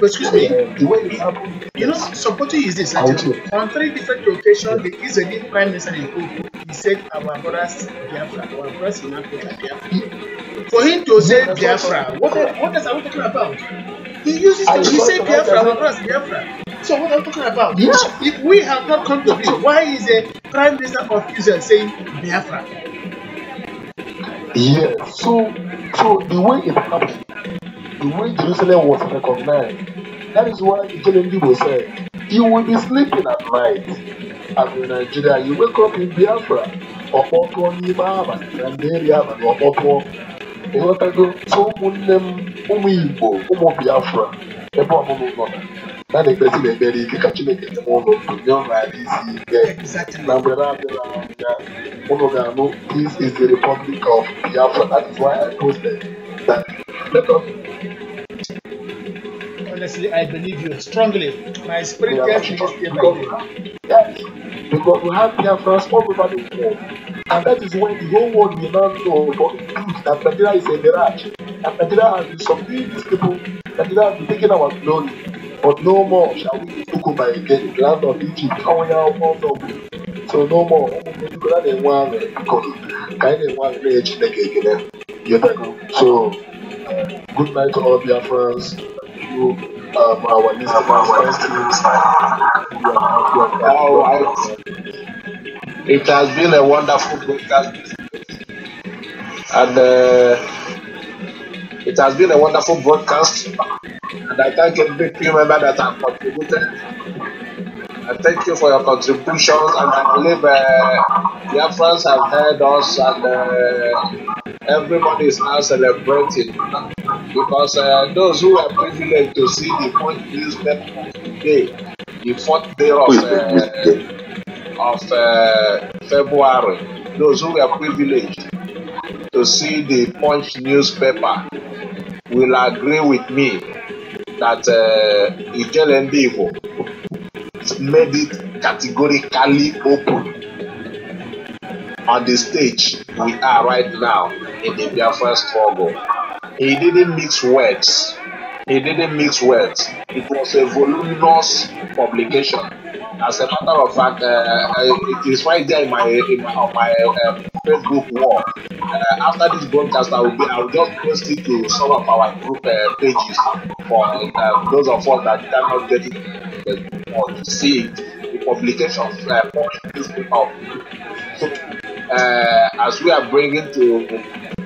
excuse me. the way it happened, You know, supporting is this. Actually, on 3 different occasions, the Israeli Prime Minister in Oku, he said, "Our brothers Biafra, our brothers in Africa, Biafra." For him to say Biafra, what else are we talking about? He uses he said Biafra, our brothers Biafra. So what are we talking about? Yeah. If we have not come to this, why is the Prime Minister of Israel saying Biafra? yes. So the way it happened, the way Jerusalem was recognized, that is why Ikelenji will say, you will be sleeping at night. As in Nigeria, you wake up in Biafra, Opoto Nima, and Area, and Opoto. So, Umu Igbo, Umu Biafra, ebe ọmụmụ nọ na na-ekpesi na ekpere ike ka Chineke nye ụlọ nye ọha isi ike na mgbe na-adịghị anya ụnụ ga-anụ this is the Republic of Biafra. That is why I posted that. Let us Honestly, I believe you strongly. My spirit tells me this day by day. yes, because we have Biafrans all over the world. And that is when the whole world will now know that Nigeria is a mirage. That Nigeria has been subduing these people. Nigeria has been taking our glory. But no more shall we be taken by again the land of Egypt. So no more. So good night to all Biafrans. You, our listeners. All right. It has been a wonderful broadcast, and it has been a wonderful broadcast. And I thank every few members that have contributed. I thank you for your contributions, and I believe your friends have heard us, and everybody is now celebrating because those who are privileged to see the Punch newspaper today, the 4th day of February, those who were privileged to see the Punch newspaper will agree with me that Ijelendivo made it categorically open on the stage we are right now in the Biafra struggle. He didn't mix words. It was a voluminous publication. As a matter of fact, it is right there on my Facebook wall. After this broadcast, I will just post it to some of our group pages for those of us that cannot get it or to see it. The publication of newspaper. So, as we are bringing to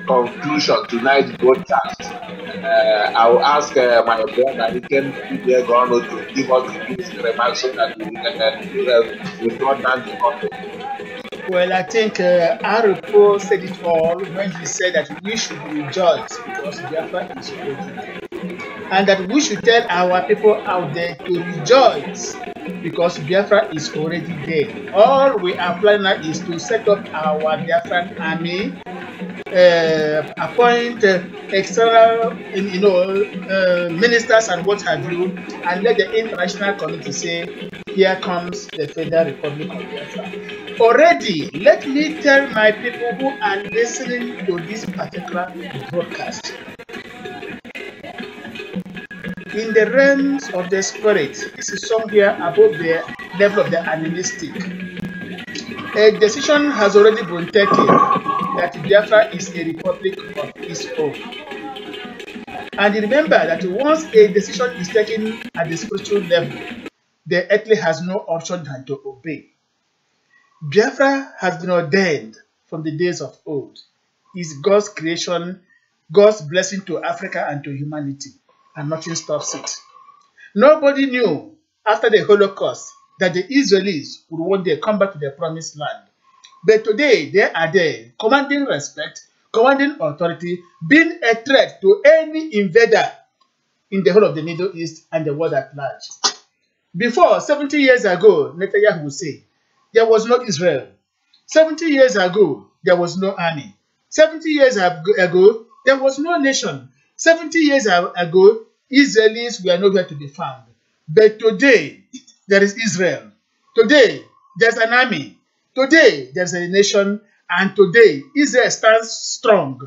conclusion tonight's broadcast, I will ask my brother he can be there to give us the remarks so that we can withdraw down the content. Well, I think Arupo said it all when he said that we should rejoice because Biafra is ready. And that we should tell our people out there to rejoice because Biafra is already there. All we are planning now is to set up our Biafran army, appoint external, ministers and what have you, and let the international community say, here comes the Federal Republic of Biafra. Already, let me tell my people who are listening to this particular broadcast. In the realms of the spirit, this is somewhere above the level of the animistic. A decision has already been taken that Biafra is a republic of its own. And remember that once a decision is taken at the spiritual level, the earthly has no option than to obey. Biafra has been ordained from the days of old. It's God's creation, God's blessing to Africa and to humanity, and nothing stops it. Nobody knew after the Holocaust that the Israelis would one day come back to their promised land. But today, they are there, commanding respect, commanding authority, being a threat to any invader in the whole of the Middle East and the world at large. Before, 70 years ago, Netanyahu would say, there was no Israel. 70 years ago, there was no army. 70 years ago, there was no nation. 70 years ago, Israelis were nowhere to be found. But today, there is Israel. Today, there's an army. Today, there's a nation. And today, Israel stands strong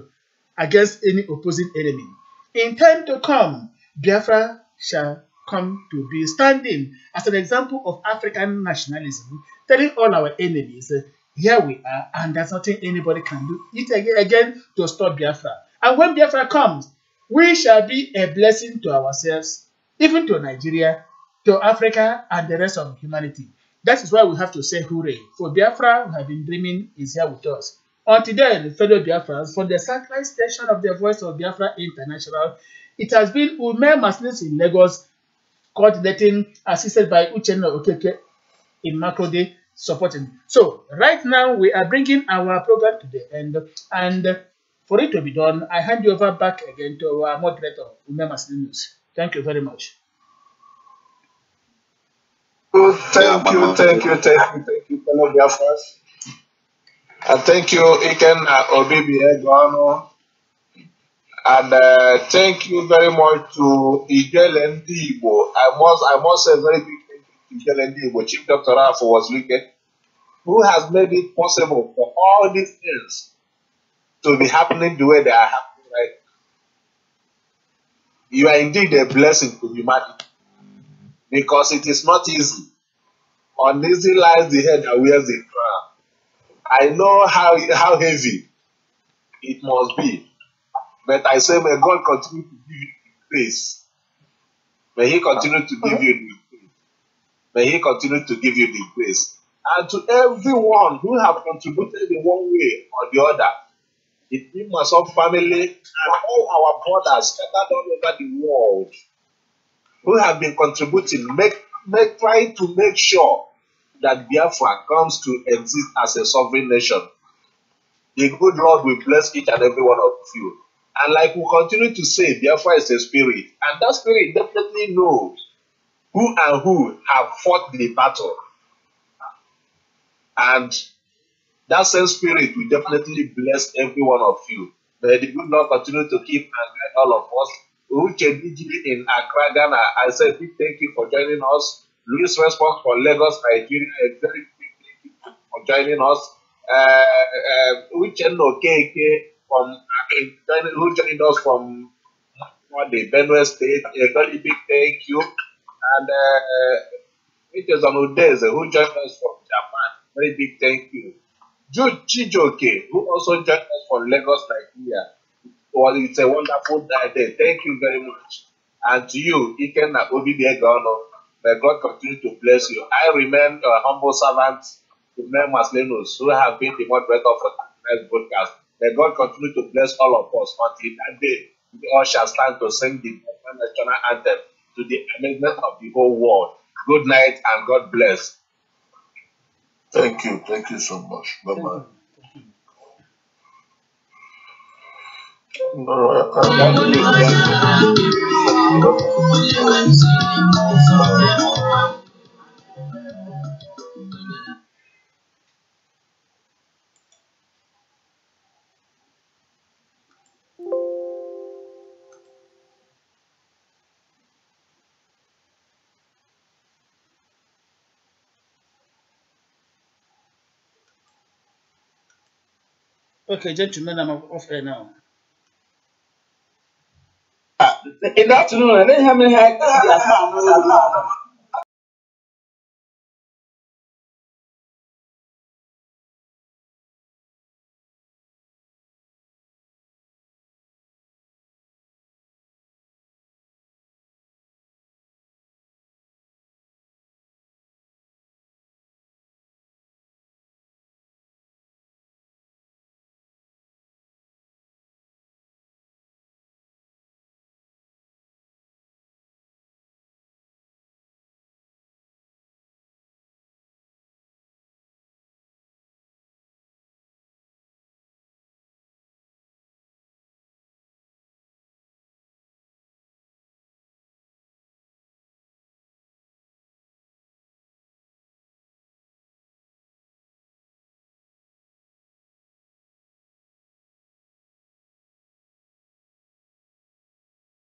against any opposing enemy. In time to come, Biafra shall come to be standing as an example of African nationalism, telling all our enemies, here we are, and there's nothing anybody can do it again to stop Biafra. And when Biafra comes, we shall be a blessing to ourselves, even to Nigeria, to Africa, and the rest of humanity. That is why we have to say hooray. For Biafra, we have been dreaming, is here with us. Until then, fellow Biafrans, from the satellite station of the Voice of Biafra International, it has been bim-massob in Lagos, coordinating, assisted by Uchenna Okeke in Makurdi, supporting. So, right now, we are bringing our program to the end, and for it to be done, I hand you over back again to our moderator, bim-massob. Thank you very much. Thank you, fellow Biafrans. And thank you, Iken Obibi Egoano. And thank you very much to Ijele Ndibo. I must say a very big thank you to Ijele Ndibo, Chief Dr. Afo was wicked, who has made it possible for all these things to be happening the way they are happening right now. You are indeed a blessing to humanity, because it is not easy. Uneasy lies the head that wears the crown. I know how heavy it must be, but I say may God continue to give you the grace. May He continue to give you the grace. May He continue to give you the grace. And to everyone who have contributed in one way or the other, the bim-massob family and all our brothers scattered all over the world who have been contributing, trying to make sure that Biafra comes to exist as a sovereign nation. The good Lord will bless each and every one of you. And like we continue to say, Biafra is a spirit, and that spirit definitely knows who and who have fought the battle. And that same spirit will definitely bless every one of you. May the good Lord continue to keep and guide all of us. Uche Dijili in Accra, Ghana, I say big thank you for joining us. Louis Response for Lagos, Nigeria, a very big thank you for joining us. Uche Okeke from who joined us from the Benue State, a very big thank you. And it is on Udeze who joined us from Japan, very big thank you. Jude Chijoke, who also joined us from Lagos, Nigeria. Well, it's a wonderful day. Thank you very much. And to you, Iken Obibi, may God continue to bless you. I remain your humble servant, bim-massob, who have been the moderator for tonight's broadcast. May God continue to bless all of us until that day we all shall stand to sing the national anthem to the amazement of the whole world. Good night and God bless. Thank you so much. Bye-bye. Okay, gentlemen, I'm off air now. In the afternoon, I didn't have any